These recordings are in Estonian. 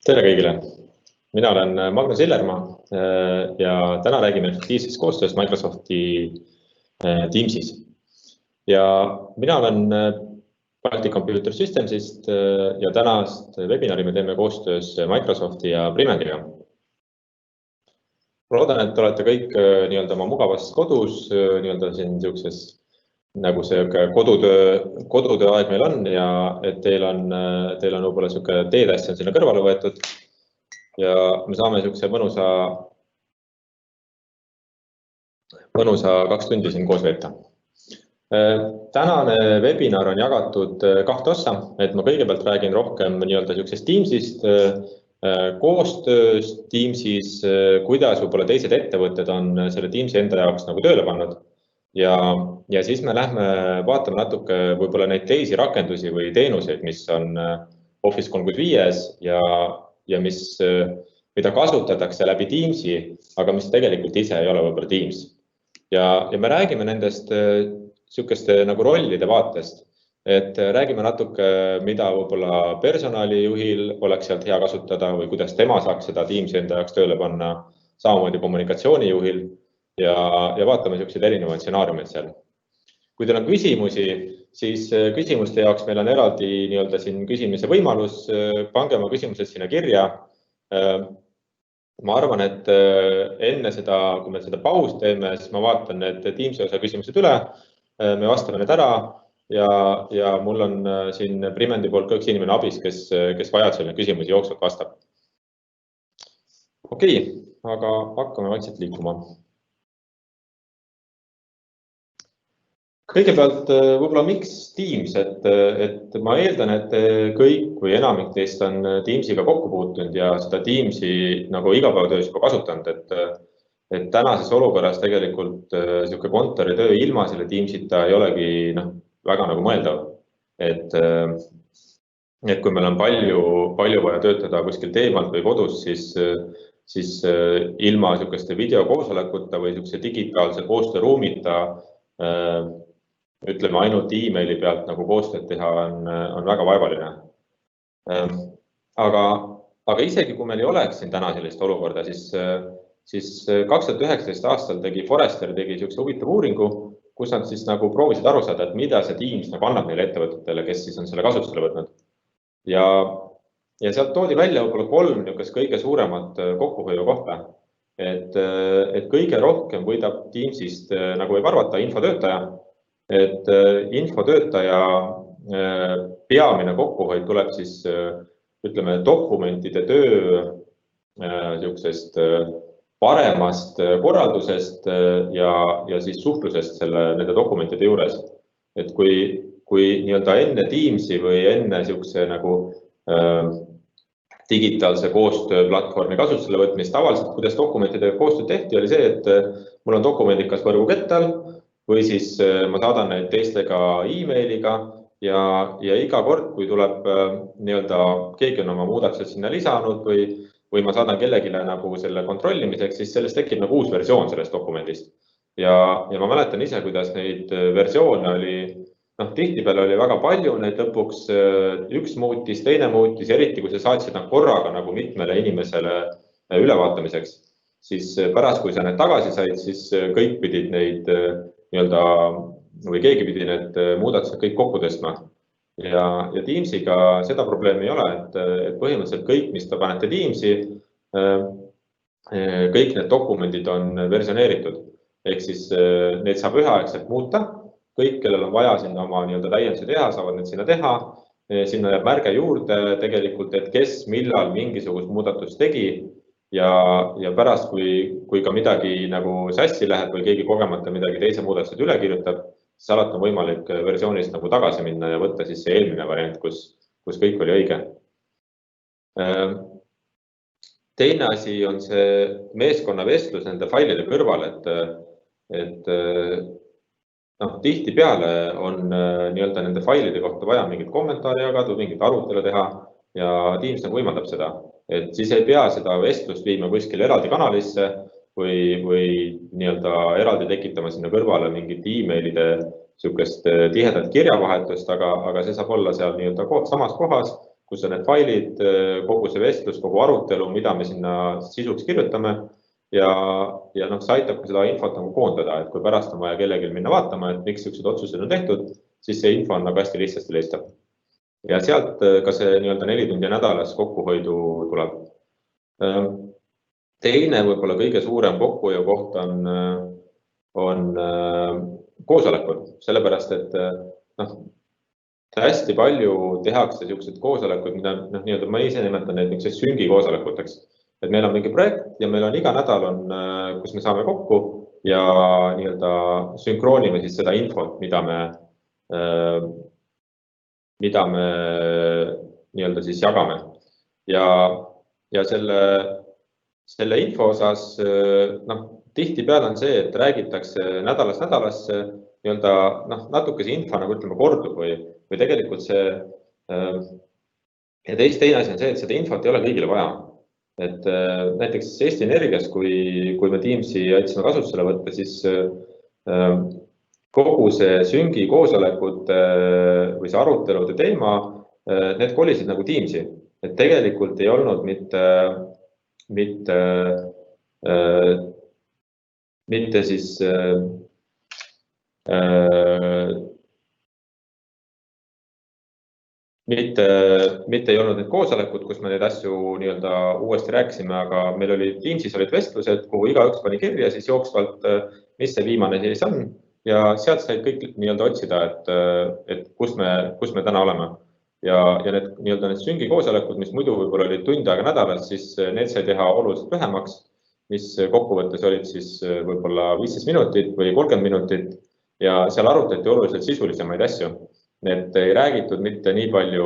Tere kõigile! Mina olen Magnus Illermaa ja täna räägime efektiivsest koostööst Microsofti Teamsis. Ja mina olen Baltic Computer Systemsist ja tänast webinari me teeme koostöös Microsofti ja Primendiga. Loodan, et olete kõik oma mugavas kodus, siin siukses nagu see kodutöö aeg meil on ja et teil on võib-olla siuke teetäss on sinna kõrvale võetud ja me saame siukse mõnusa 2 tundi siin koos veeta. Tänane webinar on jagatud 2 ossa, et ma kõigepealt räägin rohkem siuksest Teamsist, koostööst Teamsis, kuidas võib-olla teised ettevõtted on selle Teamsi enda jaoks nagu tööle pannud. Ja siis me lähme vaatame natuke võib-olla neid teisi rakendusi või teenuseid, mis on Office 365 ja mida kasutatakse läbi Teamsi, aga mis tegelikult ise ei ole võib-olla Teams. Ja me räägime nendest siukeste nagu rollide vaatest, et räägime natuke, mida võib-olla personalijuhil oleks sealt hea kasutada või kuidas tema saaks seda Teamsi enda jaoks tööle panna, samamoodi kommunikatsioonijuhil. Ja vaatame siukseid erinevaid stsenaariumeid seal. Kui teil on küsimusi, siis küsimuste jaoks meil on eraldi siin küsimise võimalus. Pange oma küsimused sinna kirja. Ma arvan, et enne seda, kui me seda paus teeme, siis ma vaatan need Teamsi osa küsimused üle. Me vastame need ära ja mul on siin Primendi poolt ka üks inimene abis, kes vajadusel neid küsimusi jooksvalt vastab. Okei, aga hakkame vaikselt liikuma. Kõigepealt võib-olla miks Teams, et ma eeldan, et kõik või enamik teist on Teamsiga kokku puutunud ja seda Teamsi nagu igapäevatöös juba kasutanud, et tänases olukorras tegelikult siuke kontoritöö ilma selle Teamsita ei olegi väga nagu mõeldav. Et kui meil on palju vaja töötada kuskilt eemalt või kodus, siis ilma siukeste videokoosolekuta või siukse digitaalse koostööruumita ütleme ainult e-maili pealt nagu koostööd teha on väga vaevaline. Aga isegi kui meil ei oleks siin täna sellist olukorda, siis 2019 aastal Forrester tegi siukse huvitav uuringu, kus nad siis nagu proovisid aru saada, et mida see Teams nagu annab neile ettevõtetele, kes siis on selle kasutusele võtnud. Ja sealt toodi välja võib-olla 3 kõige suuremat kokkuhoiu kohta. Et kõige rohkem võidab Teamsist, nagu võib arvata, infotöötaja. Et infotöötaja peamine kokkuhoid tuleb siis, ütleme, dokumentide töö siuksest paremast korraldusest ja siis suhtlusest nende dokumentide juures. Et kui enne Teamsi või enne siukse nagu digitaalse koostööplatvormi kasutusele võtmist tavaliselt, kuidas dokumentidega koostööd tehti, oli see, et mul on dokumendid kas võrgukettal või siis ma saadan neid teistega e-mailiga ja iga kord, kui tuleb keegi on oma muudatused sinna lisanud või ma saadan kellegile nagu selle kontrollimiseks, siis sellest tekib nagu uus versioon sellest dokumendist. Ja ma mäletan ise, kuidas neid versioone oli, tihtipeale oli väga palju, neid lõpuks üks muutis, teine muutis, eriti kui sa saatsid korraga nagu mitmele inimesele ülevaatamiseks, siis pärast, kui sa need tagasi said, siis kõik pidid neid või keegi pidi need muudatused kõik kokku tõstma. Ja Teamsiga seda probleemi ei ole, et põhimõtteliselt kõik, mis te panete Teamsi, kõik need dokumendid on versioneeritud. Ehk siis neid saab üheaegselt muuta. Kõik, kellel on vaja sinna oma täiendusi teha, saavad need sinna teha. Sinna jääb märge juurde tegelikult, et kes millal mingisugust muudatust tegi. Ja pärast, kui ka midagi nagu sassi läheb või keegi kogemata midagi teise muudatused üle kirjutab, siis alati on võimalik versioonist nagu tagasi minna ja võtta siis see eelmine variant, kus kõik oli õige. Teine asi on see meeskonna vestlus nende failide kõrval, et tihtipeale on nende failide kohta vaja mingit kommentaari jagada, mingit arutelu teha ja Teams võimaldab seda. Et siis ei pea seda vestlust viima kuskil eraldi kanalisse või eraldi tekitama sinna kõrvale mingit e-mailide siukest tihedat kirjavahetust, aga see saab olla seal samas kohas kus on need failid, kogu see vestlus, kogu arutelu, mida me sinna sisuks kirjutame ja noh, see aitab ka seda infot nagu koondada, et kui pärast on vaja kellelgi minna vaatama, et miks sellised otsused on tehtud, siis see info on nagu hästi lihtsasti leitav. Ja sealt ka see nii-öelda 4 tundi nädalas kokkuhoidu tuleb. Teine võib-olla kõige suurem kokkuhoiu koht on koosolekud, sellepärast et noh, hästi palju tehakse niisugused koosolekud, mida nii-öelda ma ise nimetan neid niisuguseks süngi koosolekuteks. Et meil on mingi projekt ja meil on iga nädal on, kus me saame kokku ja nii-öelda sünkroonime siis seda infot, mida me nii-öelda siis jagame. Ja selle info osas tihtipeale on see, et räägitakse nädalast nädalasse nii-öelda natuke see info nagu ütleme kordub või tegelikult see ja teine asi on see, et seda infot ei ole kõigile vaja. Et näiteks Eesti Energias, kui me Teamsi aitasime kasutusele võtta, siis kogu see süngi koosolekute või see arutelude teema, need kolisid nagu Teamsi. Et tegelikult ei olnud mitte siis mitte ei olnud need koosolekud, kus me neid asju nii-öelda uuesti rääkisime, aga meil oli Teamsis olid vestlused, kuhu igaüks pani kirja siis jooksvalt, mis see viimane siis on ja sealt said kõik nii-öelda otsida, et kus me täna oleme. Ja need nii-öelda need süngi koosolekud, mis muidu võib-olla olid tund aega nädalas, siis need sai teha oluliselt lühemaks, mis kokkuvõttes olid siis võib-olla 15 minutit või 30 minutit ja seal arutati oluliselt sisulisemaid asju. Need ei räägitud mitte nii palju,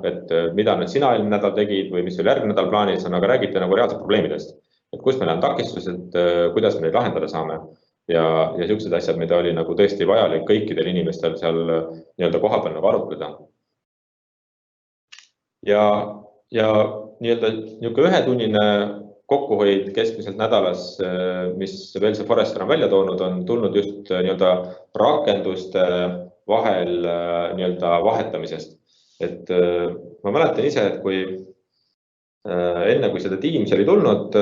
et mida nüüd sina eelmine nädal tegid või mis oli järgmine nädal plaanis, aga räägiti nagu reaalselt probleemidest. Et kus meil on takistused, kuidas me neid lahendada saame ja sellised asjad, mida oli nagu tõesti vajalik kõikidel inimestel seal nii-öelda kohapeal nagu arutleda. Ja nii-öelda ühetunnine kokkuhoid keskmiselt nädalas, mis Velsa Forrester on välja toonud, on tulnud just nii-öelda rakenduste vahel nii-öelda vahetamisest. Et ma mäletan ise, et kui enne kui seda Teams oli tulnud,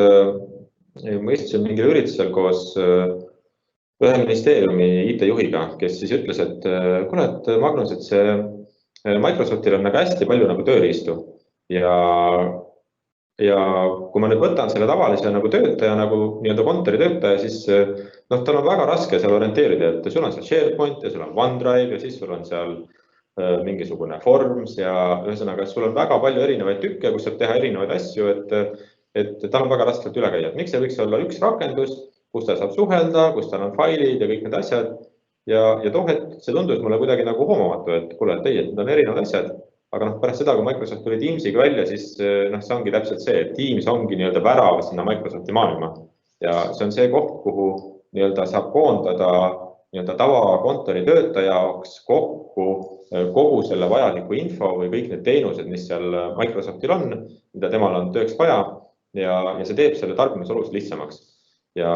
ma istusin mingil üritusel koos ühe ministeeriumi IT-juhiga, kes siis ütles, et kuule, et Magnus, et see Microsoftil on nagu hästi palju nagu tööriistu ja kui ma nüüd võtan selle tavalise nagu töötaja, nagu nii-öelda kontoritöötaja, siis tal on väga raske seal orienteerida, et sul on seal SharePoint ja sul on OneDrive ja siis sul on seal mingisugune Forms ja ühesõnaga, sul on väga palju erinevaid tükke, kus saab teha erinevaid asju, et tal on väga raskelt üle käia. Miks see võiks olla üks rakendus, kus ta saab suhelda, kus tal on failid ja kõik need asjad ja see tundus mulle kuidagi nagu hoomamatu, et kuule, et ei, et need on erinevad asjad. Aga pärast seda, kui Microsoft tuli Teamsiga välja, siis see ongi täpselt see, et Teams ongi nii-öelda värav sinna Microsofti maailma. Ja see on see koht, kuhu nii-öelda saab koondada nii-öelda tavakontori töötaja jaoks kokku kogu selle vajaliku info või kõik need teenused, mis seal Microsoftil on, mida temal on tööks vaja ja see teeb selle tarbimise oluliselt lihtsamaks. Ja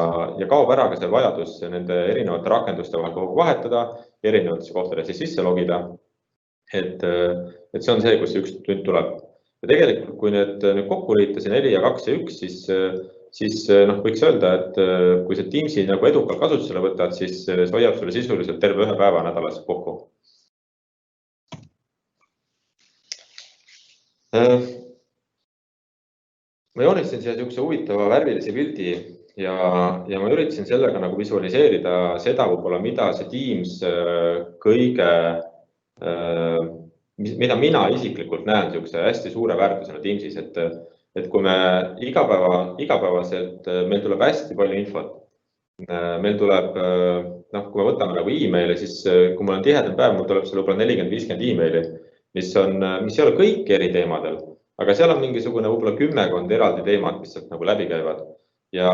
kaob ära ka see vajadus nende erinevate rakenduste vahel kogu vahetada, erinevatesse kohtadesse sisse logida. Et see on see, kus see üks tund tuleb. Ja tegelikult, kui need kokku liita, see 4 ja 2 ja 1, siis võiks öelda, et kui see Teamsi nagu edukalt kasutusele võtad, siis see hoiab sulle sisuliselt terve ühe päeva nädalas kokku. Ma joonistasin siia niisuguse huvitava värvilise pildi ja ma üritasin sellega nagu visualiseerida seda võib-olla, mida see Teams kõige mida mina isiklikult näen niisuguse hästi suure väärtusena Teamsis, et kui me igapäevaselt, meil tuleb hästi palju infot. Meil tuleb, kui me võtame nagu e-maili, siis kui mul on tihedam päev, mul tuleb seal võib-olla 40-50 e-maili, mis ei ole kõik eri teemadel, aga seal on mingisugune võib-olla 10 eraldi teemad, mis sealt nagu läbi käivad. Ja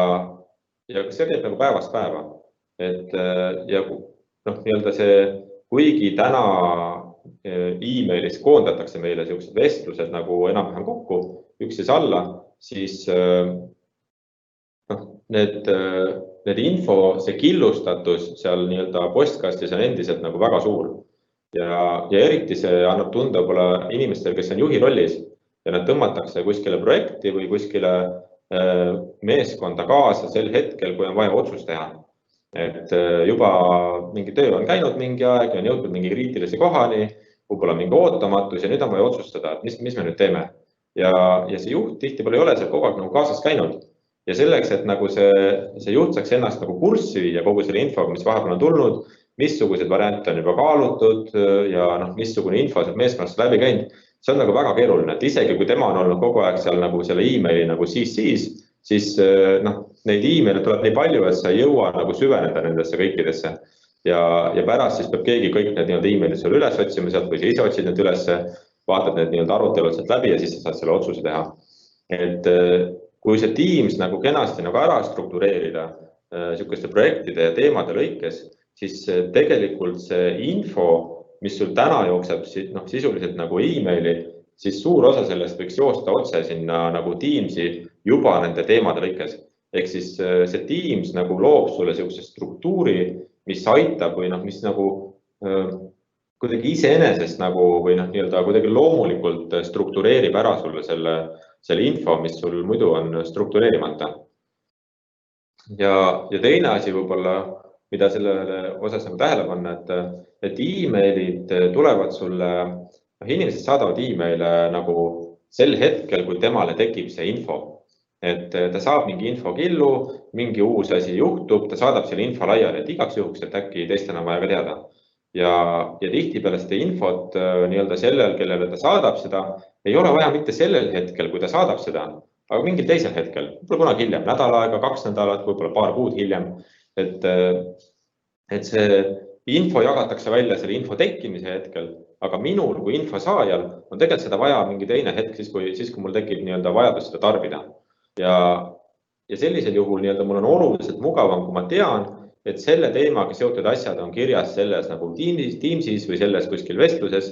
see käib nagu päevast päeva. Ja nii-öelda see, kuigi täna e-mailis koondatakse meile sellised vestlused nagu enam-vähem kokku, üksteise alla, siis need info, see killustatus seal nii-öelda postkastis on endiselt nagu väga suur. ja eriti see annab tunda võib-olla inimestel, kes on juhi rollis ja nad tõmmatakse kuskile projekti või kuskile meeskonda kaasa sel hetkel, kui on vaja otsus teha. Et juba mingi töö on käinud mingi aeg ja on jõudnud mingi kriitilise kohani, võib-olla mingi ootamatus ja nüüd on vaja otsustada, et mis me nüüd teeme. Ja see juht tihtipeale ei ole seal kogu aeg nagu kaasas käinud. Ja selleks, et nagu see juht saaks ennast nagu kurssi viia kogu selle infoga, mis vahepeal on tulnud, missugused variante on juba kaalutud ja missugune info sealt meeskonnast läbi käinud, see on nagu väga keeruline, et isegi kui tema on olnud kogu aeg seal nagu selle emaili nagu CC-s, siis neid emaile tuleb nii palju, et sa ei jõua nagu süveneda nendesse kõikidesse. Ja pärast siis peab keegi kõik need emailid sulle üles otsima sealt või sa ise otsid need üles, vaatad need arutelud sealt läbi ja siis sa saad selle otsuse teha. Et kui see Teams nagu kenasti nagu ära struktureerida sihukeste projektide ja teemade lõikes, siis tegelikult see info, mis sul täna jookseb sisuliselt nagu emaili, siis suur osa sellest võiks joosta otse sinna nagu Teamsi juba nende teemade lõikes. Ehk siis see Teams nagu loob sulle sihukese struktuuri, mis aitab või mis nagu kuidagi iseenesest nagu või kuidagi loomulikult struktureerib ära sulle selle info, mis sul muidu on struktureerimata. Ja teine asi võib-olla, mida sellele osas nagu tähele panna, et emailid tulevad sulle, inimesed saadavad emaile nagu sel hetkel, kui temale tekib see info. Et ta saab mingi infokillu, mingi uus asi juhtub, ta saadab selle info laiali, et igaks juhuks, et äkki teistel on vaja ka teada. Ja tihtipeale seda infot sellel, kellele ta saadab seda, ei ole vaja mitte sellel hetkel, kui ta saadab seda, aga mingil teisel hetkel, võib-olla kunagi hiljem, nädal aega, 2 nädalat, võib-olla paar kuud hiljem. Et see info jagatakse välja selle info tekkimise hetkel, aga minul kui info saajal on tegelikult seda vaja mingi teine hetk, siis kui mul tekib vajadus seda tarbida. Ja sellisel juhul mul on oluliselt mugavam, kui ma tean, et selle teemaga seotud asjad on kirjas selles nagu Teamsis või selles kuskil vestluses.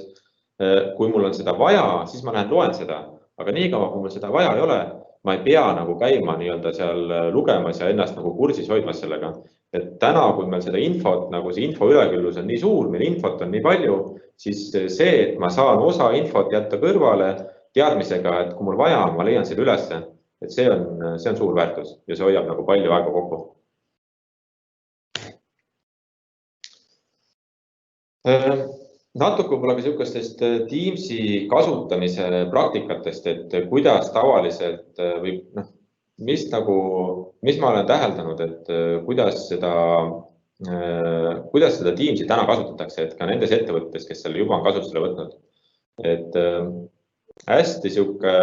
Kui mul on seda vaja, siis ma lähen loen seda, aga niikaua, kui mul seda vaja ei ole, ma ei pea nagu käima seal lugemas ja ennast nagu kursis hoidmas sellega. Et täna, kui meil seda infot, nagu see info üleküllus on nii suur, meil infot on nii palju, siis see, et ma saan osa infot jätta kõrvale teadmisega, et kui mul vaja on, ma leian selle ülesse, et see on suur väärtus ja see hoiab nagu palju aega kokku. Natuke võib-olla ka sihukestest Teamsi kasutamise praktikatest, et kuidas tavaliselt või mis ma olen täheldanud, et kuidas seda Teamsi täna kasutatakse, et ka nendes ettevõtetes, kes selle juba on kasutusele võtnud. Et hästi sihuke,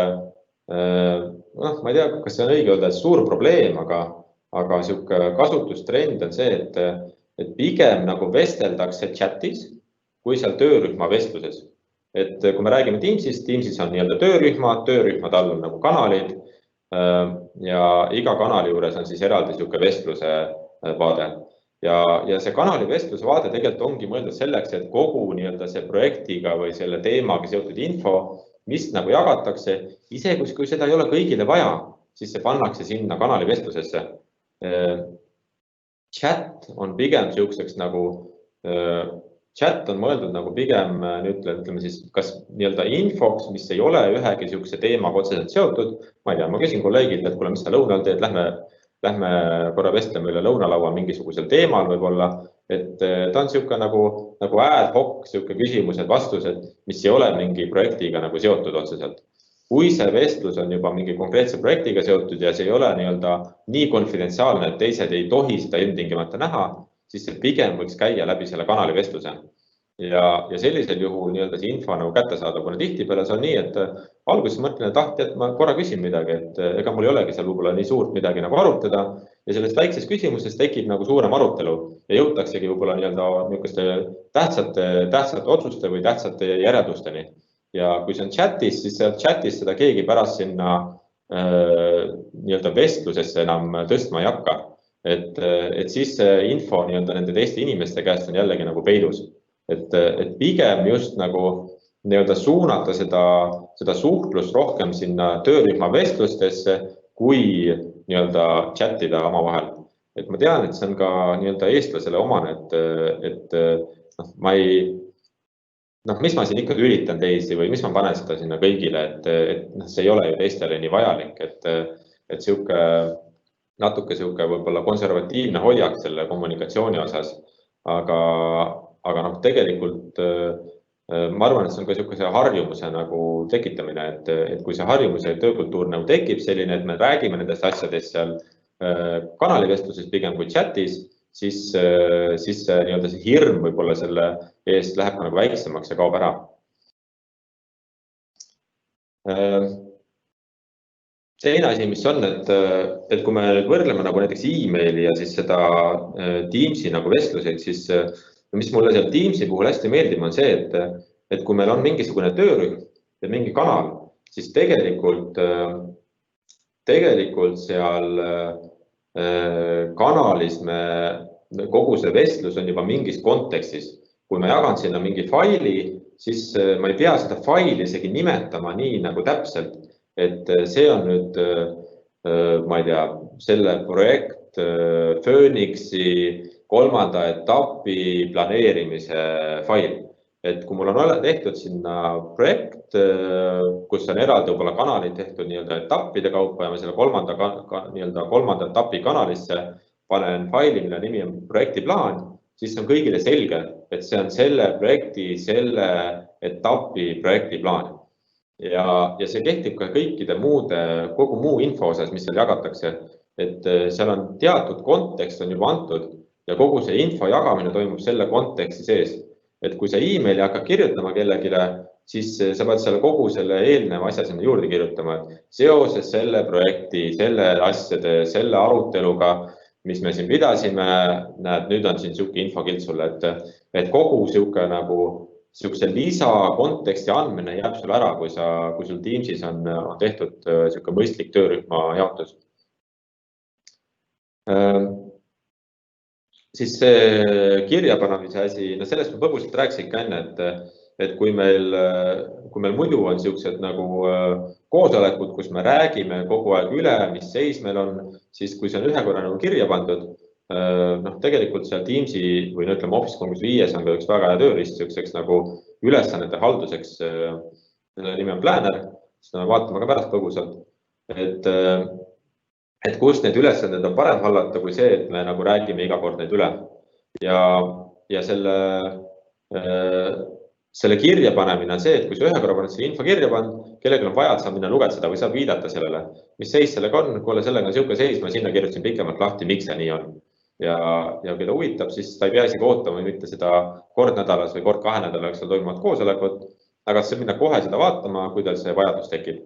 ma ei tea, kas see on õige öelda, et suur probleem, aga sihuke kasutustrend on see, et pigem nagu vesteldakse chatis, kui seal töörühma vestluses. Et kui me räägime Teamsis on töörühmad all on nagu kanalid ja iga kanali juures on siis eraldi sihuke vestluse vaade. Ja see kanali vestluse vaade tegelikult ongi mõeldud selleks, et kogu see projektiga või selle teemaga seotud info, mis nagu jagatakse, isegi kui seda ei ole kõigile vaja, siis see pannakse sinna kanali vestlusesse. Chat on pigem sihukeseks nagu chat on mõeldud nagu pigem ütleme siis kas infoks, mis ei ole ühegi sihukese teemaga otseselt seotud. Ma ei tea, ma küsin kolleegilt, et kuule, mis sa lõunal teed, lähme korra vestleme üle lõunalaua mingisugusel teemal võib-olla, et ta on sihuke nagu ad hoc sihuke küsimused, vastused, mis ei ole mingi projektiga nagu seotud otseselt. Kui see vestlus on juba mingi konkreetse projektiga seotud ja see ei ole nii konfidentsiaalne, et teised ei tohi seda ilmtingimata näha, siis see pigem võiks käia läbi selle kanali vestluse. Ja sellisel juhul see info nagu kätte saada, kuna tihtipeale see on nii, et alguses mõtlen, et ma korra küsin midagi, et ega mul ei olegi seal võib-olla nii suurt midagi nagu arutada ja sellest väiksest küsimusest tekib nagu suurem arutelu ja jõutaksegi võib-olla niisuguste tähtsate otsuste või tähtsate järeldusteni. Ja kui see on chatis, siis chatis seda keegi pärast sinna vestlusesse enam tõstma ei hakka. Et siis see info nende teiste inimeste käest on jällegi nagu peidus. Et pigem just nagu suunata seda suhtlust rohkem sinna töörühma vestlustesse, kui chatida omavahel. Et ma tean, et see on ka eestlasele omane, et ma mis ma siin ikkagi üritan teisi või mis ma panen seda sinna kõigile, et see ei ole ju teistele nii vajalik, et sihuke natuke sihuke võib-olla konservatiivne hoiak selle kommunikatsiooni osas, aga tegelikult ma arvan, et see on ka niisuguse harjumuse nagu tekitamine, et kui see harjumuse töökultuur nagu tekib selline, et me räägime nendest asjadest seal kanalivestluses pigem kui chatis, siis see nii-öelda see hirm võib-olla selle eest läheb nagu väiksemaks ja kaob ära. Teine asi, mis on, et kui me nüüd võrdleme nagu näiteks e-maili ja siis seda Teamsi nagu vestluseid, siis mis mulle seal Teamsi puhul hästi meeldib, on see, et kui meil on mingisugune töörühm ja mingi kanal, siis tegelikult seal kanalis kogu see vestlus on juba mingis kontekstis. Kui ma jagan sinna mingi faili, siis ma ei pea seda faili isegi nimetama nii nagu täpselt, et see on nüüd, ma ei tea, selle projekt Phoenixi 3. etapi planeerimise fail. Et kui mul on tehtud sinna projekt, kus on eraldi võib-olla kanalid tehtud nii-öelda etappide kaupa ja ma selle 3. etapi kanalisse panen faili, mille nimi on projektiplaan, siis on kõigile selge, et see on selle projekti, selle etapi projektiplaan. Ja see kehtib ka kõikide kogu muu info osas, mis seal jagatakse, et seal on teatud kontekst on juba antud ja kogu see info jagamine toimub selle konteksti sees. Et kui sa e-maili hakkad kirjutama kellegile, siis sa pead selle kogu selle eelneva asja sinna juurde kirjutama, et seoses selle projekti, selle asjade, selle aruteluga, mis me siin pidasime, näed, nüüd on siin siuke infokild sulle, et kogu siuke nagu siukse lisakonteksti andmine jääb sulle ära, kui sul Teamsis on tehtud siuke mõistlik töörühma jaotus. Siis see kirjapanemise asi, sellest ma põgusalt rääkisin ka enne, et kui meil muidu on siuksed nagu koosolekud, kus me räägime kogu aeg üle, mis seis meil on, siis kui see on ühe korra nagu kirja pandud, tegelikult seal Teamsi või ütleme Office 365 on ka üks väga hea tööriist siukseks nagu ülesannete halduseks, selle nimi on Planner, seda me vaatame ka pärast põgusalt, et kus need ülesanded on parem hallata kui see, et me nagu räägime iga kord neid üle. Ja selle kirja panemine on see, et kui sa ühe korra paned selle info kirja pannud, kellelgi on vaja, et saab minna lugeda seda või saab viidata sellele, mis seis sellega on, kuule sellega on siuke seis, ma sinna kirjutasin pikemalt lahti, miks see nii on. Ja keda huvitab, siis ta ei pea isegi ootama mitte seda kord nädalas või kord 2 nädalaks seal toimuvat koosolekut, aga saab minna kohe seda vaatama, kui tal see vajadus tekib.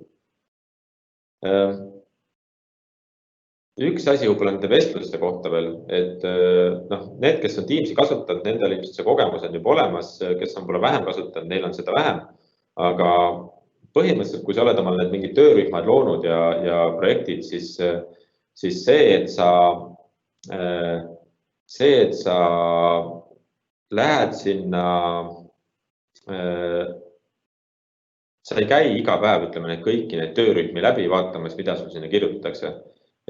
Üks asi võib-olla nende vestluste kohta veel, et need, kes on Teamsi kasutanud, nendel ilmselt see kogemus on juba olemas, kes on võib-olla vähem kasutanud, neil on seda vähem, aga põhimõtteliselt, kui sa oled omal need mingid töörühmad loonud ja projektid, siis see, et sa lähed sinna, sa ei käi iga päev, ütleme, kõiki neid töörühmi läbi vaatamas, mida sul sinna kirjutatakse.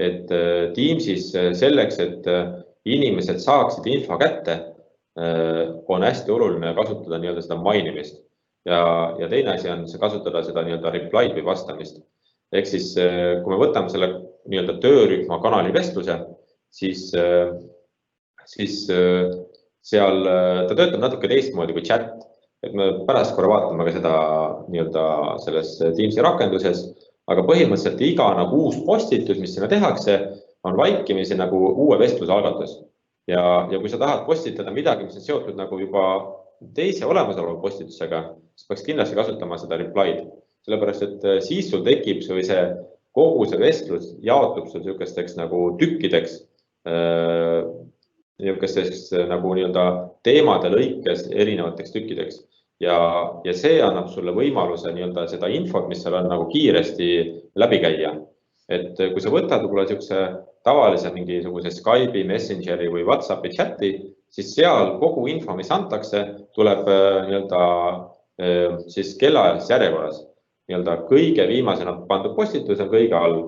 Et Teamsis selleks, et inimesed saaksid info kätte, on hästi oluline kasutada nii-öelda seda mainimist. Ja teine asi on kasutada seda nii-öelda reply'd või vastamist. Ehk siis, kui me võtame selle nii-öelda töörühma kanali vestluse, siis seal ta töötab natuke teistmoodi kui chat. Et me pärast korra vaatame ka seda nii-öelda selles Teamsi rakenduses, aga põhimõtteliselt iga nagu uus postitus, mis sinna tehakse, on vaikimisi nagu uue vestluse algatus. Ja kui sa tahad postitada midagi, mis on seotud nagu juba teise olemasoleva postitusega, siis peaks kindlasti kasutama seda reply'd. Sellepärast, et siis sul tekib või see kogu see vestlus jaotub sul niisugusteks nagu tükkideks, niisugusteks nagu nii-öelda teemade lõikes erinevateks tükkideks. Ja see annab sulle võimaluse nii-öelda seda infot, mis seal on nagu kiiresti läbi käia. Et kui sa võtad võib-olla niisuguse tavalise mingisuguse Skype'i, Messengeri või WhatsAppi chati, siis seal kogu info, mis antakse, tuleb nii-öelda siis kellaajalises järjekorras. Nii-öelda kõige viimasena pandud postitus on kõige all.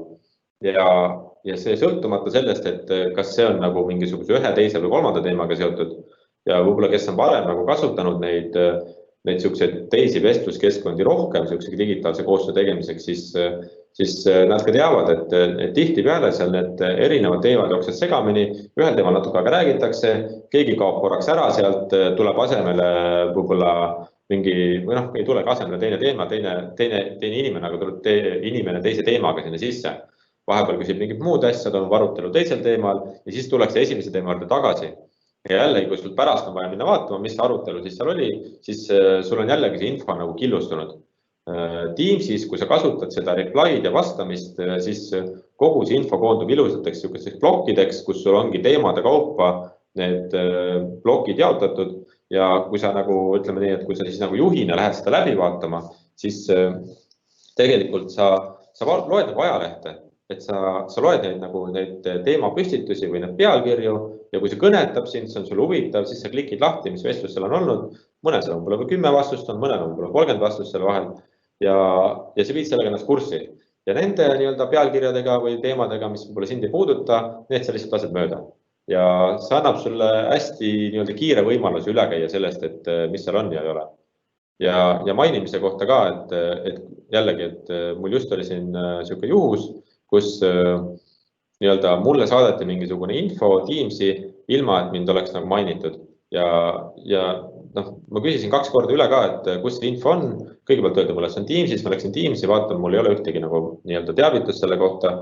Ja see sõltumata sellest, et kas see on nagu mingisuguse ühe, teise või kolmanda teemaga seotud ja võib-olla kes on varem nagu kasutanud neid neid siukseid teisi vestluskeskkondi rohkem siukse digitaalse koostöö tegemiseks, siis nad ka teavad, et tihtipeale seal need erinevad teemad jooksevad segamini, ühel teemal natuke aega räägitakse, keegi kaob korraks ära sealt, tuleb asemele võib-olla mingi, või noh, ei tule ka asemele teine teema, teine inimene, aga tuleb inimene teise teemaga sinna sisse. Vahepeal küsib mingit muud asja, toimub arutelu teisel teemal ja siis tullakse esimese teema juurde tagasi. Ja jällegi, kui sul pärast on vaja minna vaatama, mis arutelu siis seal oli, siis sul on jällegi see info nagu killustunud. Teamsis, kui sa kasutad seda reply'd ja vastamist, siis kogu see info koondub ilusateks plokkideks, kus sul ongi teemade kaupa need plokid jaotatud ja kui sa nagu, ütleme nii, et kui sa siis nagu juhina lähed seda läbi vaatama, siis tegelikult sa loed nagu ajalehte, et sa loed neid teemapüstitusi või need pealkirju ja kui see kõnetab sind, see on sul huvitav, siis sa klikid lahti, mis vestlus seal on olnud, mõnel seal on võib-olla 10 vastust, mõnel on võib-olla 30 vastust selle vahel ja see viid sellega ennast kurssi. Ja nende nii-öelda pealkirjadega või teemadega, mis võib-olla sind ei puuduta, need sa lihtsalt lased mööda. Ja see annab sulle hästi nii-öelda kiire võimalus üle käia sellest, et mis seal on ja ei ole. Ja mainimise kohta ka, et jällegi, et mul just oli siin siuke juhus, kus nii-öelda mulle saadeti mingisugune info Teamsi ilma, et mind oleks nagu mainitud. Ja ma küsisin 2 korda üle ka, et kus see info on. Kõigepealt öeldi mulle, et see on Teamsis, ma läksin Teamsi, vaatan, mul ei ole ühtegi nagu nii-öelda teavitus selle kohta.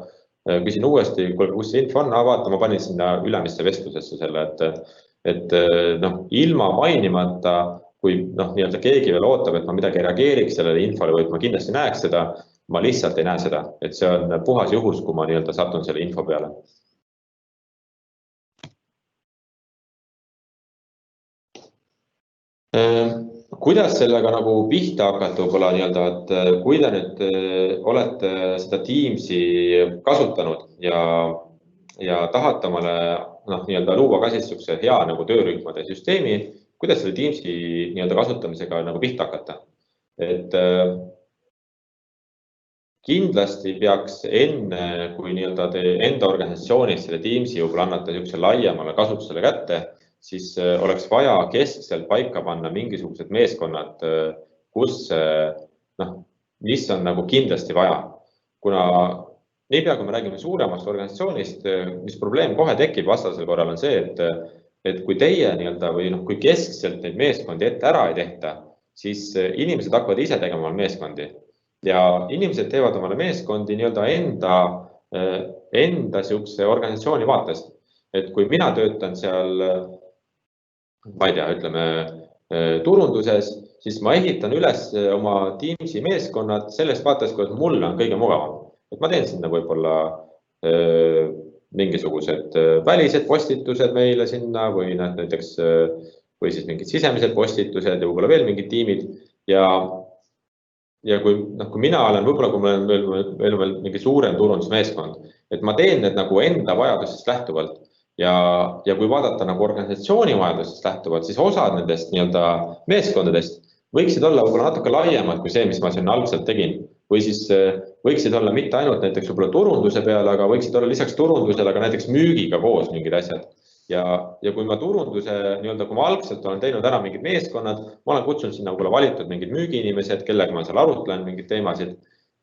Küsin uuesti, kus see info on, vaata, ma panin sinna ülemisse vestlusesse selle, et ilma mainimata, kui nii-öelda keegi veel ootab, et ma midagi ei reageeriks sellele infole või et ma kindlasti näeks seda, ma lihtsalt ei näe seda, et see on puhas juhus, kui ma nii-öelda satun selle info peale. Kuidas sellega nagu pihta hakata võib-olla nii-öelda, et kui te nüüd olete seda Teamsi kasutanud ja tahate omale nii-öelda luua ka siis siukse hea nagu töörühmade süsteemi, kuidas selle Teamsi nii-öelda kasutamisega nagu pihta hakata? Et kindlasti peaks enne, kui nii-öelda te enda organisatsioonis selle Teamsi võib-olla annate niisuguse laiemale kasutusele kätte, siis oleks vaja keskselt paika panna mingisugused meeskonnad, kus, mis on nagu kindlasti vaja. Kuna niipea, kui me räägime suuremast organisatsioonist, mis probleem kohe tekib vastasel korral on see, et kui teie nii-öelda või kui keskselt neid meeskondi ette ära ei tehta, siis inimesed hakkavad ise tegema meeskondi. Ja inimesed teevad omale meeskondi nii-öelda enda siukse organisatsiooni vaatest. Et kui mina töötan seal, ma ei tea, ütleme turunduses, siis ma ehitan üles oma Teamsi meeskonnad sellest vaatest, kuidas mulle on kõige mugavam. Et ma teen sinna võib-olla mingisugused välised postitused meile sinna või näiteks või siis mingid sisemised postitused ja võib-olla veel mingid tiimid ja kui mina olen, võib-olla kui meil on veel mingi suurem turundusmeeskond, et ma teen need nagu enda vajadusest lähtuvalt ja kui vaadata nagu organisatsiooni vajadusest lähtuvalt, siis osad nendest nii-öelda meeskondadest võiksid olla võib-olla natuke laiemad kui see, mis ma siin algselt tegin. Või siis võiksid olla mitte ainult näiteks võib-olla turunduse peale, aga võiksid olla lisaks turundusele ka näiteks müügiga koos mingid asjad. Ja kui ma turunduse, nii-öelda kui ma algselt olen teinud ära mingid meeskonnad, ma olen kutsunud sinna võib-olla valitud mingid müügiinimesed, kellega ma seal arutlen mingid teemasid.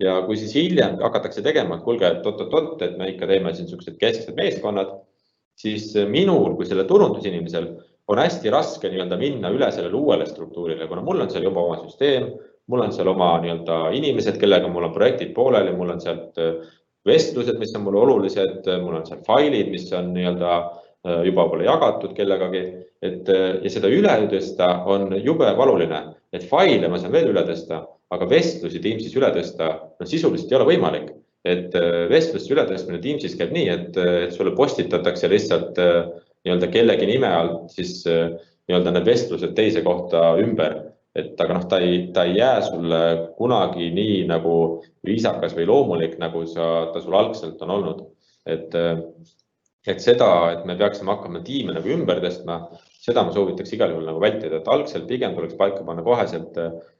Ja kui siis hiljem hakatakse tegema, et kuulge, et me ikka teeme siin sellised kesksed meeskonnad, siis minul kui selle turundusinimesel on hästi raske nii-öelda minna üle sellele uuele struktuurile, kuna mul on seal juba oma süsteem, mul on seal oma nii-öelda inimesed, kellega mul on projektid pooleli, mul on sealt vestlused, mis on mulle olulised, mul on seal failid, mis on nii-öelda juba pole jagatud kellegagi, ja seda üle tõsta on jube valuline, et faile ma saan veel üle tõsta, aga vestlusi Teamsis üle tõsta sisuliselt ei ole võimalik. Et vestlusi üle tõstmine Teamsis käib nii, et sulle postitatakse lihtsalt nii-öelda kellegi nime alt siis nii-öelda need vestlused teise kohta ümber. Aga ta ei jää sulle kunagi nii nagu viisakas või loomulik, nagu ta sul algselt on olnud. Et seda, et me peaksime hakkama tiime nagu ümber tõstma, seda ma soovitaks igal juhul nagu vältida, et algselt pigem tuleks paika panna koheselt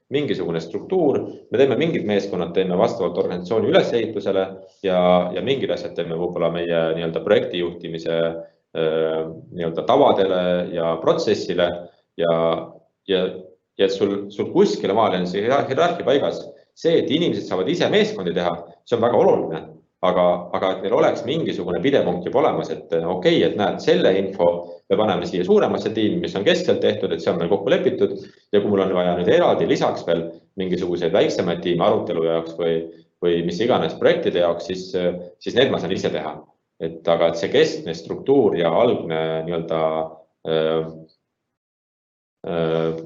mingisugune struktuur. Me teeme mingid meeskonnad, teeme vastavalt organisatsiooni ülesehitusele ja mingid asjad teeme võib-olla meie nii-öelda projektijuhtimise nii-öelda tavadele ja protsessile ja ja sul kuskile maale on see hierarhia paigas. See, et inimesed saavad ise meeskondi teha, see on väga oluline. Aga et meil oleks mingisugune pidepunkt juba olemas, et okei, et näed, selle info me paneme siia suuremasse tiimi, mis on keskselt tehtud, et see on meil kokku lepitud. Ja kui mul on vaja nüüd eraldi lisaks veel mingisuguseid väiksemaid tiime arutelu jaoks või mis iganes projektide jaoks, siis need ma saan ise teha. Aga et see keskne struktuur ja algne nii-öelda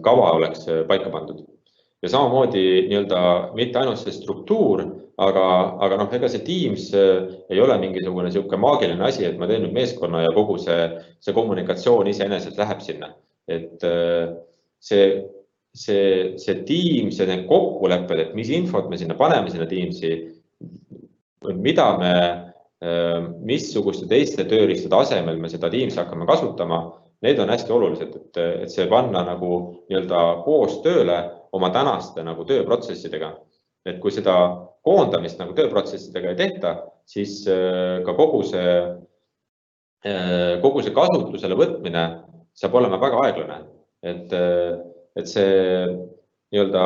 kava oleks paika pandud. Ja samamoodi nii-öelda mitte ainult see struktuur, aga ega see Teams ei ole mingisugune sihuke maagiline asi, et ma teen nüüd meeskonna ja kogu see kommunikatsioon iseenesest läheb sinna. Et see Teams ja need kokkulepped, et mis infot me sinna paneme sinna Teamsi, mida me missuguste teiste tööriistade asemel me seda Teamsi hakkame kasutama, need on hästi olulised, et see panna nagu nii-öelda koos tööle oma tänaste nagu tööprotsessidega. Et kui seda koondamist nagu tööprotsessidega ei tehta, siis ka kogu see kasutusele võtmine saab olema väga aeglane. Et see nii-öelda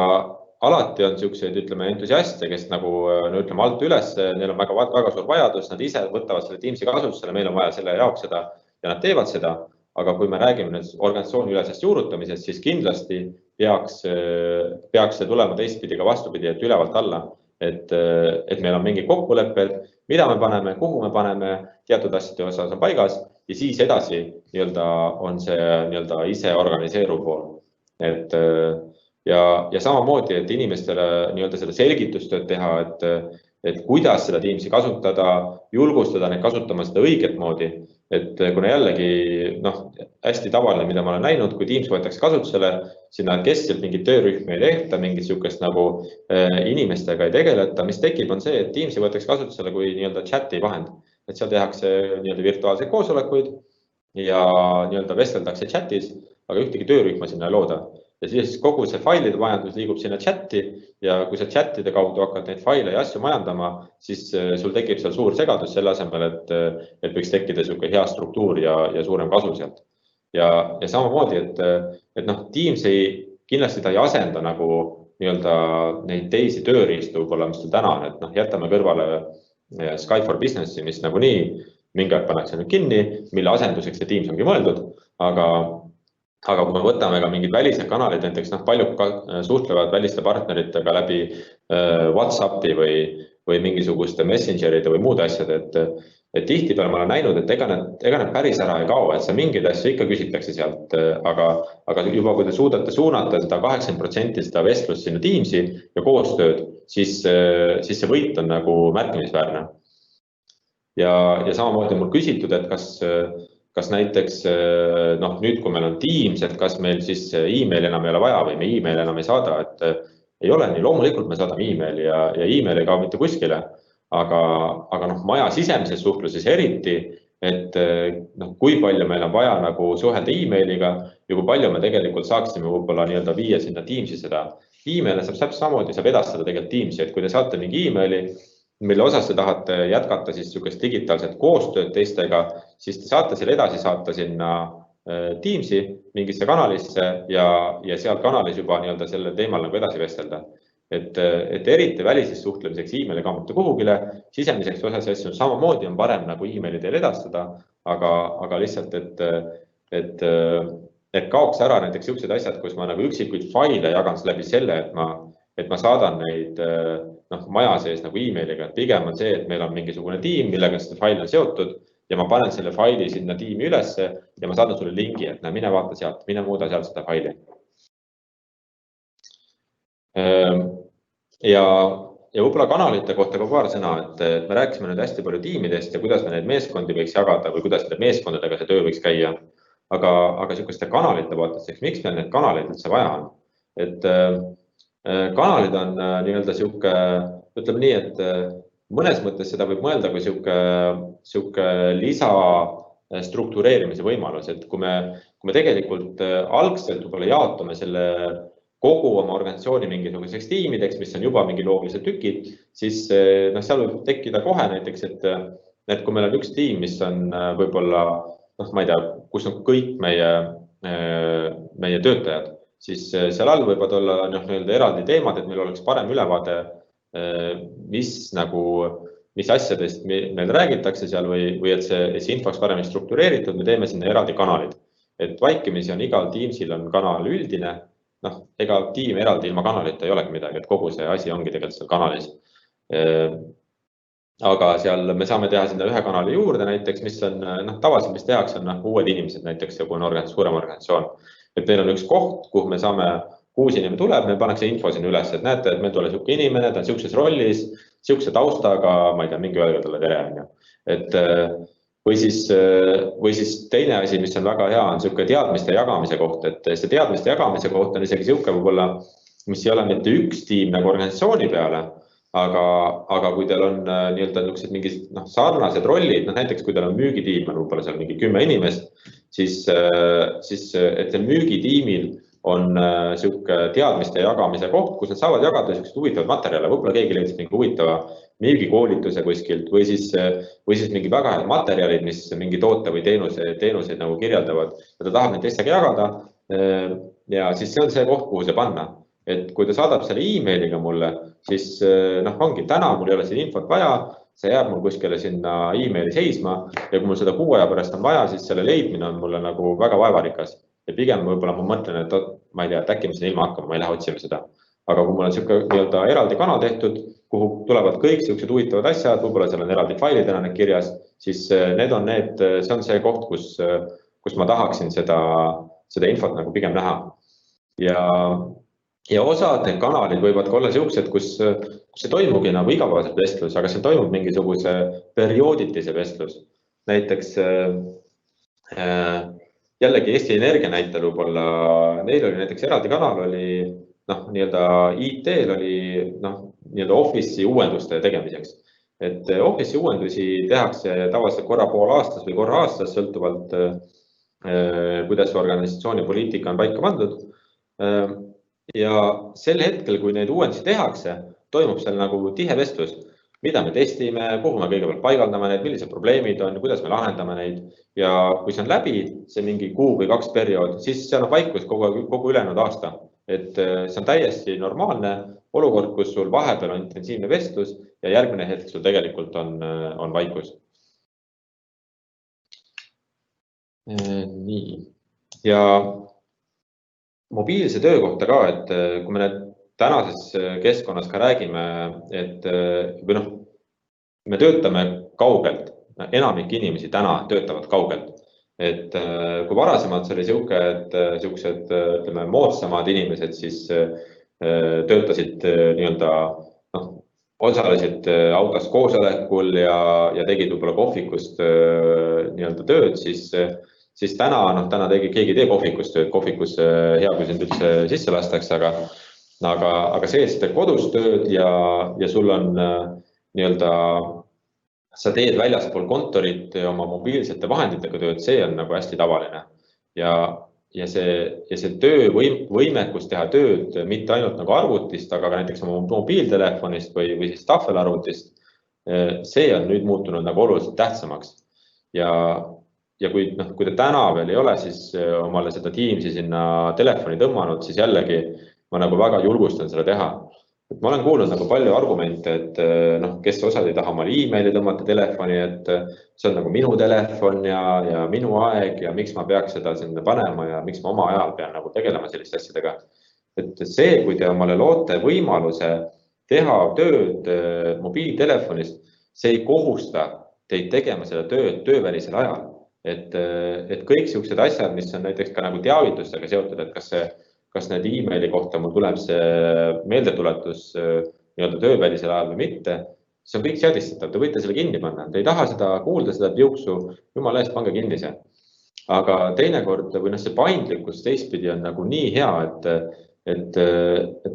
alati on siukseid, ütleme, entusiaste, kes nagu ütleme alt üles, neil on väga suur vajadus, nad ise võtavad selle Teamsi kasutusele, meil on vaja selle jaoks seda ja nad teevad seda. Aga kui me räägime nüüd organisatsiooni ülesest juurutamisest, siis kindlasti peaks see tulema teistpidi ka vastupidi, et ülevalt alla, et meil on mingi kokkulepped, mida me paneme, kuhu me paneme, teatud asjade osas on paigas ja siis edasi nii-öelda on see nii-öelda ise organiseeruv pool. Ja samamoodi, et inimestele nii-öelda seda selgitustööd teha, et kuidas seda Teamsi kasutada, julgustada neid kasutama seda õiget moodi. Et kuna jällegi hästi tavaline, mida ma olen näinud, kui Teams võetakse kasutusele, sinna keskselt mingit töörühmi ei tehta, mingit sihukest nagu inimestega ei tegeleta, mis tekib on see, et Teamsi võetakse kasutusele kui nii-öelda chati vahend. Et seal tehakse nii-öelda virtuaalseid koosolekuid ja nii-öelda vesteldakse chatis, aga ühtegi töörühma sinna ei looda. Ja siis kogu see failide majandus liigub sinna chati ja kui sa chatide kaudu hakkad neid faile ja asju majandama, siis sul tekib seal suur segadus selle asemel, et võiks tekkida sihuke hea struktuur ja suurem kasu sealt. Ja samamoodi, et Teams kindlasti ta ei asenda nagu nii-öelda neid teisi tööriistu võib-olla, mis täna on, et jätame kõrvale Skype for Businessi, mis nagunii mingi aeg pannakse nüüd kinni, mille asenduseks see Teams ongi mõeldud, aga kui me võtame ka mingid välised kanalid, näiteks paljud suhtlevad väliste partneritega läbi WhatsAppi või mingisuguste messengeride või muud asjad, et tihtipeale ma olen näinud, et ega need päris ära ei kao, et see mingeid asju ikka küsitakse sealt, aga juba kui te suudate suunata seda 80% seda vestlust sinna Teamsi ja koostööd, siis see võit on nagu märkimisväärne. Ja samamoodi on mul küsitud, et kas näiteks nüüd, kui meil on Teams, et kas meil siis email enam ei ole vaja või me email enam ei saada, et ei ole nii, loomulikult me saadame emaili ja email ei kao mitte kuskile, aga maja sisemises suhtluses eriti, et kui palju meil on vaja nagu suhelda emailiga ja kui palju me tegelikult saaksime võib-olla nii-öelda viia sinna Teamsi seda. Emaili saab samamoodi, saab edastada tegelikult Teamsi, et kui te saate mingi emaili, mille osas te tahate jätkata siis sihukest digitaalset koostööd teistega, siis te saate selle edasi saata sinna Teamsi mingisse kanalisse ja seal kanalis juba nii-öelda selle teemal nagu edasi vestelda. Et eriti välises suhtlemiseks emaili kaamata kuhugile, sisemiseks osas asju samamoodi on parem nagu emaili teile edastada, aga lihtsalt, et kaoks ära näiteks sihukesed asjad, kus ma nagu üksikuid faile jagan läbi selle, et ma saadan neid maja sees nagu emailiga, et pigem on see, et meil on mingisugune tiim, millega seda fail on seotud ja ma panen selle faili sinna tiimi ülesse ja ma saadan sulle lingi, et mine vaata sealt, mine muuda sealt seda faili. Ja võib-olla kanalite kohta ka paar sõna, et me rääkisime nüüd hästi palju tiimidest ja kuidas me neid meeskondi võiks jagada või kuidas need meeskondadega see töö võiks käia. Aga sihukeste kanalite vaatamiseks, miks meil need kanaleid üldse vaja on? Et kanalid on nii-öelda sihuke, ütleme nii, et mõnes mõttes seda võib mõelda kui sihuke lisa struktureerimise võimalus, et kui me tegelikult algselt võib-olla jaotame selle kogu oma organisatsiooni mingisuguseks tiimideks, mis on juba mingi loogilised tükid, siis seal võib tekkida kohe näiteks, et kui meil on üks tiim, mis on võib-olla, ma ei tea, kus on kõik meie töötajad, siis seal all võivad olla nii-öelda eraldi teemad, et meil oleks parem ülevaade, mis asjadest meil räägitakse seal või et see info oleks paremini struktureeritud, me teeme sinna eraldi kanalid. Et vaikimisi on igal Teamsil on kanal üldine, ega tiim eraldi ilma kanalita ei olegi midagi, et kogu see asi ongi tegelikult seal kanalis. Aga seal me saame teha sinna ühe kanali juurde näiteks, mis on tavaliselt, mis tehakse, on uued inimesed näiteks, kui on suurem organisatsioon. Et meil on üks koht, kuhu me saame, uus inimene tuleb, me pannakse info sinna üles, et näete, et meil tuleb selline inimene, ta on sellises rollis, sellise taustaga, ma ei tea, mingi öelda talle tere. Et või siis teine asi, mis on väga hea, on selline teadmiste jagamise koht, et see teadmiste jagamise koht on isegi selline võib-olla, mis ei ole mitte üks tiim nagu organisatsiooni peale, aga kui teil on nii-öelda mingid sarnased rollid, näiteks kui teil on müügitiim, on võib-olla seal mingi 10 inimest, siis et see müügitiimil on selline teadmiste jagamise koht, kus nad saavad jagada sellised huvitavad materjale, võib-olla keegi leidis mingi huvitava müügikoolituse kuskilt või siis mingi väga head materjalid, mis mingi toote või teenuseid nagu kirjeldavad ja ta tahab neid teistega jagada. Ja siis see on see koht, kuhu see panna. Et kui ta saadab selle e-mailiga mulle, siis ongi täna, mul ei ole siin infot vaja, see jääb mul kuskile sinna e-maili seisma ja kui mul seda 6 aja pärast on vaja, siis selle leidmine on mulle nagu väga vaevarikas. Ja pigem võib-olla ma mõtlen, et ma ei tea, et äkki ma sinna ilma hakkama, ma ei lähe otsima seda. Aga kui mul on selline nii-öelda eraldi kanal tehtud, kuhu tulevad kõik sellised huvitavad asjad, võib-olla seal on eraldi failidena need kirjas, siis see on see koht, kus ma tahaksin seda infot nagu pigem näha. Ja osad need kanalid võivad olla sellised, kus see toimugi nagu igapäevaselt vestlus, aga see toimub mingisuguse periooditi see vestlus. Näiteks jällegi Eesti Energia näitel võib-olla, neil oli näiteks eraldi kanal oli nii-öelda IT-l oli nii-öelda Office'i uuenduste tegemiseks. Et Office'i uuendusi tehakse tavaliselt korra pool aastas või korra aastas, sõltuvalt kuidas organisatsiooni poliitika on paika pandud. Ja sel hetkel, kui neid uuendusi tehakse, toimub seal nagu tihe vestlus. Mida me testime, kuhu me kõigepealt paigaldame neid, millised probleemid on, kuidas me lahendame neid. Ja kui see on läbi, see mingi kuu või 2 periood, siis seal on vaikus kogu ülejäänud aasta. Et see on täiesti normaalne olukord, kus sul vahepeal on intensiivne vestlus ja järgmine hetk sul tegelikult on vaikus. Nii. Ja mobiilse töö kohta ka, et kui me tänases keskkonnas ka räägime, et me töötame kaugelt, enamik inimesi täna töötavad kaugelt. Et kui varasemalt see oli sellised, ütleme, moodsamad inimesed, siis töötasid nii-öelda, osalesid autos koosolekul ja tegid võib-olla kohvikust nii-öelda tööd, siis täna keegi ei tee kohvikus tööd, kohvikus hea, kui sind üldse sisse lastakse, aga see, et teed kodus tööd ja sul on nii-öelda, sa teed väljaspool kontorit oma mobiilsete vahenditega tööd, see on nagu hästi tavaline. Ja see töövõimekus teha tööd mitte ainult nagu arvutist, aga ka näiteks oma mobiiltelefonist või siis tahvelarvutist, see on nüüd muutunud nagu oluliselt tähtsamaks. Ja kui te täna veel ei ole siis omale seda Teamsi sinna telefoni tõmmanud, siis jällegi ma nagu väga julgustan seda teha. Et ma olen kuulnud nagu palju argumente, et kes osad ei taha omale e-maili tõmmata telefoni, et see on nagu minu telefon ja minu aeg ja miks ma peaks seda sinna panema ja miks ma oma ajal pean nagu tegelema selliste asjadega. Et see, kui te omale loote võimaluse teha tööd mobiiltelefonist, see ei kohusta teid tegema seda tööd töövälisel ajal. Et kõik sellised asjad, mis on näiteks ka nagu teavitustega seotud, et kas need e-maili kohta mul tuleb see meeldetuletus nii-öelda töövälisel ajal või mitte, see on kõik seadistatav, te võite selle kinni panna, te ei taha seda kuulda, seda piuksu, jumala eest pange kinni see. Aga teinekord või see paindlikkus teistpidi on nagu nii hea, et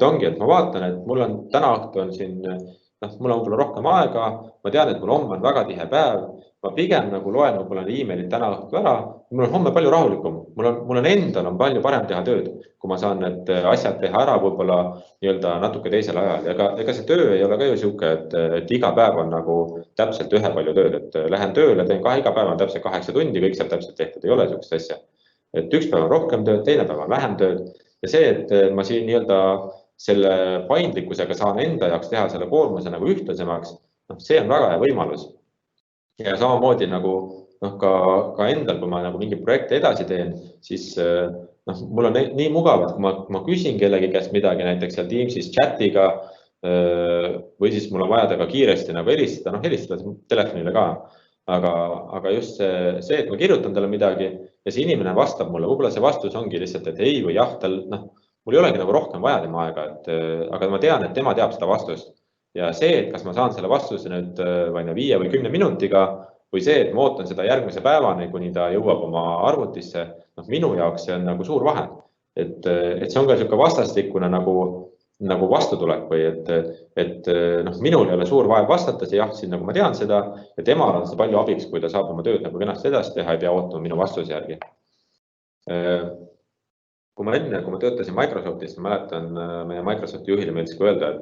ongi, et ma vaatan, et mul on täna õhtu on siin, mul on võib-olla rohkem aega, ma tean, et mul homme on väga tihe päev, ma pigem nagu loen võib-olla e-mailid täna õhtu ära, mul on homme palju rahulikum, mul on endal on palju parem teha tööd, kui ma saan need asjad teha ära võib-olla nii-öelda natuke teisel ajal. Ega see töö ei ole ka ju siuke, et iga päev on nagu täpselt ühe palju tööd, et lähen tööle, teen iga päev on täpselt 8 tundi, kõik saab täpselt tehtud, ei ole siukest asja. Et üks päev on rohkem tööd, teine päev on vähem tööd ja see, et ma siin nii-öelda selle paindlikkusega saan enda jaoks teha selle koormuse nagu ühtlasemaks, see on väga hea võimalus. Ja samamoodi nagu ka endal, kui ma nagu mingi projekte edasi teen, siis mul on nii mugav, et kui ma küsin kellegi käest midagi, näiteks seal Teamsis chatiga, või siis mul on vaja temaga kiiresti nagu helistada telefonile ka. Aga just see, et ma kirjutan talle midagi ja see inimene vastab mulle, võib-olla see vastus ongi lihtsalt, et ei või jah, mul ei olegi nagu rohkem vaja tema aega, aga ma tean, et tema teab seda vastust. Ja see, et kas ma saan selle vastuse nüüd 5 või 10 minutiga või see, et ma ootan seda järgmise päevani, kuni ta jõuab oma arvutisse, minu jaoks see on nagu suur vahe. Et see on ka selline vastastikune nagu vastutulek või et minul ei ole suur vaev vastata, see jah, siis nagu ma tean seda ja temal on see palju abiks, kui ta saab oma tööd nagu kenasti edasi teha, ei pea ootama minu vastuse järgi. Kui ma töötasin Microsoftis, ma mäletan meie Microsofti juhile meeldis ka öelda,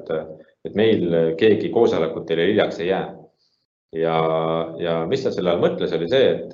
et meil keegi koosolekut teile hiljaks ei jää. Ja mis ta selle all mõtles, oli see, et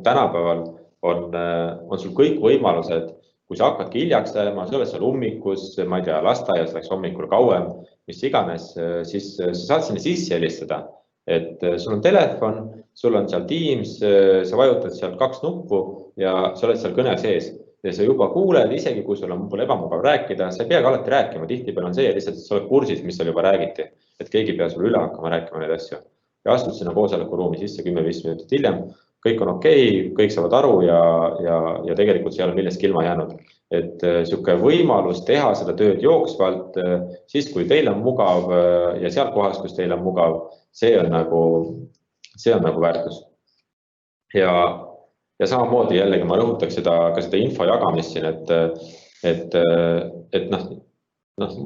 tänapäeval on sul kõik võimalused, kui sa hakkadki hiljaks jääma, sa oled seal ummikus, ma ei tea, lasteaias läks hommikul kauem, mis iganes, siis sa saad sinna sisse helistada. Et sul on telefon, sul on seal Teams, sa vajutad sealt 2 nuppu ja sa oled seal kõne sees. Ja sa juba kuuled, isegi kui sul on ebamugav rääkida, sa ei peagi alati rääkima, tihtipeale on see lihtsalt, et sa oled kursis, mis seal juba räägiti, et keegi pea sulle üle hakkama rääkima neid asju. Ja astud sinna koosolekuruumi sisse 10-15 minutit hiljem, kõik on okei, kõik saavad aru ja tegelikult seal on millestki ilma jäänud. Et selline võimalus teha seda tööd jooksvalt, siis kui teil on mugav ja sealt kohas, kus teil on mugav, see on nagu väärtus. Ja samamoodi jällegi ma rõhutaks ka seda info jagamist siin, et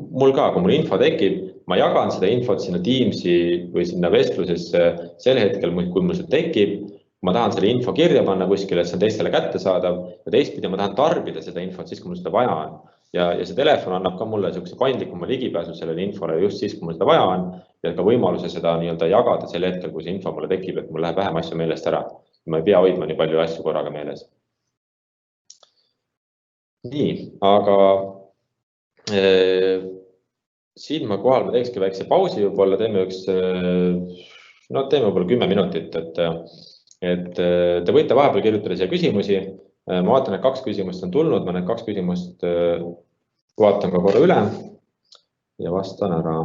mul ka, kui mul info tekib, ma jagan seda infot sinna Teamsi või sinna vestlusesse sel hetkel, kui mul see tekib, ma tahan selle info kirja panna kuskile, et see on teistele kättesaadav ja teistpidi ma tahan tarbida seda infot siis, kui mul seda vaja on. Ja see telefon annab ka mulle selline paindlikuma ligipääsu sellele infole just siis, kui mul seda vaja on ja ka võimaluse seda nii-öelda jagada sel hetkel, kui see info mulle tekib, et mul läheb vähem asju meelest ära. Ma ei pea hoidma nii palju asju korraga meeles. Nii, aga siin ma teekski väikse pausi, võib-olla teeme võib-olla 10 minutit, et te võite vahepeal kirjutada siia küsimusi. Ma vaatan, et 2 küsimust on tulnud, ma need 2 küsimust vaatan ka korra üle ja vastan ära.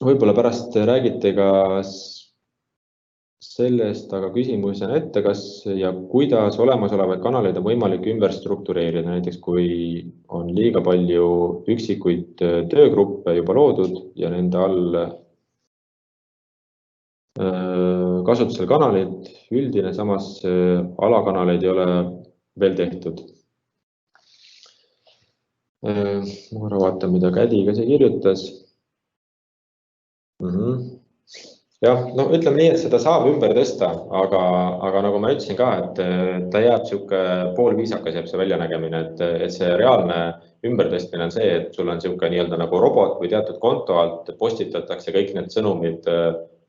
Võib-olla pärast räägite ka sellest, aga küsimus on ette, kas ja kuidas olemasolevaid kanaleid on võimalik ümber struktureerida, näiteks kui on liiga palju üksikuid töögruppe juba loodud ja nende all kasutusel kanalid üldine, samas alakanaleid ei ole veel tehtud. Ma korra vaatan, mida Kädi ka see kirjutas. Jah, ütleme nii, et seda saab ümber tõsta, aga nagu ma ütlesin ka, et ta jääb selline poolviisakas jääb see väljanägemine, et see reaalne ümbertõstmine on see, et sul on selline nii-öelda nagu robot või teatud konto alt postitatakse kõik need sõnumid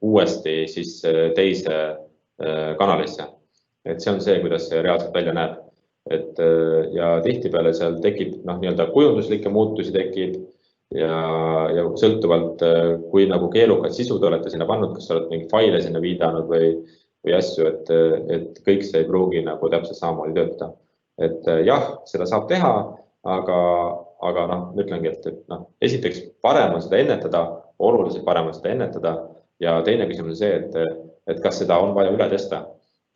uuesti siis teise kanalisse. Et see on see, kuidas see reaalselt välja näeb. Ja tihtipeale seal tekib nii-öelda kujunduslikke muutusi tekib, ja sõltuvalt, kui nagu keelukad sisu te olete sinna pannud, kas olete mingi faile sinna viidanud või asju, et kõik see ei pruugi nagu täpselt samamoodi töötada. Et jah, seda saab teha, aga ütlengi, et esiteks parem on seda ennetada, oluliselt parem on seda ennetada ja teine küsimus on see, et kas seda on vaja üle tõsta.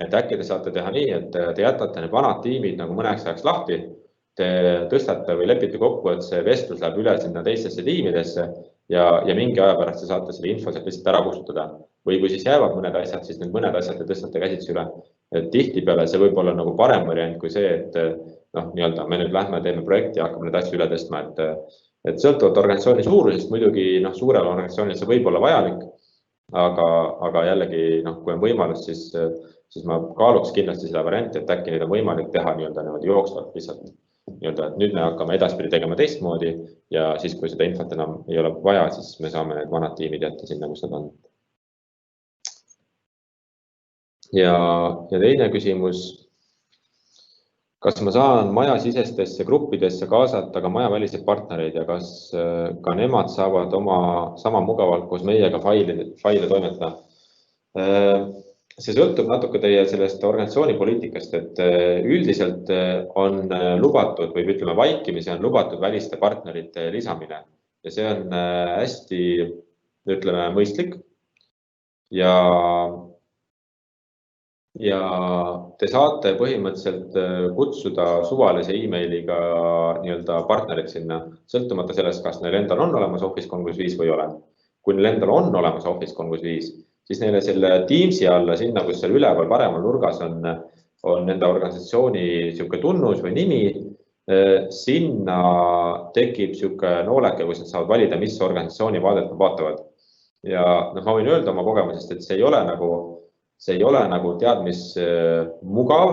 Et äkki te saate teha nii, et te jätate need vanad tiimid nagu mõneks ajaks lahti, te tõstate või lepite kokku, et see vestlus läheb üle sinna teistesse tiimidesse ja mingi aja pärast te saate selle info sealt lihtsalt ära kustutada. Või kui siis jäävad mõned asjad, siis need mõned asjad te tõstate käsitsi üle. Et tihtipeale see võib olla nagu parem variant kui see, et nii-öelda me nüüd lähme, teeme projekti ja hakkame need asju üle tõstma. Et sõltuvalt organisatsiooni suurusest, muidugi suurel organisatsioonil see võib olla vajalik, aga jällegi, kui on võimalus, siis ma kaaluks kindlasti seda varianti, et äkki neid on võimalik teha nii-öelda jooksvalt lihtsalt. Et nüüd me hakkame edaspidi tegema teistmoodi ja siis, kui seda infot enam ei ole vaja, siis me saame need vanad tiimid jätta sinna, kus nad on. Ja teine küsimus. kas ma saan majasisestesse gruppidesse kaasata ka majaväliseid partnereid ja kas ka nemad saavad sama mugavalt koos meiega faile toimetada? See sõltub natuke teie sellest organisatsiooni poliitikast, et üldiselt on lubatud või ütleme vaikimisi on lubatud väliste partnerite lisamine ja see on hästi, ütleme, mõistlik ja te saate põhimõtteliselt kutsuda suvalise emailiga nii-öelda partnerid sinna, sõltumata sellest, kas neil endal on olemas Office 365 või ei ole. Kui neil endal on olemas Office 365, siis neile selle Teamsi alla sinna, kus seal üleval paremal nurgas on nende organisatsiooni sihuke tunnus või nimi, sinna tekib sihuke nooleke, kus nad saavad valida, mis organisatsiooni vaadet nad vaatavad. Ja ma võin öelda oma kogemusest, et see ei ole nagu teadmis mugav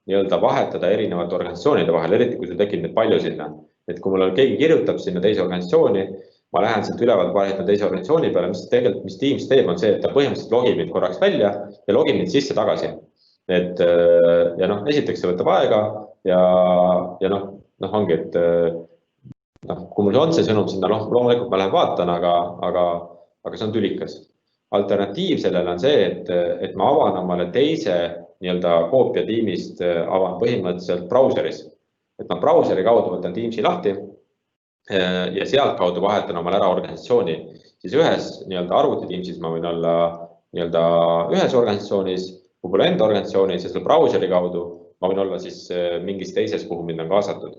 nii-öelda vahetada erinevate organisatsioonide vahel, eriti kui sul tekib neid palju sinna. Et kui mul keegi kirjutab sinna teise organisatsiooni, ma lähen sealt ülevalt vahetan teise organisatsiooni peale, mis Teams teeb, on see, et ta põhimõtteliselt logib mind korraks välja ja logib mind sisse tagasi. Et ja esiteks see võtab aega ja ongi, et kui mul on see sõnum sinna, loomulikult ma lähen vaatan, aga see on tülikas. Alternatiiv sellele on see, et ma avan omale teise nii-öelda koopia Teamist, avan põhimõtteliselt brauseris. Et ma brauseri kaudu võtan Teamsi lahti ja sealt kaudu vahetan omale ära organisatsiooni. Siis ühes nii-öelda arvuti Teamsis ma võin olla nii-öelda ühes organisatsioonis, võib-olla enda organisatsioonis ja selle brauseri kaudu ma võin olla siis mingis teises, kuhu mind on kaasatud.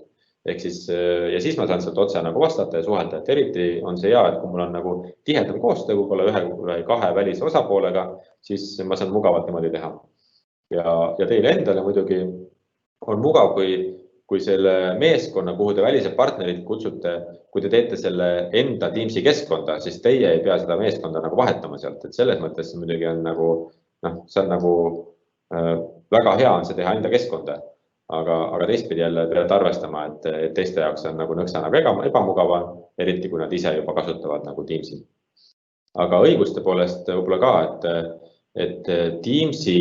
Ehk siis, ja siis ma saan sealt otse nagu vastata ja suhelda, et eriti on see hea, et kui mul on nagu tihedam koostöö, võib-olla ühe või kahe välise osapoolega, siis ma saan mugavalt niimoodi teha. Ja teile endale muidugi on mugav, kui selle meeskonna, kuhu te välised partnerid kutsute, kui te teete selle enda Teamsi keskkonda, siis teie ei pea seda meeskonda nagu vahetama sealt, et selles mõttes muidugi on nagu, see on nagu väga hea on see teha enda keskkonda. Aga teistpidi jälle peavad arvestama, et teiste jaoks on nagu nõksa nagu ebamugav, eriti kui nad ise juba kasutavad nagu Teamsi. Aga õiguste poolest võib-olla ka, et Teamsi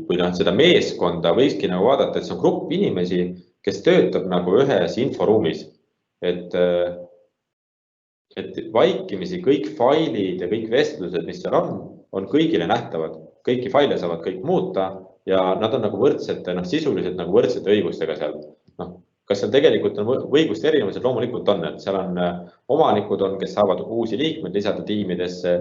või seda meeskonda võikski nagu vaadata, et see on grupp inimesi, kes töötab nagu ühes inforuumis. Et vaikimisi kõik failid ja kõik vestlused, mis seal on kõigile nähtavad. Kõiki faile saavad kõik muuta ja nad on nagu võrdsete, sisuliselt nagu võrdsete õigustega seal. Kas seal tegelikult on õiguste erinevused? Loomulikult on, et seal on omanikud on, kes saavad uusi liikmeid lisada tiimidesse,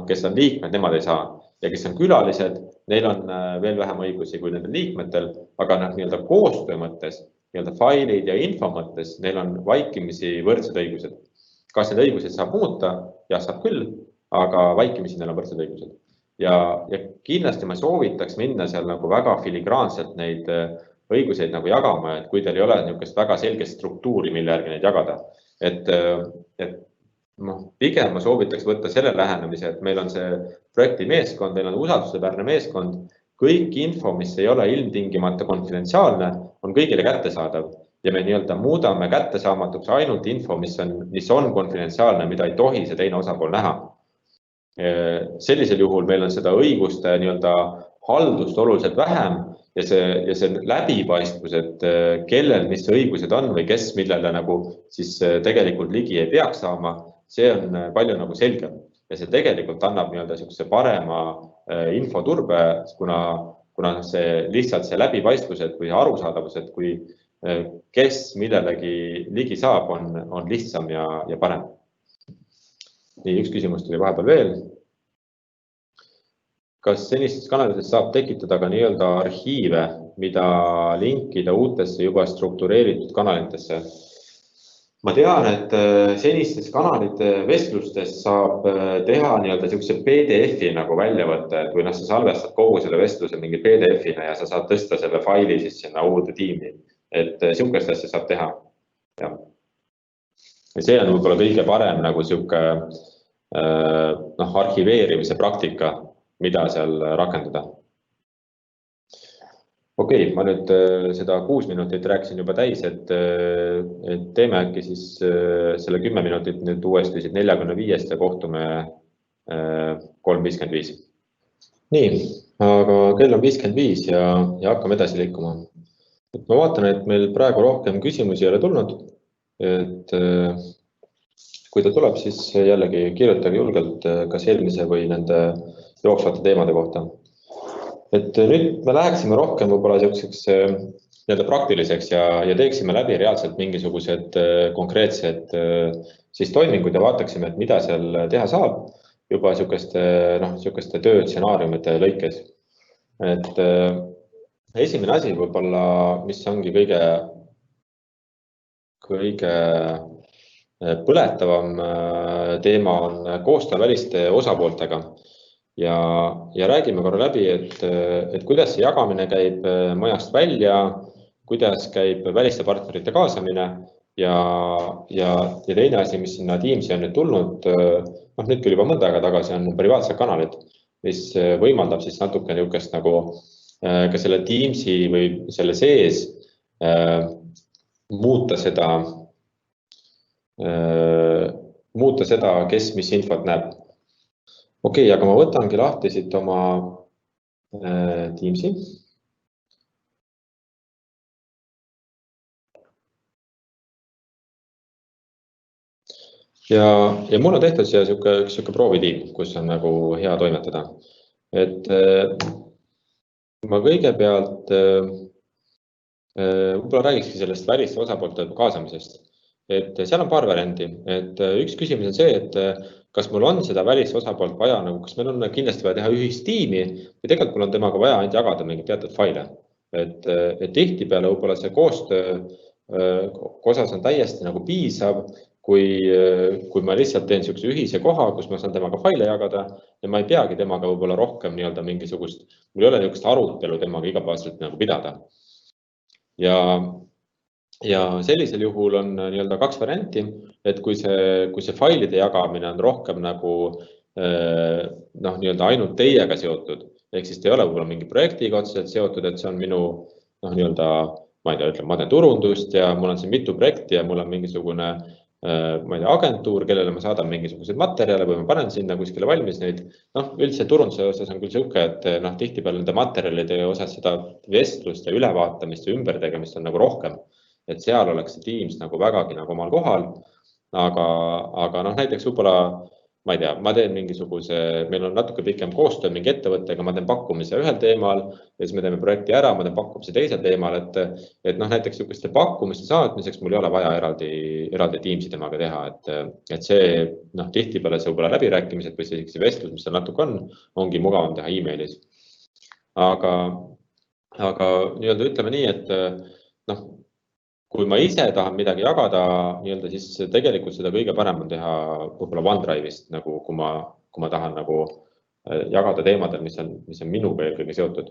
kes on liikmed, nemad ei saa. Ja kes on külalised, neil on veel vähem õigusi kui nendel liikmetel, aga nii-öelda koostöö mõttes, nii-öelda failid ja info mõttes, neil on vaikimisi võrdsed õigused. Kas need õigused saab muuta? Jah, saab küll, aga vaikimisi neil on võrdsed õigused. Ja kindlasti ma soovitaks minna seal nagu väga filigraanselt neid õiguseid nagu jagama, et kui teil ei ole niisugust väga selget struktuuri, mille järgi neid jagada. Et pigem ma soovitaks võtta selle lähenemise, et meil on see projekti meeskond, meil on usaldusväärne meeskond, kõik info, mis ei ole ilmtingimata konfidentsiaalne, on kõigile kättesaadav ja me nii-öelda muudame kättesaamatuks ainult info, mis on konfidentsiaalne, mida ei tohi see teine osapool näha. Sellisel juhul meil on seda õiguste nii-öelda haldust oluliselt vähem ja see läbipaistvus, et kellel mis õigused on või kes millele nagu siis tegelikult ligi ei peaks saama, see on palju nagu selgem ja see tegelikult annab nii-öelda niisuguse parema infoturbe, kuna see lihtsalt see läbipaistvused või arusaadavused, kui kes millelegi ligi saab, on lihtsam ja parem. Nii, üks küsimus tuli vahepeal veel. Kas senistes kanalites saab tekitada ka nii-öelda arhiive, mida linkida uutesse juba struktureeritud kanalitesse? Ma tean, et senistes kanalite vestlustes saab teha nii-öelda niisuguse PDF-i nagu väljavõtte, et kui sa salvestad kogu selle vestluse mingi PDF-ina ja sa saad tõsta selle faili siis sinna uude tiimi. Et niisugust asja saab teha. Ja see on võib-olla kõige parem nagu sihuke arhiveerimise praktika, mida seal rakendada. Okei, ma nüüd seda 6 minutit rääkisin juba täis, et teeme äkki siis selle 10 minutit nüüd uuesti 45 ja kohtume 3.55. Nii, aga kell on 55 ja hakkame edasi liikuma. Ma vaatan, et meil praegu rohkem küsimusi ei ole tulnud. Et kui ta tuleb, siis jällegi kirjutage julgelt kas eelmise või nende jooksvate teemade kohta. Et nüüd me läheksime rohkem võib-olla selliseks praktiliseks ja teeksime läbi reaalselt mingisugused konkreetsed siis toimingud ja vaataksime, et mida seal teha saab juba sihukeste tööstsenaariumite lõikes. Et esimene asi võib-olla, mis ongi kõige põletavam teema on koostöö väliste osapooltega ja räägime korra läbi, et kuidas see jagamine käib majast välja, kuidas käib väliste partnerite kaasamine ja teine asi, mis sinna Teamsi on nüüd tulnud, nüüd küll juba mõnda aega tagasi on privaatsed kanalid, mis võimaldab siis natuke niukest nagu ka selle Teamsi või selle sees muuta seda, kes mis infot näeb. Okei, aga ma võtangi lahti siit oma Teamsi. Ja mul on tehtud siia siuke proovitiim, kus on nagu hea toimetada. Et ma kõigepealt võib-olla räägikski sellest väliste osapoolte kaasamisest. Et seal on paar varianti. Et üks küsimus on see, et kas mul on seda välist osapoolt vaja, kas meil on kindlasti vaja teha ühist tiimi või tegelikult mul on temaga vaja ainult jagada mingid teatud faile. Et tihtipeale võib-olla see koostöö osas on täiesti nagu piisav, kui ma lihtsalt teen niisuguse ühise koha, kus ma saan temaga faile jagada ja ma ei peagi temaga võib-olla rohkem mingisugust, mul ei ole niisugust arutelu temaga igapäevaselt nagu pidada. Ja sellisel juhul on kaks varianti, et kui see failide jagamine on rohkem nagu ainult teiega seotud, ehk siis te ei ole võib-olla mingi projektiga otseselt seotud, et see on minu ma teen turundust ja mul on siin mitu projekti ja mul on mingisugune agentuur, kellele ma saadan mingisuguseid materjale või ma panen sinna kuskile valmis neid. Üldse turunduse osas on küll siuke, et tihtipeale nende materjalide osas seda vestlust ja ülevaatamist ja ümbertegemist on nagu rohkem. Et seal oleks see Teams nagu vägagi nagu omal kohal. Aga näiteks võib-olla, ma ei tea, ma teen mingisuguse, meil on natuke pikem koostöö mingi ettevõttega, ma teen pakkumise ühel teemal ja siis me teeme projekti ära, ma teen pakkumise teisel teemal, et näiteks niisuguste pakkumiste saatmiseks mul ei ole vaja eraldi Teamsi temaga teha, et see tihtipeale see võib-olla läbirääkimised või see vestlus, mis seal natuke ongi mugavam teha e-mailis. Aga ütleme nii, et kui ma ise tahan midagi jagada, siis tegelikult seda kõige parem on teha võib-olla OneDrive'ist, kui ma tahan jagada teemadel, mis on minuga eelkõige seotud.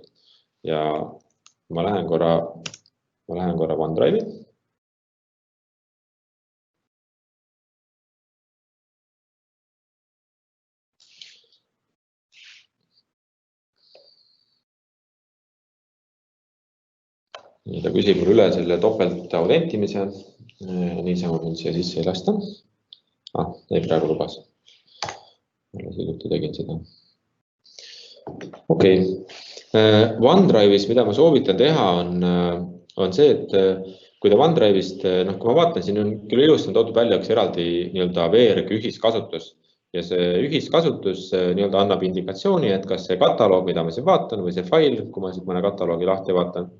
Ja ma lähen korra OneDrive'i. Ta küsib mul üle selle topelt autentimise. Niisama võin siia sisse ei lasta. Ei praegu lubas. Hiljuti tegin seda. Okei. OneDrive'is, mida ma soovitan teha, on see, et kui ta OneDrive'ist, kui ma vaatan, siin on küll ilusti toodud välja üks eraldi veerg ühiskasutus. Ja see ühiskasutus annab indikatsiooni, et kas see kataloog, mida ma siin vaatan, või see fail, kui ma siin mõne kataloogi lahti vaatan,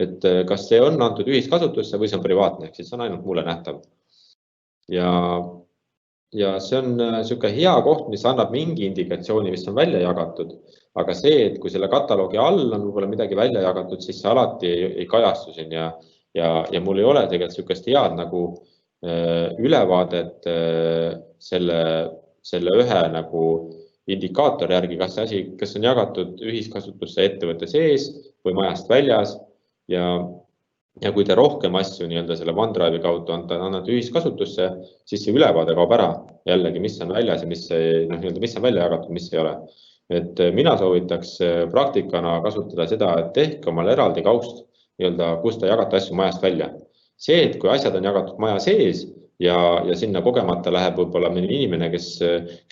et kas see on antud ühiskasutusse või see on privaatne, ehk siis see on ainult mulle nähtav. Ja see on niisugune hea koht, mis annab mingi indikatsiooni, mis on välja jagatud. Aga see, et kui selle kataloogi all on võib-olla midagi välja jagatud, siis see alati ei kajastu siin ja mul ei ole tegelikult niisugust head nagu ülevaadet selle ühe nagu indikaatori järgi, kas on jagatud ühiskasutusse ettevõtte sees või majast väljas. Ja kui te rohkem asju selle OneDrive'i kaudu annate ühiskasutusse, siis see ülevaade kaob ära jällegi, mis on väljas ja mis on välja jagatud, mis ei ole. Et mina soovitaks praktikana kasutada seda, et tehke omal eraldi kaust, kus te jagate asju majast välja. See, et kui asjad on jagatud maja sees ja sinna kogemata läheb võib-olla inimene, kes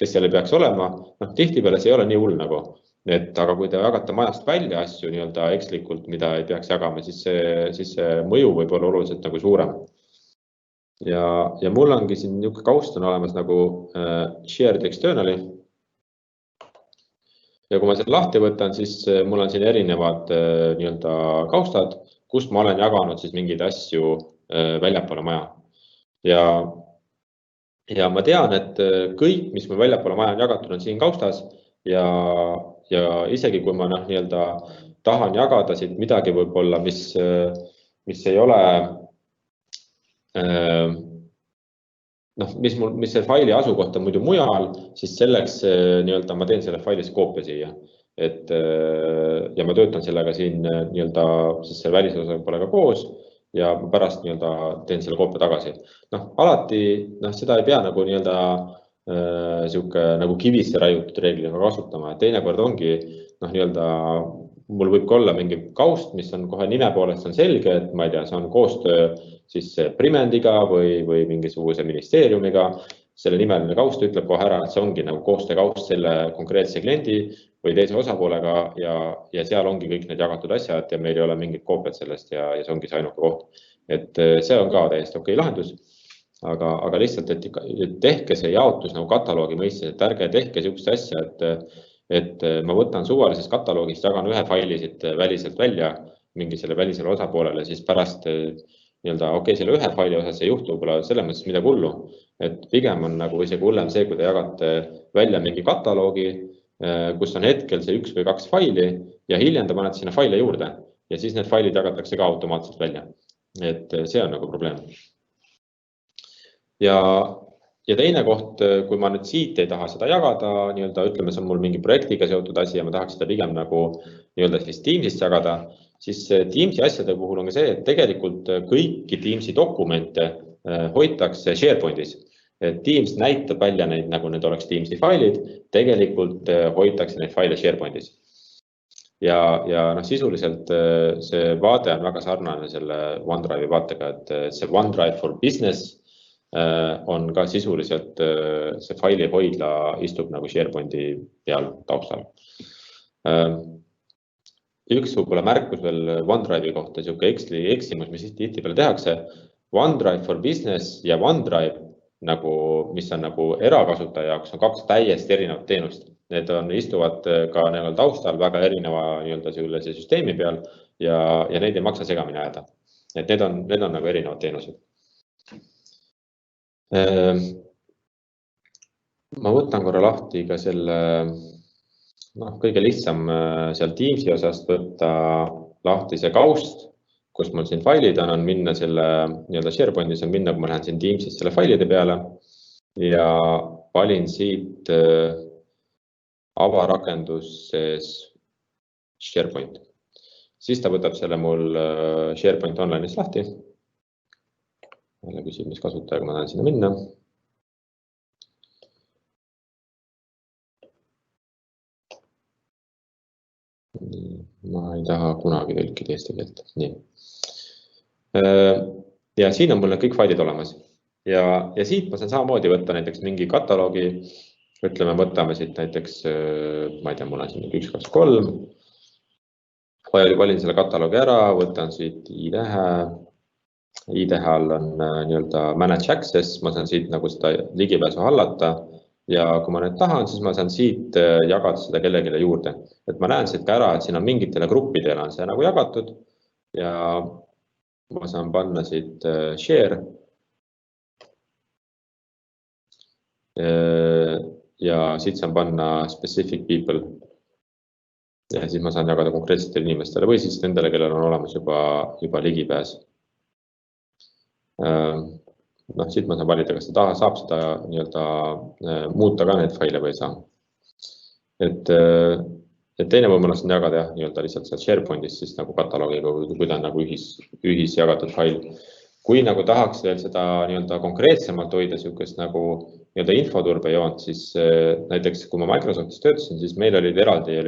seal ei peaks olema, tihtipeale see ei ole nii hull nagu. Aga kui te jagate majast välja asju nii-öelda ekslikult, mida ei peaks jagama, siis see mõju võib olla oluliselt nagu suurem. Ja mul ongi siin niisugune kaust on olemas nagu shared externally. Ja kui ma selle lahti võtan, siis mul on siin erinevad nii-öelda kaustad, kus ma olen jaganud siis mingeid asju väljapoole maja. Ja ma tean, et kõik, mis mul väljapoole maja on jagatud, on siin kaustas ja isegi kui ma nii-öelda tahan jagada siit midagi võib-olla, mis ei ole mis see faili asukoht on muidu mujal, siis selleks nii-öelda ma teen selle failis koopia siia. Ja ma töötan sellega siin nii-öelda selle välisosapolega koos ja pärast nii-öelda teen selle koopia tagasi. Alati seda ei pea nagu nii-öelda nagu kivisse raiutud reegliga kasutama. Teinekord ongi nii-öelda mul võib olla mingi kaust, mis on kohe nime poolest on selge, et ma ei tea, see on koostöö siis Primendiga või mingisuguse ministeeriumiga. Selle nimeline kaust ütleb kohe ära, et see ongi nagu koostöökaust selle konkreetse kliendi või teise osapoolega ja seal ongi kõik need jagatud asjad ja meil ei ole mingit koopiat sellest ja see ongi see ainuke koht. Et see on ka täiesti okei lahendus, aga lihtsalt, et tehke see jaotus nagu kataloogi mõistes, et ärge tehke niisugust asja, et ma võtan suvalisest kataloogist, jagan ühe faili siit väliselt välja mingi selle välisele osapoolele, siis pärast nii-öelda selle ühe faili osas ei juhtu võib-olla selles mõttes midagi hullu. Et pigem on nagu isegi hullem see, kui te jagate välja mingi kataloogi, kus on hetkel see 1 või 2 faili ja hiljem te panete sinna faile juurde ja siis need failid jagatakse ka automaatselt välja. Et see on nagu probleem. Ja teine koht, kui ma nüüd siit ei taha seda jagada, nii-öelda ütleme, see on mul mingi projektiga seotud asi ja ma tahaks seda pigem nagu nii-öelda siis Teamsist jagada, siis Teamsi asjade puhul on ka see, et tegelikult kõiki Teamsi dokumente hoitakse SharePointis. Teams näitab välja neid, nagu need oleks Teamsi failid, tegelikult hoitakse neid faile SharePointis. Ja sisuliselt see vaade on väga sarnane selle OneDrive'i vaatega, et see OneDrive for Business on ka sisuliselt see faili hoidla istub nagu SharePointi peal taustal. Üks võib-olla märkus veel OneDrive'i kohta, siuke eksimus, mis tihti peale tehakse. OneDrive for Business ja OneDrive, mis on nagu erakasutaja jaoks, on 2 täiesti erinevat teenust. Need istuvad ka taustal väga erineva sellise süsteemi peal ja neid ei maksa segamini ajada. Et need on nagu erinevad teenused. Ma võtan korra lahti ka selle kõige lihtsam seal Teamsi osast võtta lahti see kaust, kus mul siin failid on minna selle SharePointis on minna, kui ma lähen siin Teamsis selle failide peale ja valin siit avarakenduses SharePoint. Siis ta võtab selle mul SharePoint online'is lahti. Jälle küsib, mis kasutajaga ma tahan sinna minna. Ma ei taha kunagi tõlkida eesti keelt. Nii. Ja siin on mul kõik failid olemas. Ja siit ma saan samamoodi võtta näiteks mingi kataloogi. Ütleme, võtame siit näiteks, ma ei tea, mul on siin 1, 2, 3. Valin selle kataloogi ära, võtan siit ID-tähe all on nii-öelda Manage Access, ma saan siit nagu seda ligipääsu hallata ja kui ma nüüd tahan, siis ma saan siit jagada seda kellegile juurde. Et ma näen siit ka ära, et siin on mingitele gruppidele on see nagu jagatud ja ma saan panna siit share ja siit saan panna specific people ja siis ma saan jagada konkreetsetele inimestele või siis nendele, kellel on olemas juba ligipääs. Siit ma saan valida, kas ta saab seda nii-öelda muuta ka need faile või ei saa. Et teine võimalus on jagada nii-öelda lihtsalt seal SharePointis siis nagu kataloogiga, kui ta on nagu ühis jagatud fail. Kui nagu tahaks veel seda nii-öelda konkreetsemalt hoida niisugust nagu nii-öelda infoturbejoont, siis näiteks kui ma Microsoftis töötasin, siis meil olid eraldi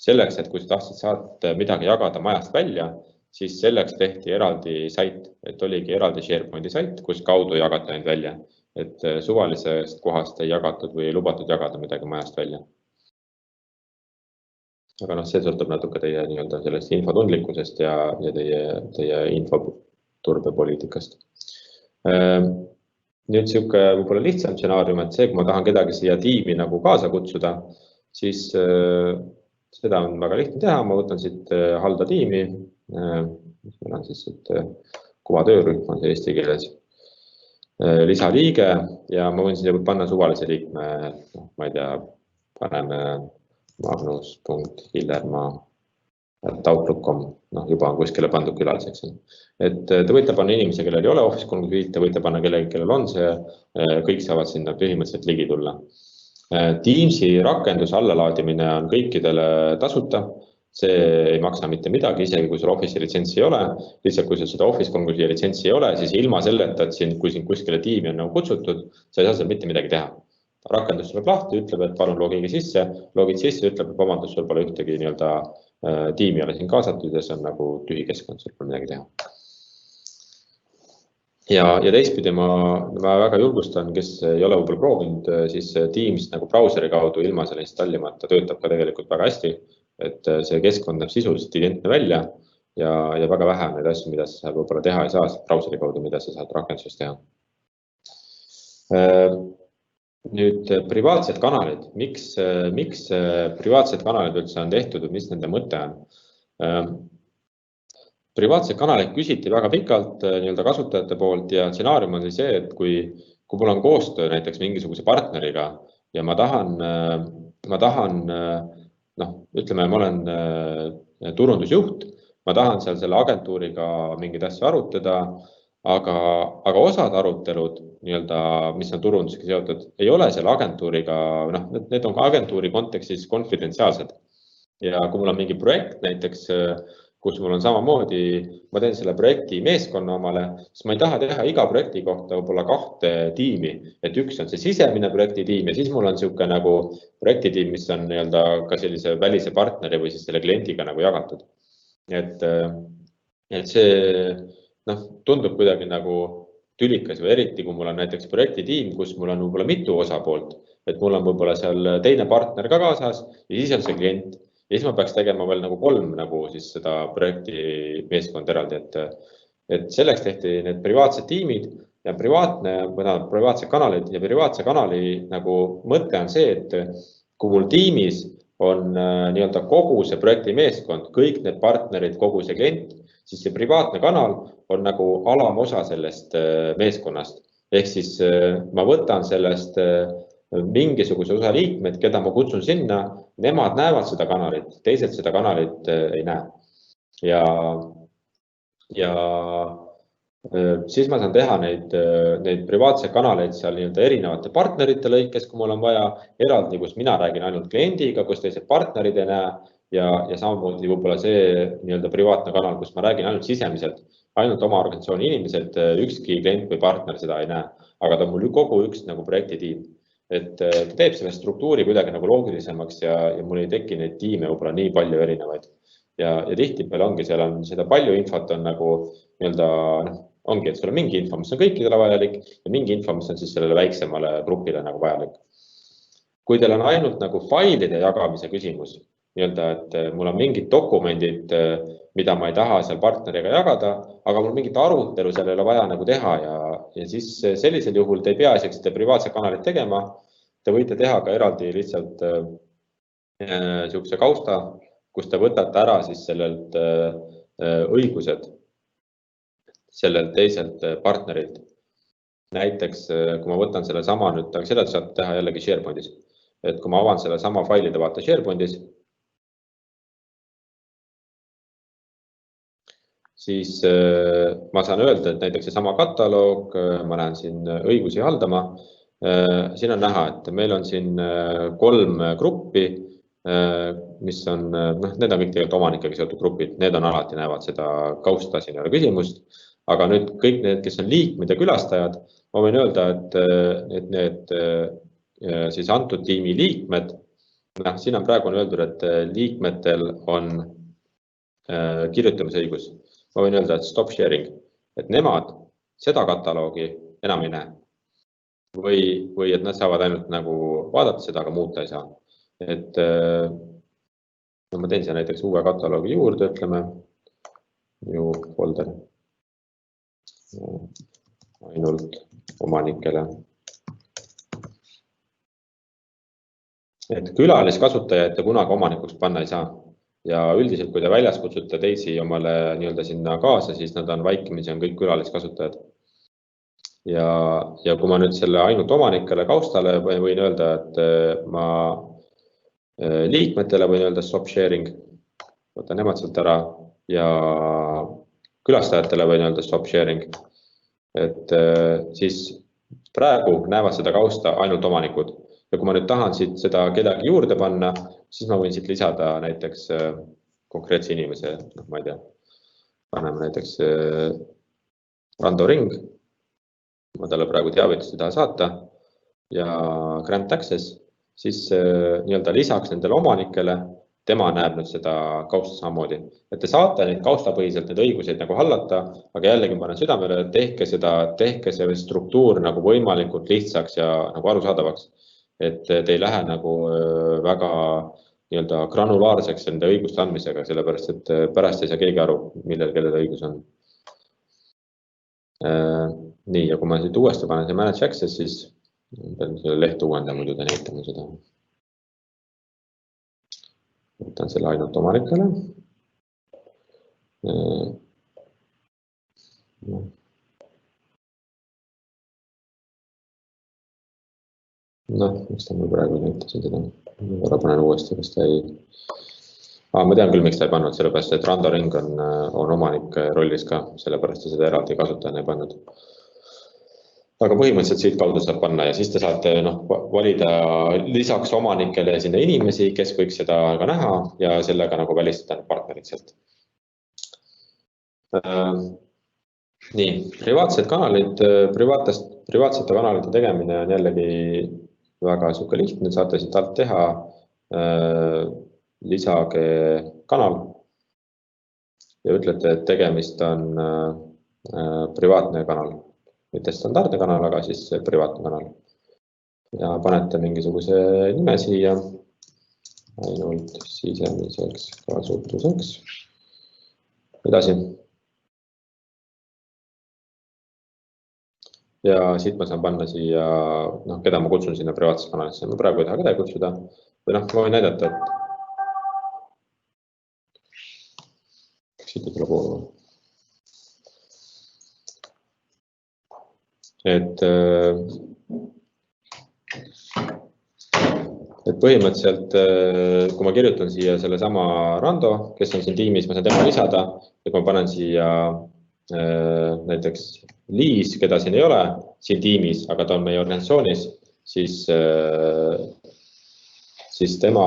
selleks, et kui sa tahtsid saada midagi jagada majast välja, siis selleks tehti eraldi sait, et oligi eraldi SharePointi sait, kus kaudu jagata neid välja. Et suvalisest kohast ei jagatud või ei lubatud jagada midagi majast välja. aga see sõltub natuke teie nii-öelda sellest infotundlikkusest ja teie infoturbepoliitikast. Nüüd siuke võib-olla lihtsam stsenaarium, et see, kui ma tahan kedagi siia tiimi nagu kaasa kutsuda, siis seda on väga lihtne teha. Ma võtan siit halda tiimi. Meil on siis kuva töörühm on see eesti keeles. Lisaliige ja ma võin siia panna suvalise liikme, ma ei tea, paneme magnus.hillermaa@outlook.com, juba on kuskile pandud külaliseks. Et te võite panna inimese, kellel ei ole Office 365, te võite panna kellegi, kellel on see, kõik saavad sinna põhimõtteliselt ligi tulla. Teamsi rakenduse allalaadimine on kõikidele tasuta, see ei maksa mitte midagi, isegi kui sul Office'i litsentsi ei ole, lihtsalt kui sul seda Office 365 litsentsi ei ole, siis ilma selleta, et kui sind kuskile tiimi on nagu kutsutud, sa ei saa seal mitte midagi teha. Rakendus tuleb lahti, ütleb, et palun logige sisse, logid sisse, ütleb, et vabandust, sul pole ühtegi nii-öelda tiimi ei ole siin kaasatud ja see on nagu tühi keskkond, sul pole midagi teha. Ja teistpidi ma väga julgustan, kes ei ole võib-olla proovinud, siis Teams nagu brauseri kaudu ilma selle installimata töötab ka tegelikult väga hästi, et see keskkond näeb sisuliselt identne välja ja väga vähe neid asju, mida sa võib-olla teha ei saa brauseri kaudu, mida sa saad rakenduses teha. Nüüd privaatsed kanalid, miks privaatsed kanalid üldse on tehtud või mis nende mõte on? Privaatseid kanaleid küsiti väga pikalt nii-öelda kasutajate poolt ja stsenaarium on see, et kui mul on koostöö näiteks mingisuguse partneriga ja ma tahan, ütleme, ma olen turundusjuht, ma tahan seal selle agentuuriga mingeid asju arutada, aga osad arutelud, nii-öelda, mis on turundusega seotud, ei ole selle agentuuriga, need on ka agentuuri kontekstis konfidentsiaalsed. Ja kui mul on mingi projekt näiteks, kus mul on samamoodi, ma teen selle projekti meeskonna omale, siis ma ei taha teha iga projekti kohta võib-olla 2 tiimi, et üks on see sisemine projektitiim ja siis mul on siuke nagu projektitiim, mis on nii-öelda ka sellise välise partneri või siis selle kliendiga nagu jagatud. Et see tundub kuidagi nagu tülikas või eriti, kui mul on näiteks projektitiim, kus mul on võib-olla mitu osapoolt, et mul on võib-olla seal teine partner ka kaasas ja siis on see klient. Ja siis ma peaks tegema veel nagu 3 nagu siis seda projekti meeskond eraldi, et selleks tehti need privaatsed tiimid ja privaatsed kanalid ja privaatse kanali nagu mõte on see, et kui mul tiimis on nii-öelda kogu see projekti meeskond, kõik need partnerid, kogu see klient, siis see privaatne kanal on nagu alamosa sellest meeskonnast. Ehk siis ma võtan sellest mingisuguse osa liikmed, keda ma kutsun sinna, nemad näevad seda kanalit, teised seda kanalit ei näe. Ja siis ma saan teha neid privaatseid kanaleid seal nii-öelda erinevate partnerite lõikes, kui mul on vaja, eraldi, kus mina räägin ainult kliendiga, kus teised partnerid ei näe ja samamoodi võib-olla see nii-öelda privaatne kanal, kus ma räägin ainult sisemiselt, ainult oma organisatsiooni inimesed, ükski klient või partner seda ei näe, aga ta on mul kogu üks nagu projektitiim. Et ta teeb selle struktuuri kuidagi nagu loogilisemaks ja mul ei teki neid tiime võib-olla nii palju erinevaid. Ja tihtipeale ongi, seal on seda palju infot on nagu nii-öelda, ongi, et sul on mingi info, mis on kõikidele vajalik ja mingi info, mis on siis sellele väiksemale grupile nagu vajalik. Kui teil on ainult nagu failide jagamise küsimus, nii-öelda, et mul on mingid dokumendid, mida ma ei taha seal partneriga jagada, aga mul mingit arutelu seal ei ole vaja nagu teha ja siis sellisel juhul te ei pea isegi seda privaatset kanalit tegema. Te võite teha ka eraldi lihtsalt siukse kausta, kus te võtate ära siis sellelt õigused sellelt teiselt partnerilt. Näiteks, kui ma võtan selle sama nüüd, aga seda saab teha jällegi SharePointis. Et kui ma avan selle sama failide vaata SharePointis, siis ma saan öelda, et näiteks see sama kataloog, ma lähen siin õigusi haldama. Siin on näha, et meil on siin 3 gruppi, mis on, need on kõik tegelikult omanikega seotud grupid, need on alati näevad seda kausta, siin ei ole küsimust. Aga nüüd kõik need, kes on liikmed ja külastajad, ma võin öelda, et need siis antud tiimi liikmed, siin on praegu öeldud, et liikmetel on kirjutamisõigus. Ma võin öelda, et stop sharing, et nemad seda kataloogi enam ei näe. Või et nad saavad ainult nagu vaadata seda, aga muuta ei saa. Et ma teen siia näiteks uue kataloogi juurde, ütleme, new folder ainult omanikele. Et külaliskasutajat kunagi omanikuks panna ei saa. Ja üldiselt, kui te väljas kutsute teisi omale nii-öelda sinna kaasa, siis nad on vaikimisi, on kõik külaliskasutajad. Ja kui ma nüüd selle ainult omanikele kaustale võin öelda, et ma liikmetele võin öelda stop sharing, võtan nemad sealt ära ja külastajatele võin öelda stop sharing. Et siis praegu näevad seda kausta ainult omanikud. Ja kui ma nüüd tahan siit seda kedagi juurde panna, siis ma võin siit lisada näiteks konkreetse inimese, ma ei tea, paneme näiteks Rando Ring, ma talle praegu teavitusi taha saata ja Grant Access, siis nii-öelda lisaks nendele omanikele, tema näeb nüüd seda kausta samamoodi. Et te saate neid kaustapõhiselt need õiguseid nagu hallata, aga jällegi ma panen südamele, tehke see struktuur nagu võimalikult lihtsaks ja nagu arusaadavaks. Et te ei lähe nagu väga nii-öelda granulaarseks nende õiguste andmisega, sellepärast et pärast ei saa keegi aru, kellel õigus on. Nii, ja kui ma siit uuesti panen see Manage Access, siis pean selle lehte uuendama, muidu ta näitama seda. Võtan selle ainult omanikele. Miks ta mul praegu näitasin seda? Ära panen uuesti, kas ta ei... Ma tean küll, miks ta ei pannud, sellepärast, et Rando Ring on omanik rollis ka, sellepärast ta seda eraldi kasutajana ei pannud. Aga põhimõtteliselt siit kaudu saab panna ja siis te saate valida lisaks omanikele sinna inimesi, kes võiks seda ka näha ja sellega nagu välistada partnerid sealt. Nii, privaatsed kanalid, privaatsete kanalite tegemine on jällegi väga suke lihtne, saate siit alt teha, lisage kanal ja ütlete, et tegemist on privaatne kanal, mitte standardne kanal, aga siis privaatne kanal. Ja panete mingisuguse nime siia, ainult sisemiseks kasutuseks. Edasi. Ja siit ma saan panna siia, keda ma kutsun sinna privaatsesse kanalisse. Ma praegu ei taha kedagi kutsuda. Või ma võin näidata, et siit ei tule poolu. Et põhimõtteliselt, kui ma kirjutan siia selle sama Rando, kes on siin tiimis, ma saan tema lisada ja kui ma panen siia näiteks Liis, keda siin ei ole siin tiimis, aga ta on meie organisatsioonis, siis tema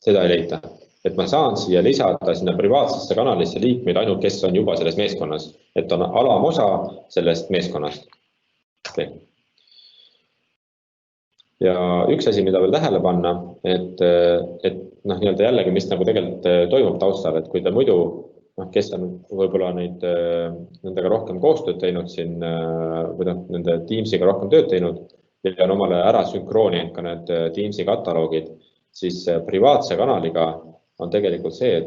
seda ei leita. Et ma saan siia lisada sinna privaatsesse kanalisse liikmeid ainult, kes on juba selles meeskonnas, et on alamosa sellest meeskonnast. Okay. Ja üks asi, mida veel tähele panna, et nii-öelda jällegi, mis nagu tegelikult toimub taustal, et kui te muidu kes on võib-olla nendega rohkem koostööd teinud siin, või nende Teamsiga rohkem tööd teinud ja on omale ära sünkrooninud ka need Teamsi kataloogid, siis privaatse kanaliga on tegelikult see,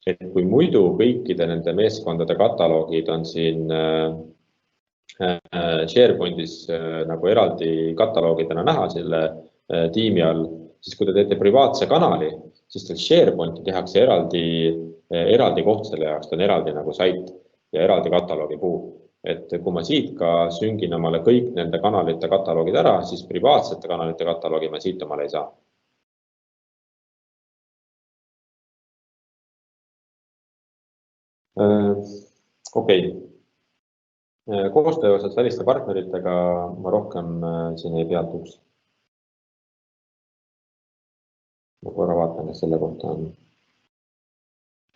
et kui muidu kõikide nende meeskondade kataloogid on siin SharePointis nagu eraldi kataloogidena näha selle tiimi all, siis kui te teete privaatse kanali, siis teil SharePointi tehakse eraldi koht selle jaoks, ta on eraldi nagu sait ja eraldi kataloogi puu. Et kui ma siit ka süngin omale kõik nende kanalite kataloogid ära, siis privaatsete kanalite kataloogi ma siit omale ei saa. Okei. Koostöö osas väliste partneritega ma rohkem siin ei peatuks. Ma korra vaatan, et selle kohta on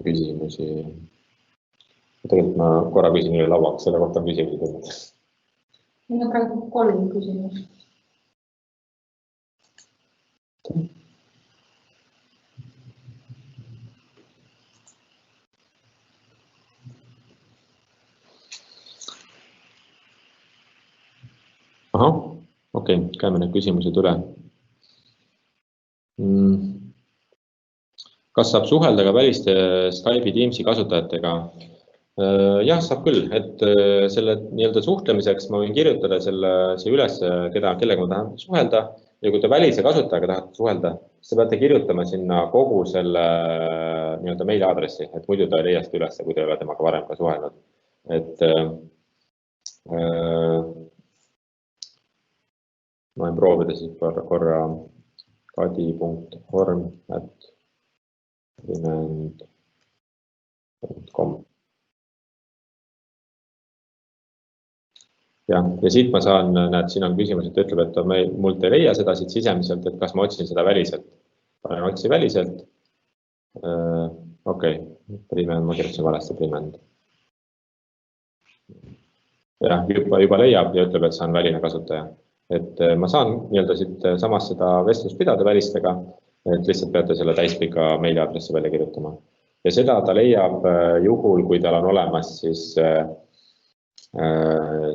küsimusi. Tegelikult ma korra küsin üle lauaks, selle kohta on küsimusi tulnud. Meil on praegu 3 küsimust. Okei, käime need küsimused üle. Kas saab suhelda ka väliste Skype'i Teamsi kasutajatega? Jah, saab küll, et selle nii-öelda suhtlemiseks ma võin kirjutada see üles, kellega ma tahan suhelda ja kui te välise kasutajaga tahate suhelda, siis te peate kirjutama sinna kogu selle nii-öelda meiliaadressi, et muidu ta ei leia seda üles, kui te ei ole temaga varem ka suhelnud. Et ma võin proovida siis korra kadi.horn@remand.com. Ja siit ma saan, näed, siin on küsimus, et ütleb, et mult ei leia seda siit sisemiselt, et kas ma otsin seda väliselt. Panen otsi väliselt. Okei, ma kirjutasin valesti Remand. Ja juba leiab ja ütleb, et see on väline kasutaja. Et ma saan nii-öelda siit samas seda vestlust pidada välistega, et lihtsalt peate selle täispika meiliaadressi välja kirjutama. Ja seda ta leiab juhul, kui tal on olemas siis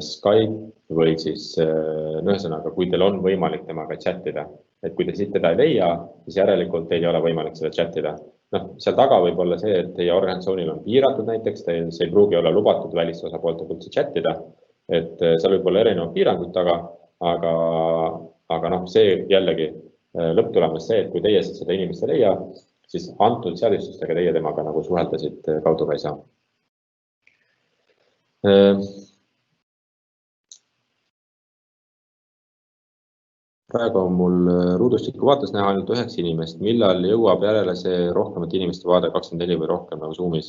Skype või siis ühesõnaga, kui teil on võimalik temaga chatida. Et kui te siit teda ei leia, siis järelikult teil ei ole võimalik seda chatida. Seal taga võib olla see, et teie organisatsioonil on piiratud näiteks, teil see ei pruugi olla lubatud väliste osapoolte üldse chatida. Et seal võib olla erinevad piirangud taga, aga see jällegi lõpptulemus see, et kui teie seda inimest ei leia, siis antud seadistustega teie temaga nagu suheldasid kaudu ka ei saa. Praegu on mul ruudustiku vaates näha ainult 9 inimest. Millal jõuab järele see rohkemate inimeste vaade 24 või rohkem nagu Zoomis?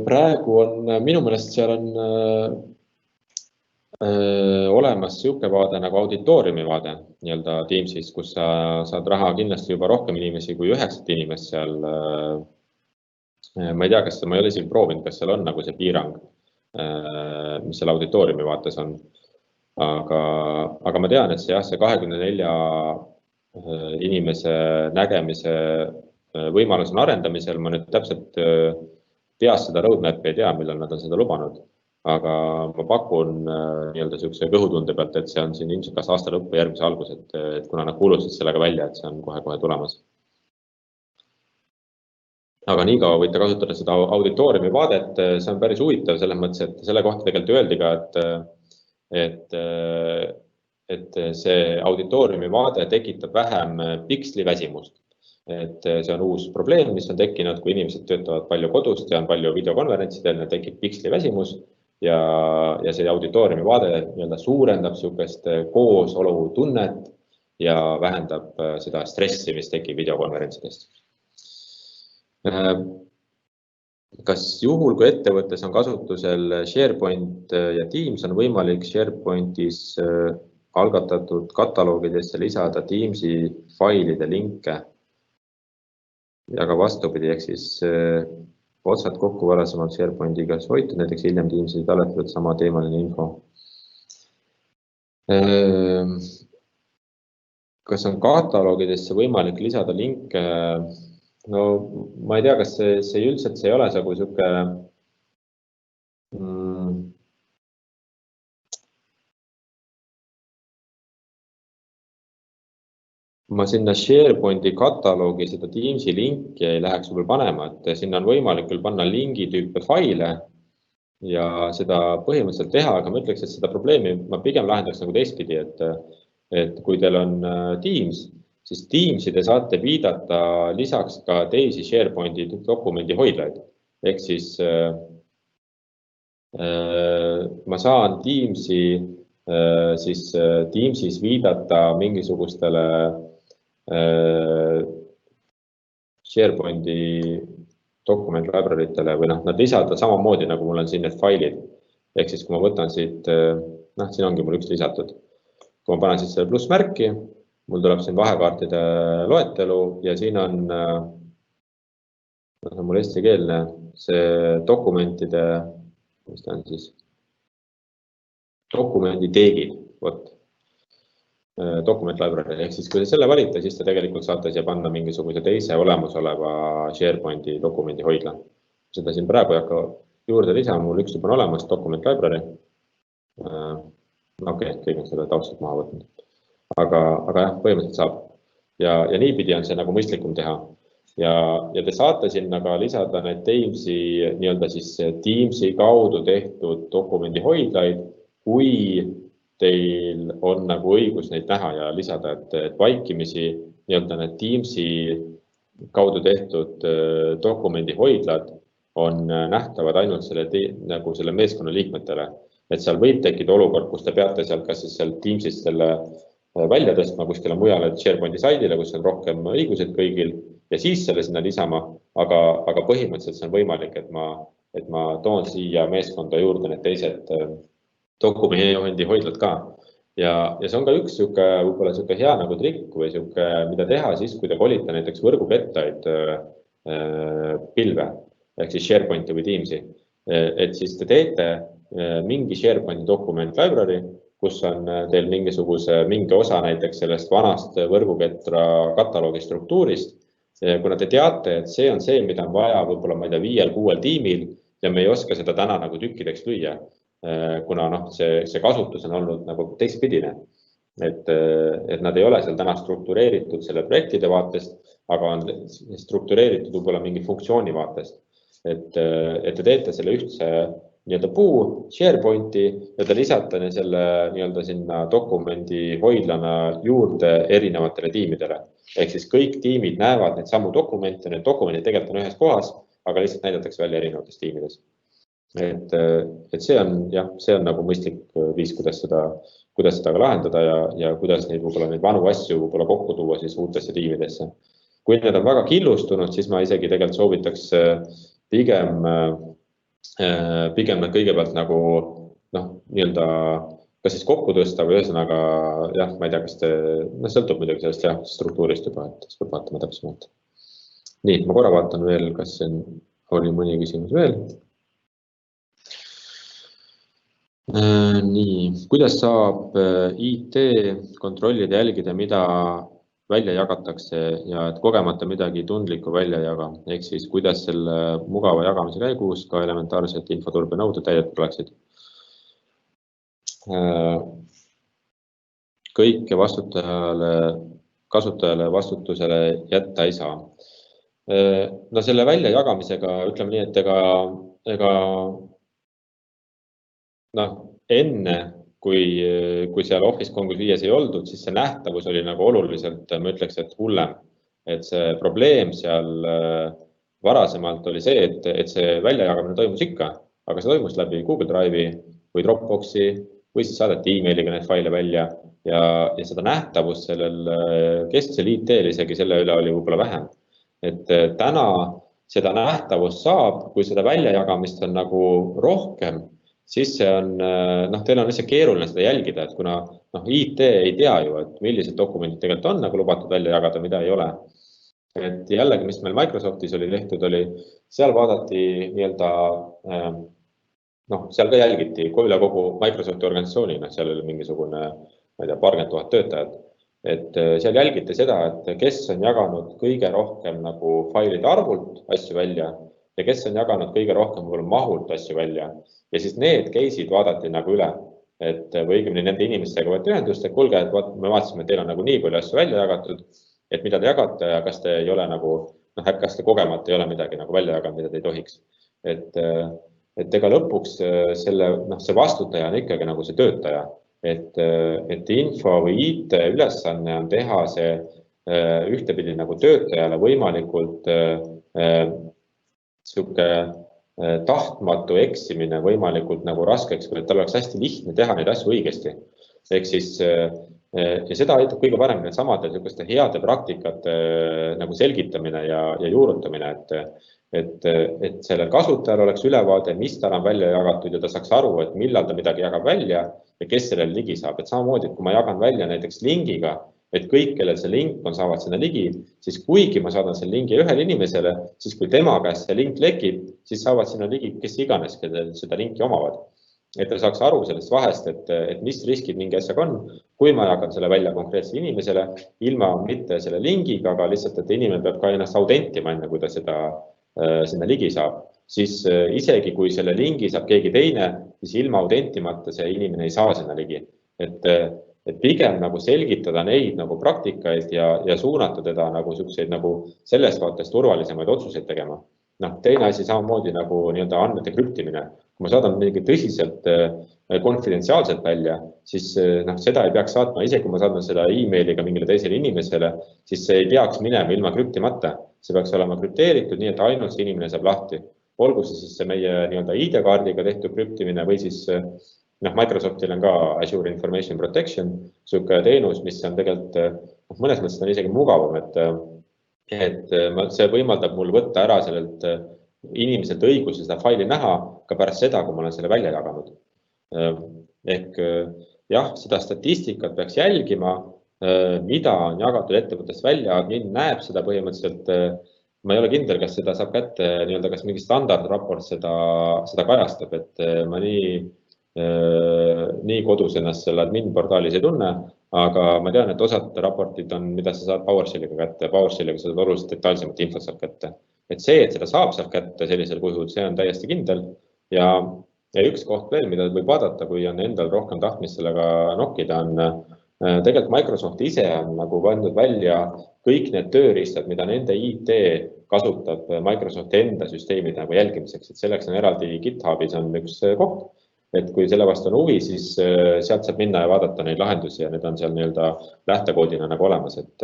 Praegu on, minu meelest seal on olemas siuke vaade nagu auditooriumi vaade nii-öelda Teamsis, kus sa saad raha kindlasti juba rohkem inimesi kui 9 inimest seal. Ma ei tea, ma ei ole isegi proovinud, kas seal on nagu see piirang, mis seal auditooriumi vaates on. Aga ma tean, et see 24 inimese nägemise võimalus on arendamisel. Ma nüüd täpselt peast seda roadmap'i ei tea, millal nad on seda lubanud. Aga ma pakun nii-öelda siukse kõhutunde pealt, et see on siin ilmselt kas aasta lõppu järgmise algus, et kuna nad kuulutasid sellega välja, et see on kohe tulemas. Aga nii kaua võite kasutada seda auditooriumi vaadet, see on päris huvitav selles mõttes, et selle kohta tegelikult öeldi ka, et see auditooriumi vaade tekitab vähem piksliväsimust. Et see on uus probleem, mis on tekkinud, kui inimesed töötavad palju kodust ja on palju videokonverentsidel, tekib piksliväsimus ja see auditooriumi vaade nii-öelda suurendab siukest koosolu tunnet ja vähendab seda stressi, mis tekib videokonverentsidest. Kas juhul, kui ettevõttes on kasutusel SharePoint ja Teams, on võimalik SharePointis algatatud kataloogidesse lisada Teamsi failide linke ja ka vastupidi, ehk siis otsad kokku varasemalt SharePointiga hoitud, näiteks hiljem Teamsi taletatud sama teemaline info. Kas on kataloogidesse võimalik lisada linke? No ma ei tea, kas see üldiselt see ei ole nagu siuke ma sinna SharePointi kataloogi seda Teamsi linki ei läheks võib-olla panema, et sinna on võimalik küll panna lingi tüüpe faile ja seda põhimõtteliselt teha, aga ma ütleks, et seda probleemi ma pigem lahendaks nagu teistpidi, et kui teil on Teams, siis Teamsi te saate viidata lisaks ka teisi SharePointi dokumendi hoidlaid. Ehk siis ma saan Teamsis viidata mingisugustele SharePointi dokument library'tele või nad lisada samamoodi, nagu mul on siin need failid. Ehk siis, kui ma võtan siit, siin ongi mul üks lisatud. Kui ma panen siit selle plussmärki, mul tuleb siin vahekaartide loetelu ja siin on mul eestikeelne see dokumentide, mis ta on siis, dokumendi teegid, dokument library, ehk siis kui te selle valite, siis te tegelikult saate siia panna mingisuguse teise olemasoleva SharePointi dokumendi hoidla. Seda siin praegu ei hakka juurde lisama, mul üks juba on olemas, dokument library. Okei, kõik on selle taustalt maha võtnud. Aga jah, põhimõtteliselt saab. ja niipidi on see nagu mõistlikum teha. Ja te saate sinna ka lisada need Teamsi, nii-öelda siis Teamsi kaudu tehtud dokumendihoidlaid, kui teil on nagu õigus neid näha ja lisada, et vaikimisi nii-öelda need Teamsi kaudu tehtud dokumendihoidlad on nähtavad ainult selle meeskonna liikmetele. Et seal võib tekkida olukord, kus te peate seal kas siis seal Teamsist selle välja tõstma kuskile mujale SharePointi saidile, kus on rohkem õigused kõigil ja siis selle sinna lisama, aga põhimõtteliselt see on võimalik, et ma toon siia meeskonda juurde need teised dokumendihoidlad ka. Ja see on ka üks võib-olla hea nagu trikk või mida teha siis, kui te kolite näiteks võrgukettaid pilve, ehk siis SharePointi või Teamsi. Et siis te teete mingi SharePointi dokument library, kus on teil mingi osa näiteks sellest vanast võrguketra kataloogi struktuurist. Kuna te teate, et see on see, mida on vaja võib-olla 5-6 tiimil ja me ei oska seda täna nagu tükkideks lüüa, kuna see kasutus on olnud nagu teistpidine. Et nad ei ole seal täna struktureeritud selle projektide vaatest, aga on struktureeritud võib-olla mingi funktsiooni vaatest. Et te teete selle ühtse nii-öelda puu SharePointi ja te lisate selle nii-öelda sinna dokumendi hoidlana juurde erinevatele tiimidele. Ehk siis kõik tiimid näevad neid samu dokumente, need dokumendid tegelikult on ühes kohas, aga lihtsalt näidatakse välja erinevates tiimides. Et see on nagu mõistlik viis, kuidas seda lahendada ja kuidas neid vanu asju võib-olla kokku tuua siis uutesse tiimidesse. Kui need on väga killustunud, siis ma isegi tegelikult soovitaks pigem nad kõigepealt nagu nii-öelda kas siis kokku tõsta või ühesõnaga ma ei tea, kas sõltub muidugi sellest struktuurist juba, et siis peab vaatama täpsemalt. Nii, ma korra vaatan veel, kas oli mõni küsimus veel. Nii, kuidas saab IT kontrollida jälgida, mida välja jagatakse ja et kogemata midagi tundlikku välja jaga, ehk siis kuidas selle mugava jagamise käigus ka elementaarselt infoturbenõuded täidetud oleksid. Kõike kasutajale vastutusele jätta ei saa. No selle välja jagamisega ütleme nii, et ega enne kui seal Office 365 ei oldud, siis see nähtavus oli nagu oluliselt, ma ütleks, et hullem. Et see probleem seal varasemalt oli see, et see väljajagamine toimus ikka, aga see toimus läbi Google Drive'i või Dropboxi või siis saadeti emailiga need faile välja ja seda nähtavust sellel kesksel IT-l isegi selle üle oli võib-olla vähem. Et täna seda nähtavust saab, kui seda väljajagamist on nagu rohkem, siis see on, teil on lihtsalt keeruline seda jälgida, et kuna IT ei tea ju, et millised dokumendid tegelikult on nagu lubatud välja jagada, mida ei ole. Et jällegi, mis meil Microsoftis oli tehtud, seal vaadati nii-öelda, seal ka jälgiti üle kogu Microsofti organisatsiooni, seal oli mingisugune, ma ei tea, paarkümmend tuhat töötajat. Et seal jälgiti seda, et kes on jaganud kõige rohkem nagu failide arvult asju välja ja kes on jaganud kõige rohkem mahult asju välja. Ja siis need case'id vaadati nagu üle, et või õigemini nende inimestega võeti ühendust, et kuulge, et me vaatasime, et teil on nagu nii palju asju välja jagatud, et mida te jagate ja kas te ei ole nagu, kas te kogemata ei ole midagi nagu välja jaganud, mida te ei tohiks. Et ega lõpuks see vastutaja on ikkagi nagu see töötaja, et info või IT ülesanne on teha see ühtepidi nagu töötajale võimalikult tahtmatu eksimine võimalikult nagu raskeks, et tal oleks hästi lihtne teha neid asju õigesti. Ehk siis, ja seda aitab kõige parem need samade heade praktikate nagu selgitamine ja juurutamine, et sellel kasutajal oleks ülevaade, mis tal on välja jagatud ja ta saaks aru, et millal ta midagi jagab välja ja kes sellel ligi saab. Et samamoodi, et kui ma jagan välja näiteks lingiga, et kõik, kellel see link on, saavad sinna ligi, siis kuigi ma saadan selle lingi ühele inimesele, siis kui tema käest see link lekib, siis saavad sinna ligi, kes iganes, kellel seda linki omavad. Et ta saaks aru sellest vahest, et mis riskid mingi asjaga on, kui ma jagan selle välja konkreetsele inimesele, ilma mitte selle lingiga, aga lihtsalt, et inimene peab ka ennast autentima enne, kui ta seda sinna ligi saab. Siis isegi kui selle lingi saab keegi teine, siis ilma autentimata see inimene ei saa sinna ligi. et pigem nagu selgitada neid nagu praktikaid ja suunata teda nagu selliseid nagu selles vaates turvalisemaid otsuseid tegema. Teine asi samamoodi nagu nii-öelda andmete krüptimine. Kui ma saadan midagi tõsiselt konfidentsiaalselt välja, siis seda ei peaks saatma, isegi kui ma saadan seda e-mailiga mingile teisele inimesele, siis see ei peaks minema ilma krüptimata. See peaks olema krüpteeritud nii, et ainult see inimene saab lahti. Olgu see siis meie nii-öelda ID-kaardiga tehtud krüptimine või siis Microsoftil on ka Azure Information Protection, selline teenus, mis on tegelikult mõnes mõttes on isegi mugavam, et see võimaldab mul võtta ära sellelt inimeselt õiguse seda faili näha ka pärast seda, kui ma olen selle välja jaganud. Ehk jah, seda statistikat peaks jälgima, mida on jagatud ettevõttest välja, admin näeb seda põhimõtteliselt, ma ei ole kindel, kas seda saab kätte, kas mingi standardraport seda kajastab, et ma nii kodus ennast selle admin portaalis ei tunne, aga ma tean, et osad raportid on, mida sa saad PowerShelliga kätte, PowerShelliga saad oluliselt detailsemat infot saab kätte. Et see, et seda saab sealt kätte sellisel kujul, see on täiesti kindel ja üks koht veel, mida võib vaadata, kui on endal rohkem tahtmist sellega nokkida, on tegelikult Microsoft ise on nagu pandud välja kõik need tööriistad, mida nende IT kasutab Microsofti enda süsteemide nagu jälgimiseks, et selleks on eraldi GitHubis on üks koht, et kui selle vastu on huvi, siis sealt saab minna ja vaadata neid lahendusi ja need on seal nii-öelda lähtekoodina nagu olemas, et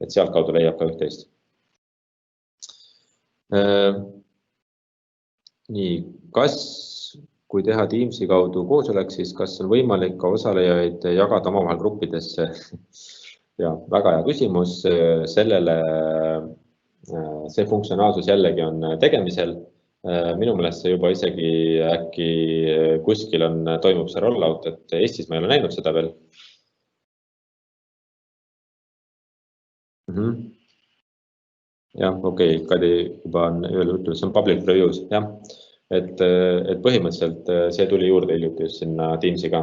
sealt kaudu leiab ka üht-teist. Nii, kui teha Teamsi kaudu koosolek, siis kas on võimalik ka osalejaid jagada omavahel gruppidesse? Ja, väga hea küsimus. Sellele see funktsionaalsus jällegi on tegemisel. Minu meelest see juba isegi äkki kuskil toimub see rollout, et Eestis ma ei ole näinud seda veel. Jah, okei, Kadi juba on öeldud, see on public reviews, jah. Et põhimõtteliselt see tuli juurde hiljuti just sinna Teamsi ka.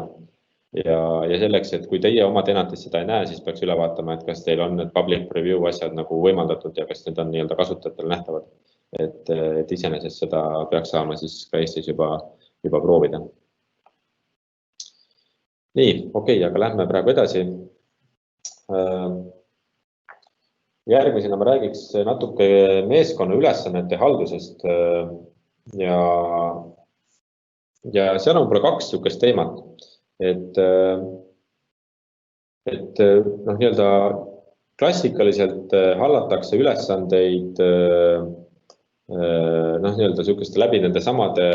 Ja selleks, et kui teie oma tenantis seda ei näe, siis peaks üle vaatama, et kas teil on need public review asjad nagu võimaldatud ja kas need on nii-öelda kasutajatele nähtavad. Et iseenesest seda peaks saama siis ka Eestis juba proovida. Nii, okei, aga lähme praegu edasi. Järgmisena ma räägiks natuke meeskonna ülesannete haldusest ja seal on võib-olla kaks niisugust teemat, et nii-öelda klassikaliselt hallatakse ülesandeid nii-öelda niisuguste läbi nende samade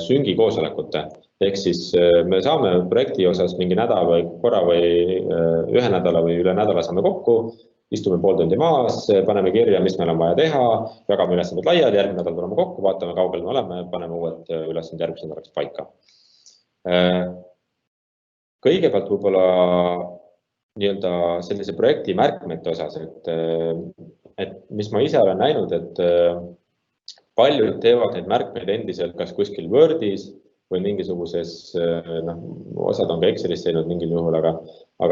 syngi koosolekute. Ehk siis me saame projekti osas mingi nädal või korra või ühe nädala või üle nädala saame kokku, istume pool tundi maas, paneme kirja, mis meil on vaja teha, jagame ülesanded laiali, järgmine nädal tuleme kokku, vaatame, kaugel me oleme, paneme uued ülesanded järgmise nädalaks paika. Kõigepealt võib-olla nii-öelda sellise projekti märkmete osas, et mis ma ise olen näinud, et paljud teevad neid märkmeid endiselt kas kuskil Wordis või mingisuguses, osad on ka Excelis teinud mingil juhul, aga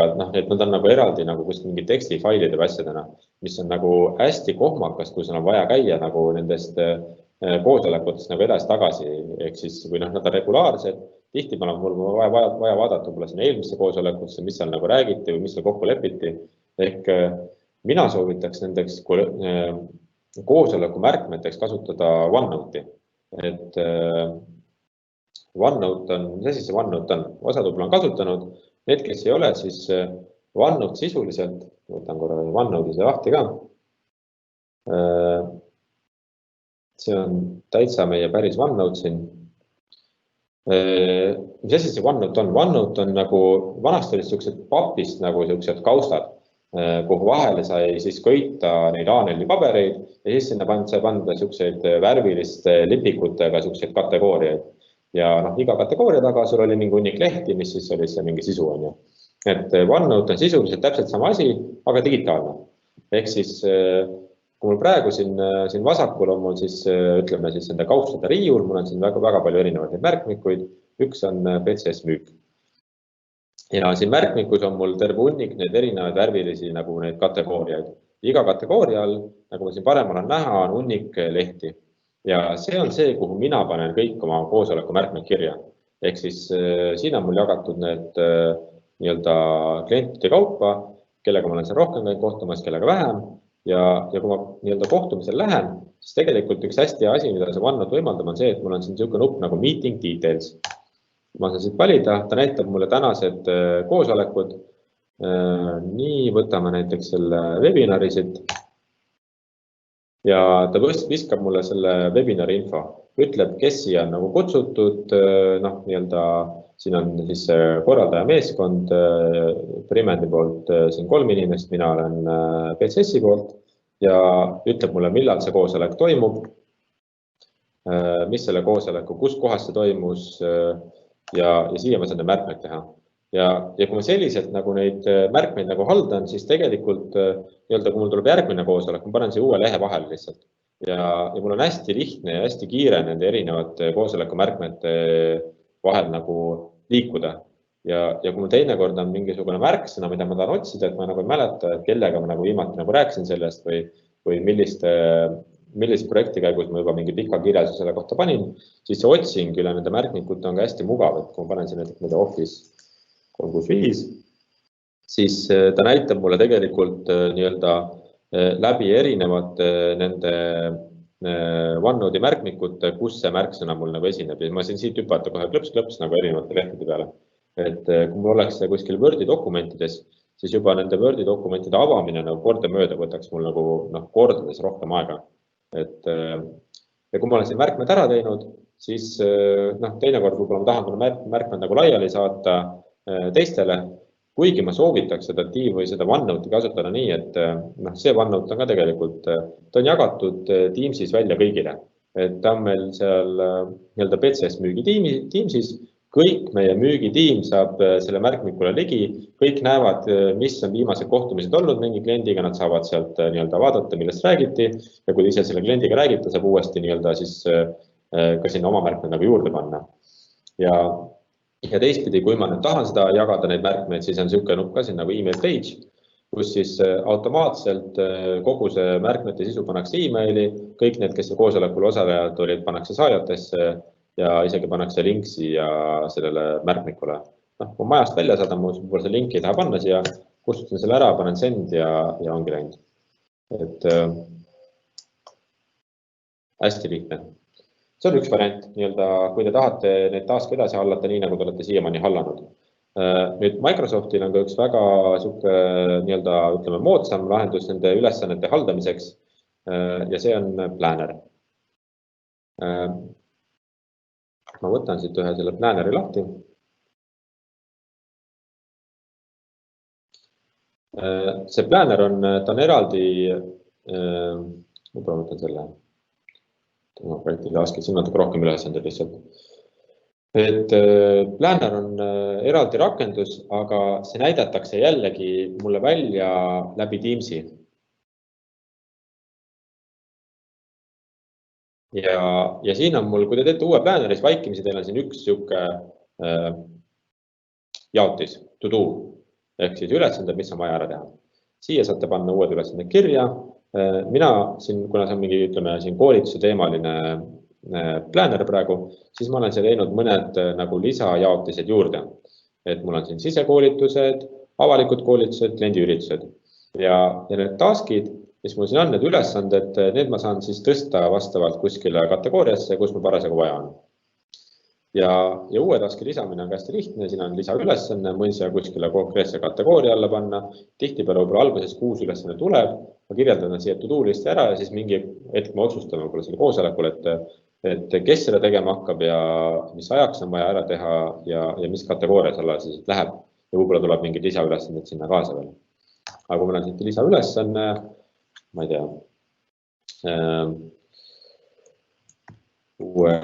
et nad on nagu eraldi nagu kuskil mingi tekstifailide või asjadena, mis on nagu hästi kohmakas, kui sul on vaja käia nagu nendest koosolekutest nagu edasi-tagasi, ehk siis kui nad on regulaarsed, tihtipeale on mul vaja vaadata võib-olla sinna eelmisse koosolekusse, mis seal nagu räägiti või mis seal kokku lepiti. Ehk mina soovitaks nendeks koosoleku märkmeteks kasutada OneNote'i. Et OneNote on, mis asi see OneNote on? Osad võib-olla on kasutanud. Need, kes ei ole, siis OneNote sisuliselt, võtan korra OneNote'i see lahti ka. See on täitsa meie päris OneNote siin. Mis asi see OneNote on? OneNote on nagu, vanasti olid sellised papist nagu sellised kaustad, kuhu vahele sai siis köita neid A4 pabereid ja siis sinna sai panda selliseid värviliste lipikutega selliseid kategooriaid. Ja iga kategooria taga sul oli mingi hunnik lehti, mis siis oli see mingi sisu on ju. Et OneNote on sisuliselt täpselt sama asi, aga digitaalne. Ehk siis, kui mul praegu siin vasakul on mul siis, ütleme siis nende kaustade riiul, mul on siin väga palju erinevaid märkmikuid, üks on PCS müük. Ja siin märkmikus on mul terve hunnik neid erinevaid värvilisi nagu neid kategooriaid. Iga kategooria all, nagu ma siin paremal on näha, on hunnik lehti. Ja see on see, kuhu mina panen kõik oma koosoleku märkmed kirja. Ehk siis siin on mul jagatud need nii-öelda klientide kaupa, kellega ma olen seal rohkem käinud kohtumas, kellega vähem. Ja kui ma nii-öelda kohtumisel lähen, siis tegelikult üks hästi hea asi, mida see OneNote võimaldab, on see, et mul on siin niisugune nupp nagu Meeting Details. Ma saan siit valida, ta näitab mulle tänased koosolekud. Nii, võtame näiteks selle webinari siit. Ja ta viskab mulle selle webinari info. Ütleb, kes siia on nagu kutsutud, nii-öelda siin on siis korraldaja meeskond, Primendi poolt siin 3 inimest, mina olen PCS-i poolt ja ütleb mulle, millal see koosolek toimub, mis selle koosoleku, kus kohas see toimus ja siia ma saan need märkmeid teha. Ja kui ma selliselt nagu neid märkmeid nagu haldan, siis tegelikult nii-öelda, kui mul tuleb järgmine koosolek, ma panen siia uue lehe vahele lihtsalt. Ja mul on hästi lihtne ja hästi kiire nende erinevate koosoleku märkmete vahel nagu liikuda. Ja kui mul teinekord on mingisugune märksõna, mida ma tahan otsida, et ma nagu ei mäleta, et kellega ma nagu viimati nagu rääkisin sellest või millise projekti käigus ma juba mingi pika kirjelduse selle kohta panin, siis see otsing üle nende märkmikute on ka hästi mugav, et kui ma panen siin näiteks Office 365, siis ta näitab mulle tegelikult nii-öelda läbi erinevate nende OneNote'i märkmikute, kus see märksõna mul nagu esineb. Ja ma siin siit hüpata kohe klõps nagu erinevate lehtede peale. Et kui mul oleks see kuskil Wordi dokumentides, siis juba nende Wordi dokumentide avamine nagu kordamööda võtaks mul nagu kordades rohkem aega. Ja kui ma olen siin märkmed ära teinud, siis teinekord võib-olla ma tahan märkmed nagu laiali saata teistele, kuigi ma soovitaks seda Tiim või seda OneNote'i kasutada nii, et see OneNote on ka tegelikult, ta on jagatud Teamsis välja kõigile. Et ta on meil seal nii-öelda PCS müügitiimsis, kõik meie müügitiim saab selle märkmikule ligi, kõik näevad, mis on viimased kohtumised olnud mingi kliendiga, nad saavad sealt nii-öelda vaadata, millest räägiti ja kui ise selle kliendiga räägite, saab uuesti nii-öelda siis ka sinna oma märkmed nagu juurde panna. Ja teistpidi, kui ma nüüd tahan seda jagada neid märkmeid, siis on niisugune nupp ka siin nagu email page, kus siis automaatselt kogu see märkmete sisu pannakse emaili, kõik need, kes koosolekul osalejad olid, pannakse saajatesse ja isegi pannakse link siia sellele märkmikule. Kui majast välja saadan, ma võib-olla see linki ei taha panna siia, kustutan selle ära, panen send ja ongi läinud. Et hästi lihtne. See on üks variant, kui te tahate neid task edasi hallata nii, nagu te olete siiamaani hallanud. Nüüd Microsoftil on ka üks väga moodsam lahendus nende ülesannete haldamiseks ja see on Planner. Ma võtan siit ühe selle Planneri lahti. See Planner ta on eraldi, ma võtan selle. Siin natuke rohkem ülesanded lihtsalt. Et Planner on eraldi rakendus, aga see näidatakse jällegi mulle välja läbi Teamsi. Ja siin on mul, kui te teete uue Planneris vaikimisi, teil on siin üks siuke jaotis, to do, ehk siis ülesanded, mis on vaja ära teha. Siia saate panna uued ülesanded kirja. Mina siin, kuna see on mingi koolituse teemaline Planner praegu, siis ma olen siin teinud mõned nagu lisajaotised juurde. Et mul on siin sisekoolitused, avalikud koolitused, kliendiüritused ja need taskid, mis mul siin on, need ülesanded, need ma saan siis tõsta vastavalt kuskile kategooriasse, kus mul parasjagu vaja on. Ja uue taski lisamine on hästi lihtne, siin on lisaülesanne, võin siia kuskile konkreetse kategooria alla panna. Tihtipeale võib-olla alguses 6 ülesanne tuleb, ma kirjeldan siia to-do listi ära ja siis mingi hetk ma otsustan võib-olla selle koosolekul, et kes selle tegema hakkab ja mis ajaks on vaja ära teha ja mis kategooria selle siis läheb. Ja võib-olla tuleb mingi lisaülesanded sinna kaasa veel. Aga kui meil on siit lisaülesanne, ma ei tea, uue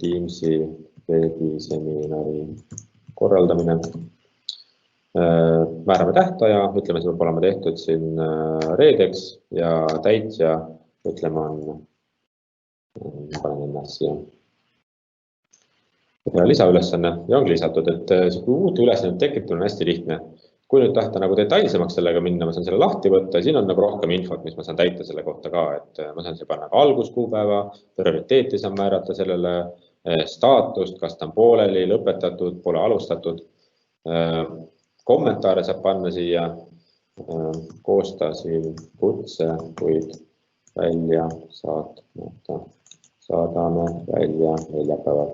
Teamsi veebiseminari korraldamine. Määrame tähtaja, ütleme, see peab olema tehtud siin reedeks ja täitja, ütleme, panen ennast siia. Ja lisaülesanne ja ongi lisatud, et uut ülesannet tekitada on hästi lihtne. Kui nüüd tahta nagu detailsemaks sellega minna, ma saan selle lahti võtta ja siin on nagu rohkem infot, mis ma saan täita selle kohta ka, et ma saan siia panna alguskuupäeva, prioriteeti saan määrata sellele, staatust, kas ta on pooleli, lõpetatud, pole alustatud. kommentaare saab panna siia, koostasin kutse, kuid välja saatmata, saadame välja neljapäeval.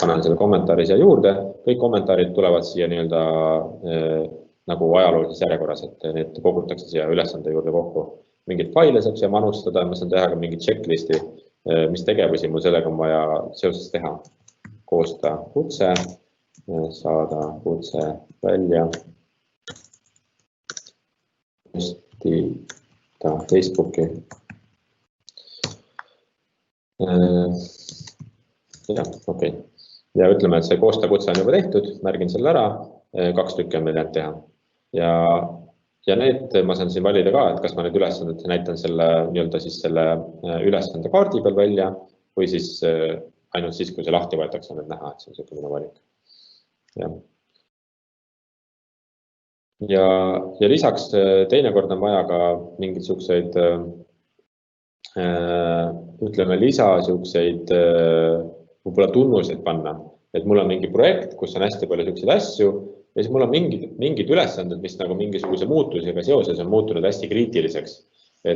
Panen selle kommentaari siia juurde, kõik kommentaarid tulevad siia nii-öelda nagu ajaloolises järjekorras, et need kogutakse siia ülesande juurde kokku. Mingid faile saab siia manustada, ma saan teha ka mingi checklisti, mis tegevusi mul sellega on vaja seoses teha. Koosta kutse, saada kutse välja, postita Facebooki. Ja, okei. Ja ütleme, et see koosta kutse on juba tehtud, märgin selle ära, 2 tükki on meil jäänud teha. Ja need ma saan siin valida ka, et kas ma need ülesanded näitan selle nii-öelda siis selle ülesande kaardi peal välja või siis ainult siis, kui see lahti võetakse, on need näha, et see on selline valik. Ja lisaks teinekord on vaja ka mingid selliseid, ütleme, lisasiukseid võib-olla tunnuseid panna, et mul on mingi projekt, kus on hästi palju selliseid asju ja siis mul on mingid ülesanded, mis nagu mingisuguse muutusega seoses on muutunud hästi kriitiliseks. Ja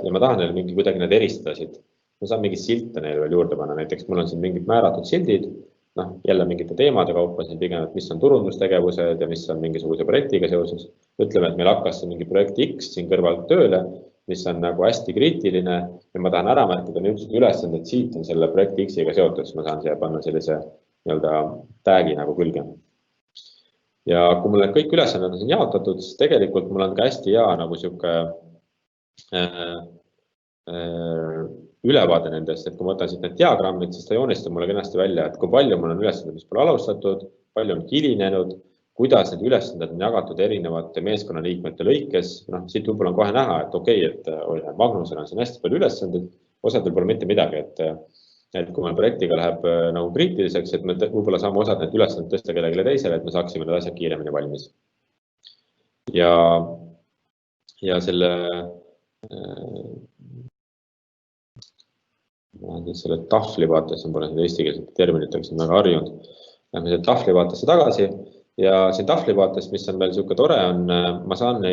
ma tahan neil kuidagi need eristada siit. Ma saan mingid silte neile veel juurde panna, näiteks mul on siin mingid määratud sildid, jälle mingite teemade kaupa siin pigem, et mis on turundustegevused ja mis on mingisuguse projektiga seoses. Ütleme, et meil hakkas mingi projekt X siin kõrvalt tööle, mis on nagu hästi kriitiline ja ma tahan ära märkida niisugused ülesanded, siit on selle projekti X-iga seotud, siis ma saan siia panna sellise nii-öelda tagi nagu külge. Ja kui mul kõik ülesanded on siin jaotatud, siis tegelikult mul on ka hästi hea nagu siuke ülevaade nendest, et kui ma võtan siit need diagrammid, siis ta joonistab mulle kenasti välja, et kui palju mul on ülesanded, mis pole alustatud, palju on hilinenud, kuidas need ülesanded on jagatud erinevate meeskonnaliikmete lõikes. Siit võib-olla on kohe näha, et okei, et Magnusel on siin hästi palju ülesanded, osadel pole mitte midagi, et kui meil projektiga läheb nagu kriitiliseks, et me võib-olla saame osad need ülesanded tõsta kellelegi teisele, et me saaksime need asjad kiiremini valmis. Ja selle tahvli vaates, ma pole seda eestikeelsete terminitega siin väga harjunud, lähme selle tahvli vaatesse tagasi ja siin tahvli vaates, mis on veel siuke tore on, ma saan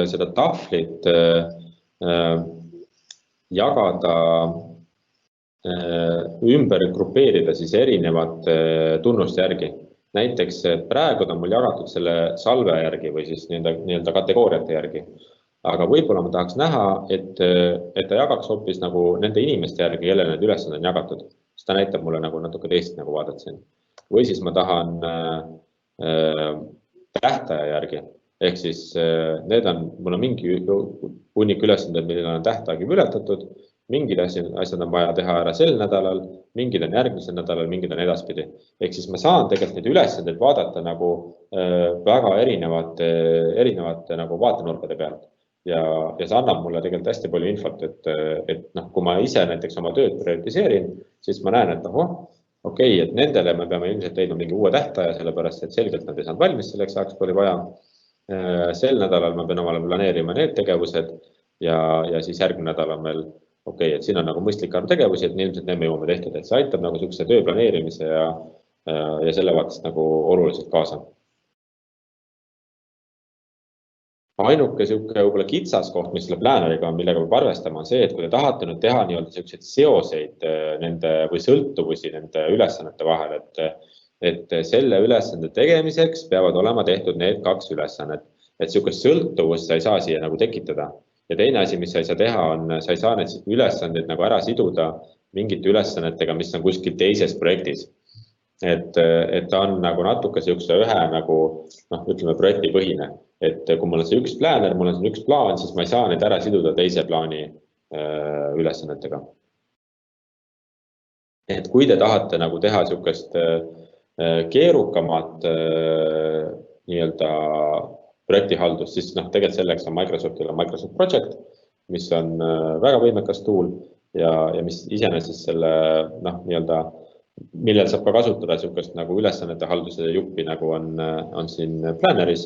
seda tahvlit jagada, ümber grupeerida siis erinevate tunnuste järgi. Näiteks praegu on mul jagatud selle salve järgi või siis nii-öelda kategooriate järgi. Aga võib-olla ma tahaks näha, et ta jagaks hoopis nagu nende inimeste järgi, kelle need ülesanded on jagatud. Siis ta näitab mulle nagu natuke teist nagu vaadet siin. Või siis ma tahan tähtaja järgi. Ehk siis mul on mingi hunnik ülesanded, millel on tähtaeg juba ületatud. Mingid asjad on vaja teha ära sel nädalal, mingid on järgmisel nädalal, mingid on edaspidi. Ehk siis ma saan tegelikult neid ülesandeid vaadata nagu väga erinevate nagu vaatenurkade pealt. Ja see annab mulle tegelikult hästi palju infot, et kui ma ise näiteks oma tööd prioritiseerin, siis ma näen, et okei, et nendele me peame ilmselt leidma mingi uue tähtaja, sellepärast et selgelt nad ei saanud valmis selleks ajaks, kui oli vaja. Sel nädalal ma pean omale planeerima need tegevused ja siis järgmine nädal on meil okei, et siin on nagu mõistlik arv tegevusi, et ilmselt need me jõuame tehtud, et see aitab nagu sellise töö planeerimise ja selle vaatest nagu oluliselt kaasa. Ainuke võib-olla kitsaskoht, mis selle planneriga on, millega peab arvestama, on see, et kui te tahate nüüd teha nii-öelda selliseid seoseid nende või sõltuvusi nende ülesannete vahel, et selle ülesande tegemiseks peavad olema tehtud need 2 ülesannet, et sellist sõltuvust sa ei saa siia nagu tekitada. Ja teine asi, mis sa ei saa teha, on, sa ei saa need ülesanded nagu ära siduda mingite ülesannetega, mis on kuskil teises projektis. Et ta on nagu natuke ühe nagu, ütleme, projektipõhine. Et kui mul on see üks planner, mul on see üks plaan, siis ma ei saa neid ära siduda teise plaani ülesannetega. Et kui te tahate nagu teha sellist keerukamat nii-öelda projektihaldust, siis tegelikult selleks on Microsoftil Microsoft Project, mis on väga võimekas tool ja mis iseenesest selle nii-öelda millel saab ka kasutada sellist nagu ülesannete halduse juppi, nagu on siin planneris,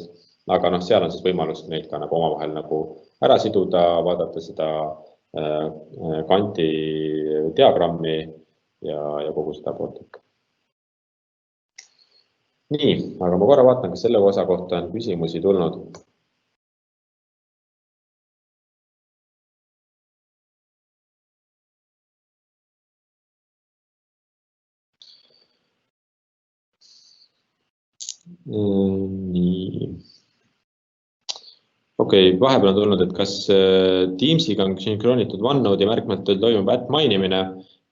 aga seal on siis võimalus neid ka nagu omavahel nagu ära siduda, vaadata seda kanti diagrammi ja kogu seda poolt. Nii, aga ma korra vaatan, kas selle osa kohta on küsimusi tulnud. Nii. Okei, vahepeal on tulnud, et kas Teamsiga on sünkroonitud OneNode'i märkmetel toimub mainimine.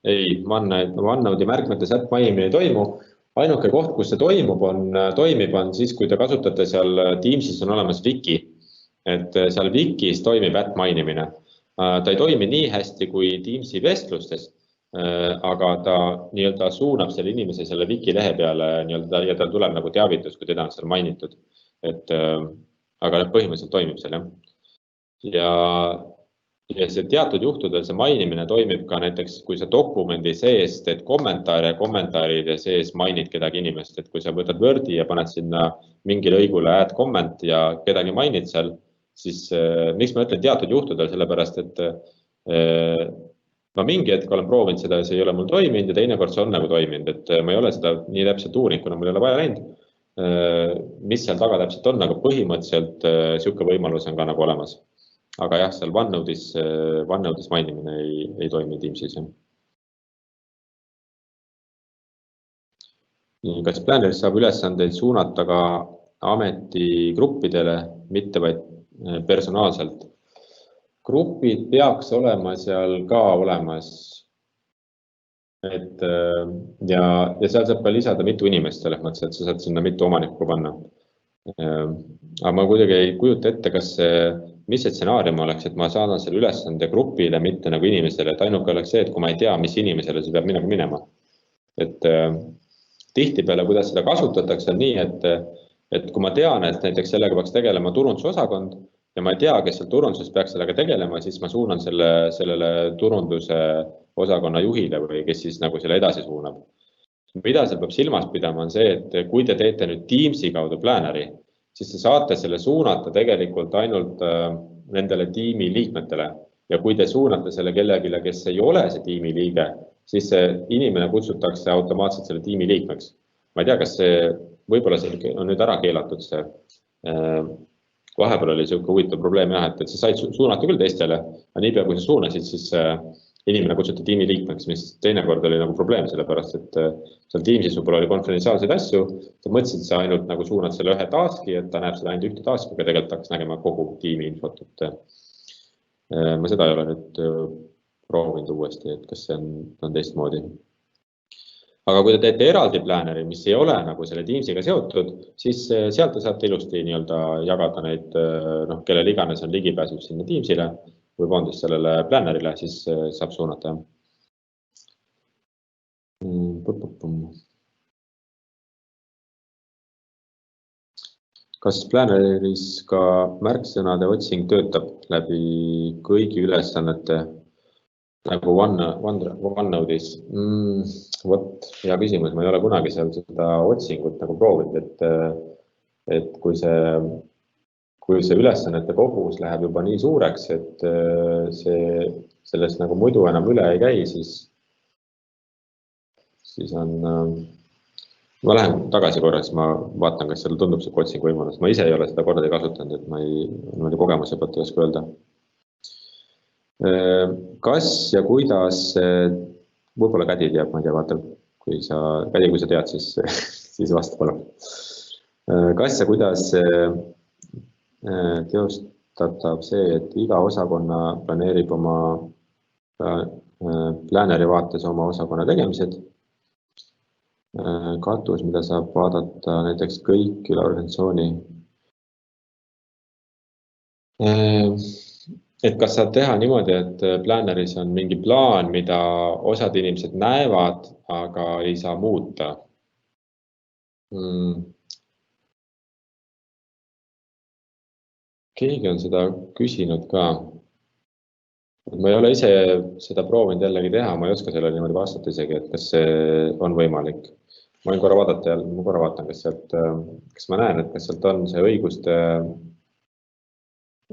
Ei, OneNode'i märkmetes mainimine ei toimu. Ainuke koht, kus see toimib, on siis, kui te kasutate seal Teamsis on olemas wiki. Et seal wikis toimib mainimine. Ta ei toimi nii hästi kui Teamsi vestlustes, aga ta nii-öelda suunab selle inimese selle wiki lehe peale nii-öelda, ja tal tuleb nagu teavitus, kui teda on seal mainitud. Aga põhimõtteliselt toimib seal, jah. Ja see teatud juhtudel see mainimine toimib ka näiteks, kui sa dokumendi sees teed kommentaare ja kommentaaride sees mainid kedagi inimest, et kui sa võtad Wordi ja paned sinna mingi lõigule add comment ja kedagi mainid seal, siis miks ma ütlen teatud juhtudel, sellepärast, et ma mingi hetk olen proovinud seda ja see ei ole mul toiminud ja teinekord see on nagu toiminud, et ma ei ole seda nii täpselt uurinud, kuna mul ei ole vaja läinud, mis seal taga täpselt on, aga põhimõtteliselt sihuke võimalus on ka nagu olemas. Aga jah, seal OneNode'is mainimine ei toimi Teamsis. Kas Planneris saab ülesandeid suunata ka ametigruppidele, mitte vaid personaalselt? Grupid peaks olema seal ka olemas. Ja seal saab ka lisada mitu inimest selles mõttes, et sa saad sinna mitu omanikku panna. Aga ma kuidagi ei kujuta ette, mis see stsenaarium oleks, et ma saadan selle ülesande grupile, mitte nagu inimesele, et ainuke oleks see, et kui ma ei tea, mis inimesele see peab minema. Et tihtipeale, kuidas seda kasutatakse, on nii, et kui ma tean, et näiteks sellega peaks tegelema turundusosakond ja ma ei tea, kes seal turunduses peaks sellega tegelema, siis ma suunan sellele turunduse osakonna juhile või kes siis nagu selle edasi suunab. Mida seal peab silmas pidama on see, et kui te teete nüüd Teamsi kaudu Planneri, siis te saate selle suunata tegelikult ainult nendele tiimi liikmetele. Ja kui te suunate selle kellegile, kes ei ole see tiimi liige, siis see inimene kutsutakse automaatselt selle tiimi liikmeks. Ma ei tea, kas see võib-olla see on nüüd ära keelatud see. Vahepeal oli selline huvitav probleem, jah, et sa said suunata küll teistele, aga niipea kui sa suunasid, siis inimene kutsuti tiimi liikmeks, mis teinekord oli nagu probleem, sellepärast, et seal Teamsis võib-olla oli konfidentsiaalseid asju, sa mõtlesid, et sa ainult nagu suunad selle ühe taski, et ta näeb seda ainult ühte taski, aga tegelikult hakkas nägema kogu tiimi infot. Ma seda ei ole nüüd proovinud uuesti, et kas see on teistmoodi. Aga kui te teete eraldi Planneri, mis ei ole nagu selle Teamsiga seotud, siis sealt te saate ilusti nii-öelda jagada neid, kellel iganes on ligipääsud sinna Teamsile või pandis sellele Plannerile, siis saab suunata. Kas Planneris ka märksõnade otsing töötab läbi kõigi ülesannete nagu OneNode'is? Vot, hea küsimus, ma ei ole kunagi seal seda otsingut nagu proovinud, et kui see ülesannete kogus läheb juba nii suureks, et sellest nagu muidu enam üle ei käi, siis on, ma lähen tagasi korraks, ma vaatan, kas seal tundub see otsing võimalus. Ma ise ei ole seda korda kasutanud, et ma ei kogemuse pealt ei oska öelda. Kas ja kuidas, võib-olla Kädi teab, ma ei tea, vaata, kui sa tead, siis vasta palun. Kas ja kuidas teostatab see, et iga osakonna planeerib oma Planneri vaates oma osakonna tegemised. Katus, mida saab vaadata näiteks kõik üle organisatsiooni. Et kas saab teha niimoodi, et Planneris on mingi plaan, mida osad inimesed näevad, aga ei saa muuta? Keegi on seda küsinud ka. Ma ei ole ise seda proovinud jällegi teha, ma ei oska sellele niimoodi vastata isegi, et kas see on võimalik. Ma võin korra vaatan, kas ma näen, et kas sealt on see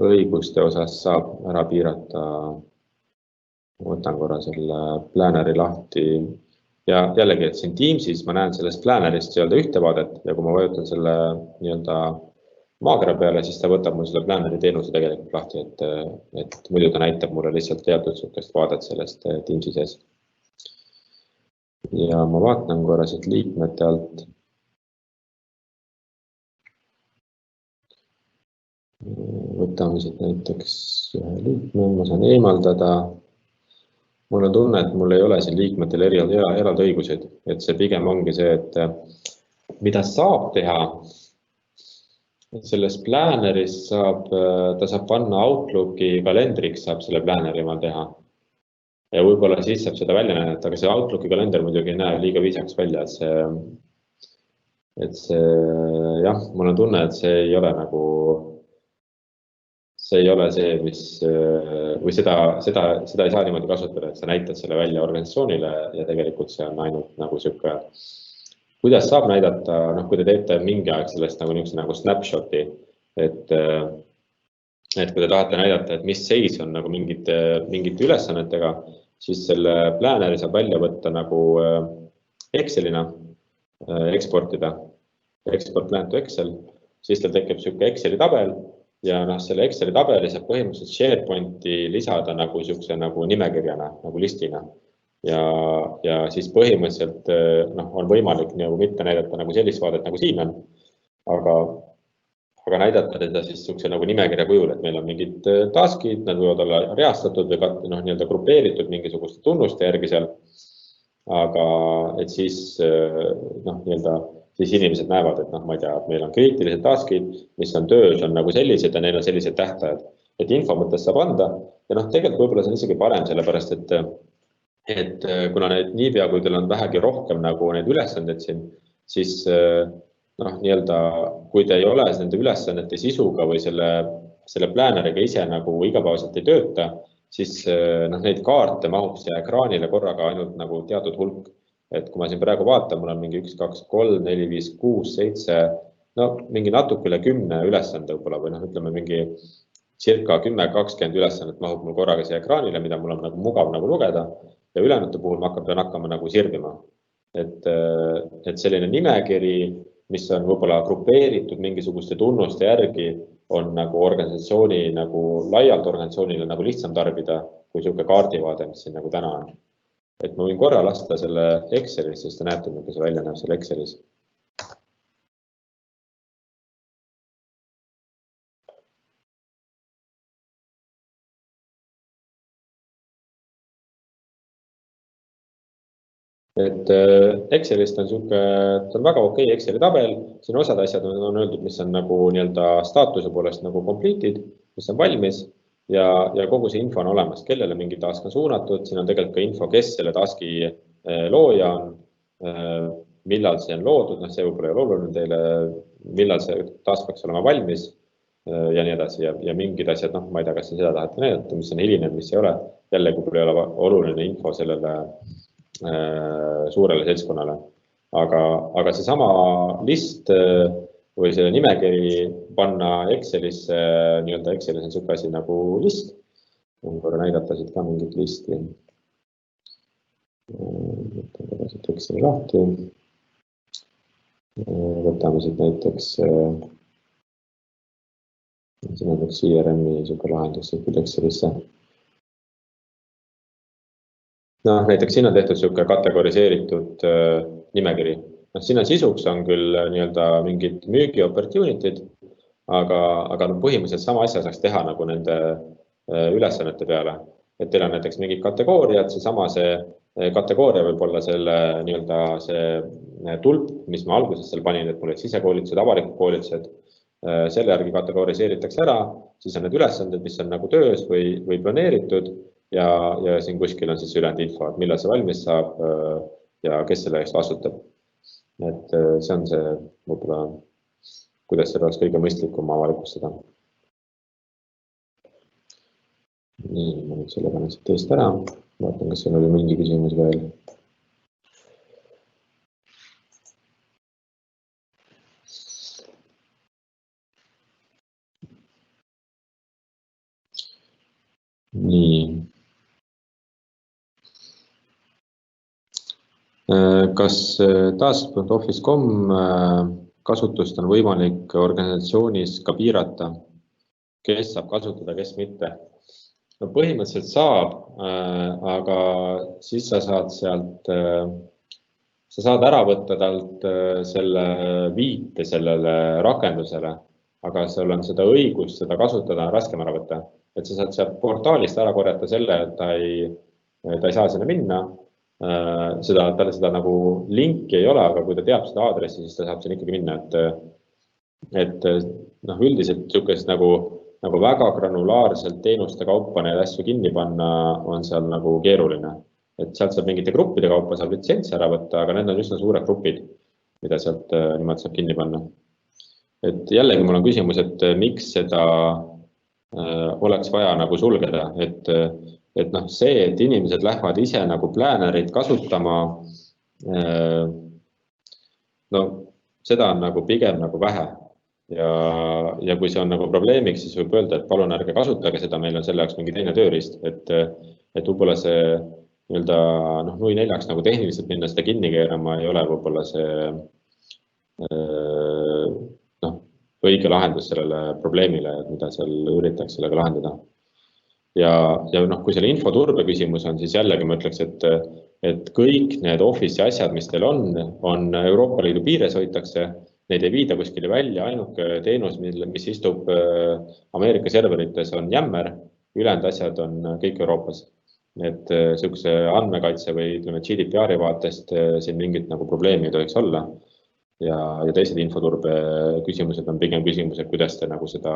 õiguste osas saab ära piirata. Võtan korra selle Planneri lahti. ja jällegi, et siin Teamsis ma näen sellest Plannerist ühte vaadet ja kui ma vajutan selle maakera peale, siis ta võtab mul selle Planneri teenuse tegelikult lahti, et muidu ta näitab mulle lihtsalt teatud sukest vaadet sellest Teamsi sees. Ja ma vaatan korra siit liikmete alt. Võtame siit näiteks ühe liikme, ma saan eemaldada. Mul on tunne, et mul ei ole siin liikmetel eraldi õiguseid, et see pigem ongi see, et mida saab teha. Selles Planneris ta saab panna Outlooki kalendriks, saab selle Planneri maal teha. Ja võib-olla siis saab seda välja näidata, aga see Outlooki kalender muidugi ei näe liiga viisaks välja, et see jah, mul on tunne, et see ei ole nagu see, mis või seda ei saa niimoodi kasutada, et sa näitad selle välja organisatsioonile ja tegelikult see on ainult nagu sihuke, kuidas saab näidata, kui te teete mingi aeg sellest nagu snapshoti, et kui te tahate näidata, et mis seis on nagu mingite ülesannetega, siis selle Planneri saab välja võtta nagu Excelina, eksportida, export plan to Excel, siis teil tekib sihuke Exceli tabel ja selle Exceli tabeli saab põhimõtteliselt SharePointi lisada nagu siukse nagu nimekirjana, nagu listina. Ja siis põhimõtteliselt on võimalik mitte näidata nagu sellist vaadet nagu siin on, aga näidata teda siis siukse nagu nimekirja kujul, et meil on mingid taskid, nad võivad olla reastatud või grupeeritud mingisuguste tunnuste järgi seal. Aga et siis siis inimesed näevad, et ma ei tea, et meil on kriitilised taskid, mis on töös, on nagu sellised ja neil on sellised tähtajad, et info mõttes saab anda ja tegelikult võib-olla see on isegi parem, sellepärast et kuna niipea, kui teil on vähegi rohkem nagu neid ülesandeid siin, siis kui te ei ole nende ülesannete sisuga või selle Planneriga ise nagu igapäevaselt ei tööta, siis neid kaarte mahub siia ekraanile korraga ainult nagu teatud hulk. Et kui ma siin praegu vaatan, mul on mingi 1, 2, 3, 4, 5, 6, 7, mingi natuke üle 10 ülesande võib-olla või ütleme mingi circa 10-20 ülesannet mahub mul korraga siia ekraanile, mida mul on nagu mugav nagu lugeda ja ülejäänud puhul ma pean hakkama nagu sirvima. Et selline nimekiri, mis on võib-olla grupeeritud mingisuguste tunnuste järgi, on nagu organisatsiooni nagu laialt organisatsioonile nagu lihtsam tarbida kui sihuke kaardivaade, mis siin nagu täna on. Et ma võin korra lasta selle Excelis, siis te näete, milline see välja näeb selle Excelis. Et Excelist on sihuke, ta on väga okei Exceli tabel, siin osad asjad on öeldud, mis on nagu staatuse poolest nagu completed, mis on valmis. Ja kogu see info on olemas, kellele mingi task on suunatud, siin on tegelikult ka info, kes selle taski looja on, millal see on loodud, see võib-olla ei ole oluline teile, millal see task peaks olema valmis ja nii edasi ja mingid asjad, ma ei tea, kas seda tahate näidata, mis on hiline, mis ei ole, jälle kui ei ole oluline info sellele suurele seltskonnale, aga see sama list või selle nimekiri panna Excelisse, Excelis on siuke asi nagu list. Korra näidata siit ka mingit listi. Võtame siit Exceli lahti. Võtame siit näiteks siin on üks CRM-i siuke lahendus Excelisse. Näiteks siin on tehtud siuke kategoriseeritud nimekiri. Siin on sisuks on küll mingid müügi opportunity'd, aga põhimõtteliselt sama asja saaks teha nagu nende ülesannete peale. Et teil on näiteks mingid kategooriad, see kategooria võib olla see tulp, mis ma alguses seal panin, et mul olid sisekoolitused, avalikud koolitused, selle järgi kategoriseeritakse ära, siis on need ülesanded, mis on nagu töös või planeeritud ja siin kuskil on siis ülejäänud info, et millal see valmis saab ja kes selle eest vastutab. Et see on see, võib-olla, kuidas seda oleks kõige mõistlikum avalikustada. Nii, ma nüüd selle panen siit teist ära. Vaatan, kas seal oli mingi küsimus veel. Nii. Kas taas.office.com kasutust on võimalik organisatsioonis ka piirata? Kes saab kasutada, kes mitte? No põhimõtteliselt saab, aga siis sa saad ära võtta talt selle viite sellele rakendusele, aga sul on seda õigust seda kasutada raskem ära võtta. Et sa saad sealt portaalist ära korjata selle, et ta ei saa sinna minna. Talle seda nagu linki ei ole, aga kui ta teab seda aadressi, siis ta saab sinna ikkagi minna. Et üldiselt niisugust nagu väga granulaarselt teenuste kaupa neid asju kinni panna on seal nagu keeruline. Et sealt saab mingite gruppide kaupa saab litsentsi ära võtta, aga need on üsna suured grupid, mida sealt niimoodi saab kinni panna. Et jällegi mul on küsimus, et miks seda oleks vaja nagu sulgeda, et see, et inimesed lähevad ise nagu pläänerit kasutama, seda on nagu pigem nagu vähe. Ja kui see on nagu probleemiks, siis võib öelda, et palun ärge kasutage seda, meil on selle jaoks mingi teine tööriist, et võib-olla see nui neljaks nagu tehniliselt minna seda kinni keerama ei ole võib-olla see õige lahendus sellele probleemile, mida seal üritaks sellega lahendada. Ja kui selle infoturbe küsimus on, siis jällegi ma ütleks, et kõik need Office'i asjad, mis teil on Euroopa Liidu piires hoitakse, neid ei viida kuskile välja, ainuke teenus, mis istub Ameerika serverites on Yammer, ülejäänud asjad on kõik Euroopas. Et sellise andmekaitse või GDPR-i vaatest siin mingit nagu probleemi ei tohiks olla. Ja teised infoturbe küsimused on pigem küsimus, et kuidas te nagu seda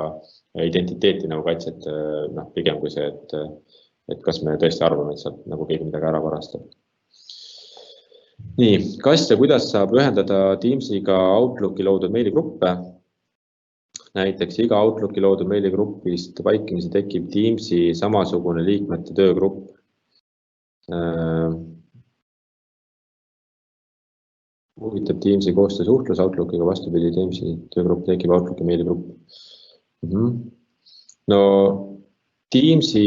identiteeti nagu kaitset, pigem kui see, et kas me tõesti arvame, et sealt nagu keegi midagi ära varastab. Nii, kas ja kuidas saab ühendada Teamsiga Outlooki loodud meiligruppe? Näiteks iga Outlooki loodud meiligrupist vaikimisi tekib Teamsi samasugune liikmete töögrupp. Huvitab Teamsi koostöö suhtlus Outlookiga vastupidi Teamsi töögrupp tekib Outlooki meiligrupp. No Teamsi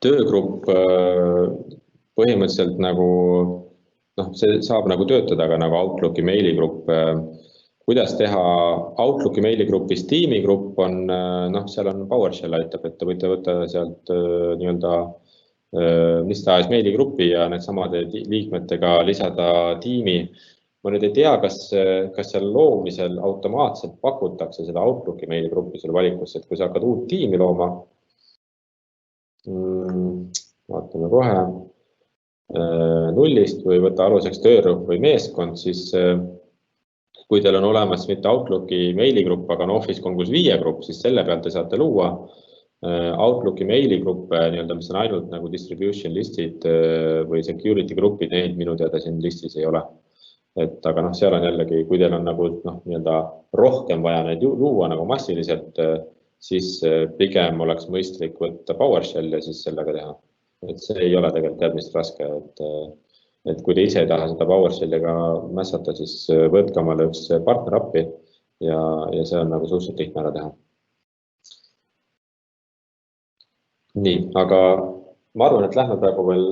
töögrupp põhimõtteliselt nagu, see saab nagu töötada ka nagu Outlooki meiligrupp. Kuidas teha Outlooki meiligrupis tiimigrupp on, seal on PowerShell aitab, et te võite võtta sealt mis tahes meiligrupi ja need samade liikmetega lisada tiimi. Ma nüüd ei tea, kas seal loomisel automaatselt pakutakse seda Outlooki meiligrupi selle valikusse, et kui sa hakkad uut tiimi looma, vaatame kohe, nullist või võtta aluseks töörühm või meeskond, siis kui teil on olemas mitte Outlooki meiligrupp, aga on Office 365 grupp, siis selle pealt te saate luua Outlooki meiligruppe, mis on ainult nagu distribution listid või security grupid, neid minu teada siin listis ei ole. Aga seal on jällegi, kui teil on nagu rohkem vaja neid luua nagu massiliselt, siis pigem oleks mõistlik võtta PowerShell ja siis sellega teha. Et see ei ole tegelikult teadmist raske, et kui te ise ei taha seda PowerShelliga mässata, siis võtke omale üks partner appi ja see on nagu suhteliselt lihtne ära teha. Nii, aga ma arvan, et lähme praegu veel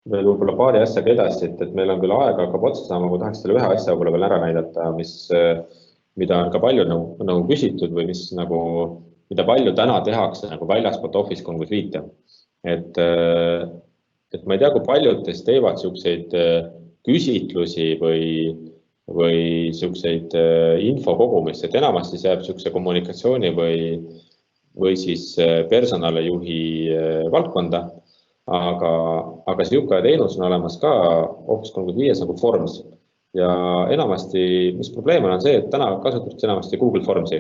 võib-olla paari asjaga edasi, et meil on küll aega hakkab otsa saama, ma tahaks teile ühe asja võib-olla veel ära näidata, mida on ka palju nagu küsitud või mida palju täna tehakse nagu väljaspoolt Office 365. Et ma ei tea, kui paljud teist teevad selliseid küsitlusi või selliseid info kogumist, et enamasti see jääb sellise kommunikatsiooni või siis personalijuhi valdkonda, aga selline teenus on olemas ka Office 365 nagu Forms ja enamasti, mis probleem on see, et täna kasutatakse enamasti Google Formsi.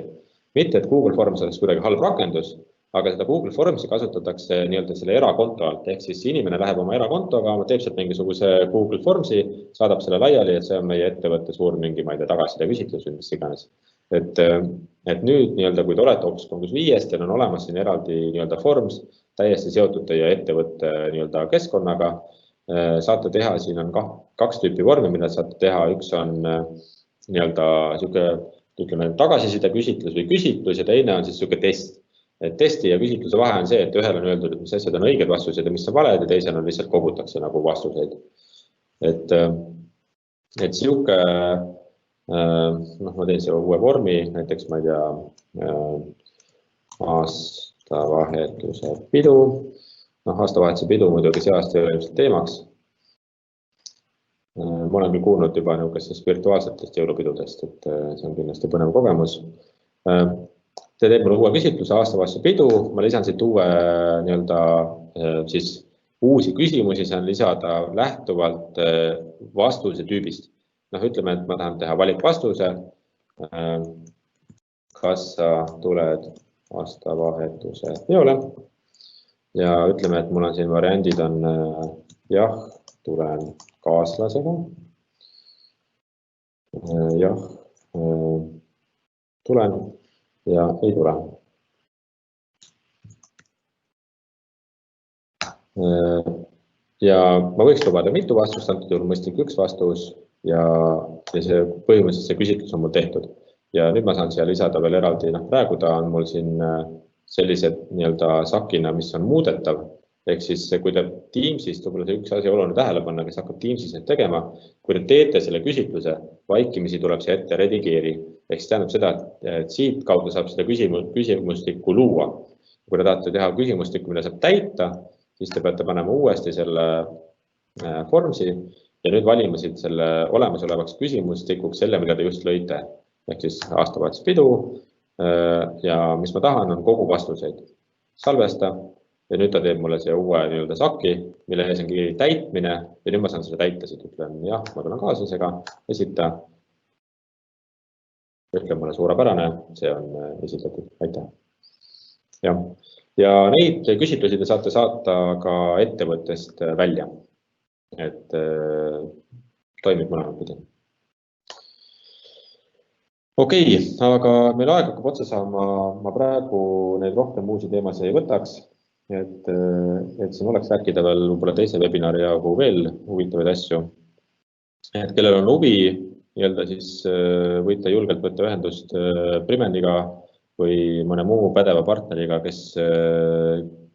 Mitte, et Google Forms oleks kuidagi halb rakendus, aga seda Google Formsi kasutatakse selle erakonto alt, ehk siis inimene läheb oma erakontoga, teeb sealt mingisuguse Google Formsi, saadab selle laiali, et see on meie ettevõtte suur mingi, ma ei tea, tagasiside küsitlus või mis iganes. Et nüüd, kui te olete Office 365, teil on olemas siin eraldi Forms, täiesti seotud teie ettevõtte keskkonnaga, saate teha, siin on kaks tüüpi vormi, mida saate teha, üks on tagasiside küsitlus või küsitlus ja teine on siis selline test. testi ja küsitluse vahe on see, et ühel on öeldud, et mis asjad on õiged vastused ja mis on valed ja teisel on lihtsalt kogutakse nagu vastuseid. Et siuke, ma teen siia uue vormi, näiteks ma ei tea, aastavahetuse pidu. Aastavahetuse pidu muidugi see aasta ei ole ilmselt teemaks. Ma olen küll kuulnud juba niisugustest virtuaalsetest jõulupidudest, et see on kindlasti põnev kogemus. See teeb mulle uue küsitluse aastavahetuse pidu, ma lisan siit uue siis uusi küsimusi, saan lisada lähtuvalt vastuse tüübist. Ütleme, et ma tahan teha valikvastuse. Kas sa tuled aastavahetuse peole? Ja ütleme, et mul on siin variandid on jah, tulen kaaslasega. Jah, tulen ja ei tule. Ja ma võiks lubada mitu vastust, antud juhul mõistlik üks vastus ja see põhimõtteliselt see küsitlus on mul tehtud. Ja nüüd ma saan siia lisada veel eraldi, praegu ta on mul siin sellised sakina, mis on muudetav. Ehk siis, kui te Teamsist, võib-olla see üks asi oluline tähele panna, kes hakkab Teamsis need tegema, kui te teete selle küsitluse, vaikimisi tuleb see ette redigeeri. Ehk siis tähendab seda, et siit kaudu saab seda küsimustikku luua. Kui te tahate teha küsimustikku, mida saab täita, siis te peate panema uuesti selle formsi ja nüüd valima siit selle olemasolevaks küsimustikuks selle, mida te just lõite. Ehk siis aastavahetuse pidu ja mis ma tahan, on kogu vastuseid. Salvesta. Ja nüüd ta teeb mulle see uue saki, mille ees on täitmine ja nüüd ma saan seda täita siit. Ütlen jah, ma tulen kaaslasega, esita. Ütlen mulle suurepärane, see on esitatud. Aitäh. Ja neid küsitlusi te saate saata ka ettevõttest välja. Et toimib mõlemad pidi. Okei, aga meil aeg hakkab otsa saama. Ma praegu neid rohkem uusi teemasid ei võtaks. Et siin oleks rääkida veel võib-olla teise webinari jagu veel huvitavaid asju. Et kellel on huvi, siis võite julgelt võtta ühendust Primendiga või mõne muu pädeva partneriga, kes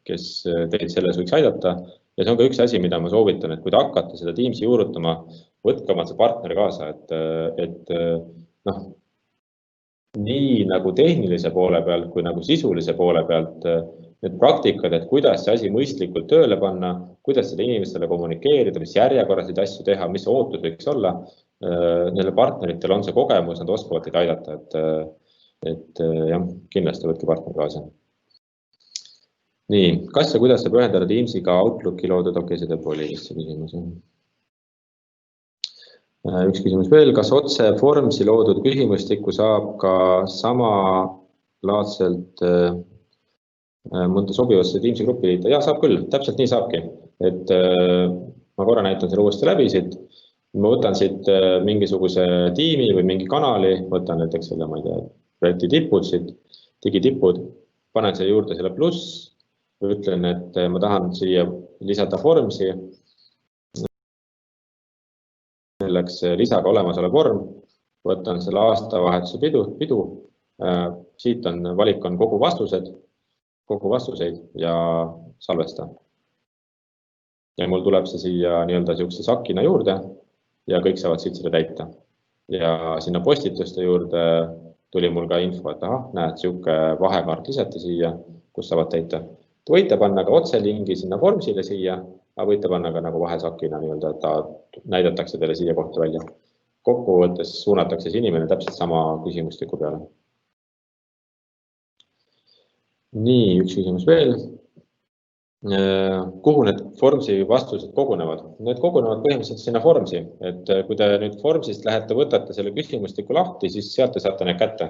teid selles võiks aidata. Ja see on ka üks asi, mida ma soovitan, et kui te hakkate seda Teamsi juurutama, võtke oma see partneri kaasa, et nii nagu tehnilise poole pealt kui nagu sisulise poole pealt need praktikad, et kuidas see asi mõistlikult tööle panna, kuidas seda inimestele kommunikeerida, mis järjekorras neid asju teha, mis ootus võiks olla. Neile partneritel on see kogemus, nad oskavad teid aidata, et jah, kindlasti võtke partner kaasa. Nii, kas ja kuidas saab ühendada Teamsiga Outlooki loodud, see teeb oli vist see küsimus. Üks küsimus veel, kas otse Formsi loodud küsimustikku saab ka samalaadselt mõnda sobivasse Teamsi gruppi liita? Ja saab küll, täpselt nii saabki. Et ma korra näitan selle uuesti läbi siit. Ma võtan siit mingisuguse tiimi või mingi kanali, võtan näiteks selle, ma ei tea, projekti tipud siit, digitipud, panen siia juurde selle pluss, ütlen, et ma tahan siia lisada Formsi. Selleks lisaga olemasolev vorm, võtan selle aastavahetuse pidu, siit on valik on kogu vastuseid ja salvesta. Ja mul tuleb see siia niisuguse sakina juurde ja kõik saavad siit seda täita. Ja sinna postituste juurde tuli mul ka info, et näed, siuke vahekaart lisati siia, kus saavad täita. Te võite panna ka otselingi sinna Formsile siia, aga võite panna ka nagu vahesakina, et ta näidatakse teile siia kohta välja. Kokkuvõttes suunatakse see inimene täpselt sama küsimustiku peale. Nii, üks küsimus veel. Kuhu need Formsi vastused kogunevad? Need kogunevad põhimõtteliselt sinna Formsi. Et kui te nüüd Formsist lähete, võtate selle küsimustiku lahti, siis sealt te saate need kätte.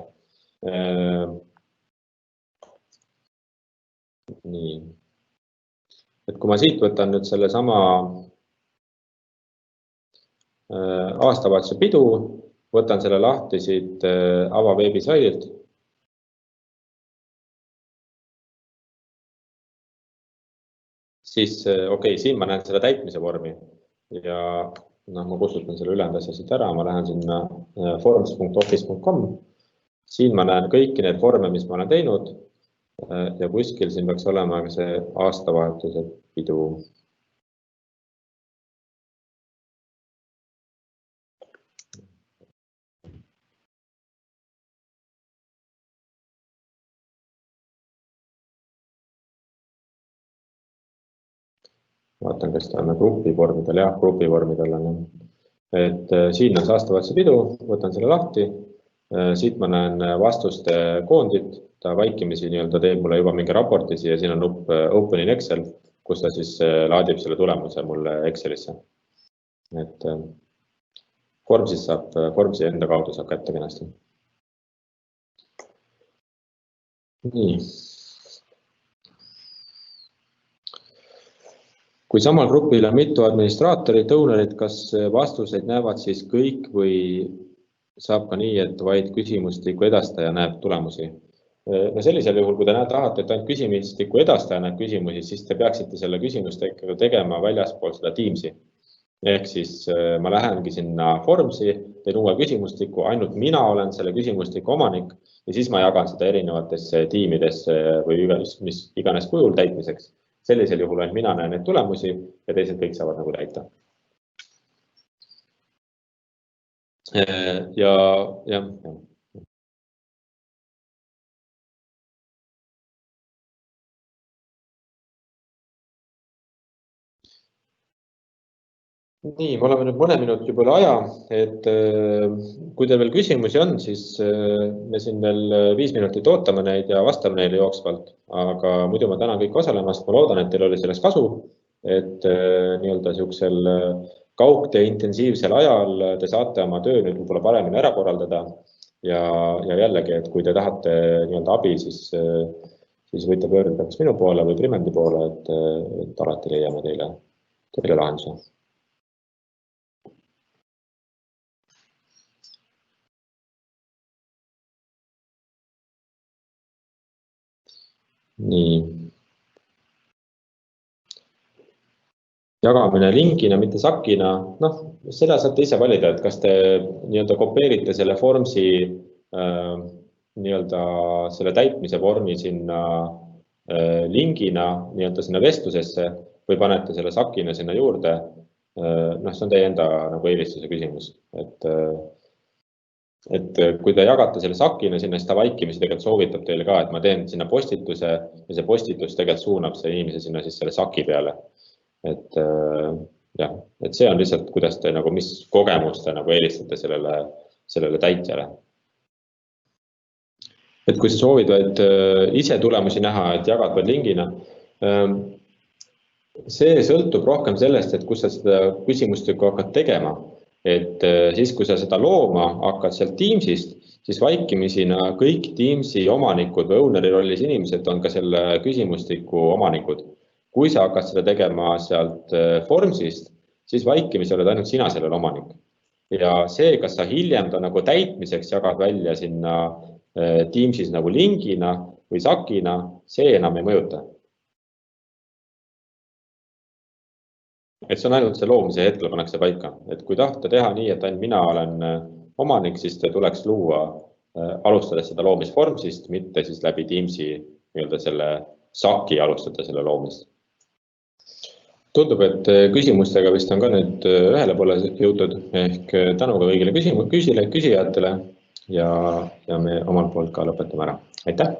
Nii. Et kui ma siit võtan nüüd selle sama aastavahetuse pidu, võtan selle lahti siit ava veebisaidilt. Siis siin ma näen seda täitmise vormi ja ma kustutan selle ülejäänud asja siit ära, ma lähen sinna forms.office.com. Siin ma näen kõiki need vorme, mis ma olen teinud ja kuskil siin peaks olema ka see aastavahetuse pidu. Vaatan, kas ta on grupivormidel, jah, grupivormidel on. Et siin on see aastavahetuse pidu, võtan selle lahti. Siit ma näen vastuste koondit, ta vaikimisi teeb mulle juba mingi raporti siia, siin on nupp Open in Excel, kus ta siis laadib selle tulemuse mulle Excelisse. Et Formsi enda kaudu saab kätte kenasti. Nii. Kui samal grupil on mitu administraatorit, ownerit, kas vastuseid näevad siis kõik või saab ka nii, et vaid küsimustiku edastaja näeb tulemusi? No sellisel juhul, kui te tahate, et ainult küsimustiku edastaja näeb küsimusi, siis te peaksite selle küsimustiku tegema väljaspool seda Teamsi. Ehk siis ma lähengi sinna Formsi, teen uue küsimustiku, ainult mina olen selle küsimustiku omanik ja siis ma jagan seda erinevatesse tiimidesse või mis iganes kujul täitmiseks. Sellisel juhul ainult mina näen neid tulemusi ja teised kõik saavad nagu täita. Ja. Nii, me oleme nüüd mõne minuti juba aja, et kui teil veel küsimusi on, siis me siin veel 5 minutit ootame neid ja vastame neile jooksvalt, aga muidu ma tänan kõik osalemast, ma loodan, et teil oli sellest kasu, et niisugusel kaugtee intensiivsel ajal te saate oma töö nüüd võib-olla paremini ära korraldada ja jällegi, et kui te tahate abi, siis võite pöörduda kas minu poole või Primendi poole, et alati leiame teile lahenduse. Nii. Jagamine linkina, mitte sakina. Seda saate ise valida, et kas te kopeerite selle Formsi selle täitmise vormi sinna lingina sinna vestlusesse või panete selle sakina sinna juurde. See on teie enda eelistuse küsimus. Et kui te jagate selle sakina sinna, siis ta vaikimisi tegelikult soovitab teile ka, et ma teen sinna postituse ja see postitus tegelikult suunab see inimese sinna siis selle saki peale. Et see on lihtsalt, kuidas te mis kogemust te eelistate sellele täitjale. Et kui sa soovid vaid ise tulemusi näha, et jagad vaid lingina, see sõltub rohkem sellest, et kus sa seda küsimustikku hakkad tegema. Et siis, kui sa seda looma hakkad sealt Teamsist, siis vaikimisina kõik Teamsi omanikud või owneri rollis inimesed on ka selle küsimustiku omanikud. Kui sa hakkad seda tegema sealt Formsist, siis vaikimisi oled ainult sina sellel omanik. Ja see, kas sa hiljem ta täitmiseks jagad välja sinna Teamsis lingina või sakina, see enam ei mõjuta. Et see on ainult see loomise hetkel pannakse paika. Et kui tahta teha nii, et ainult mina olen omanik, siis te tuleks luua, alustades seda loomisformsist, mitte siis läbi Teamsi selle saki alustada selle loomist. Tundub, et küsimustega vist on ka nüüd ühele poole jõutud, ehk tänuga kõigile küsijatele ja me omalt poolt ka lõpetame ära. Aitäh!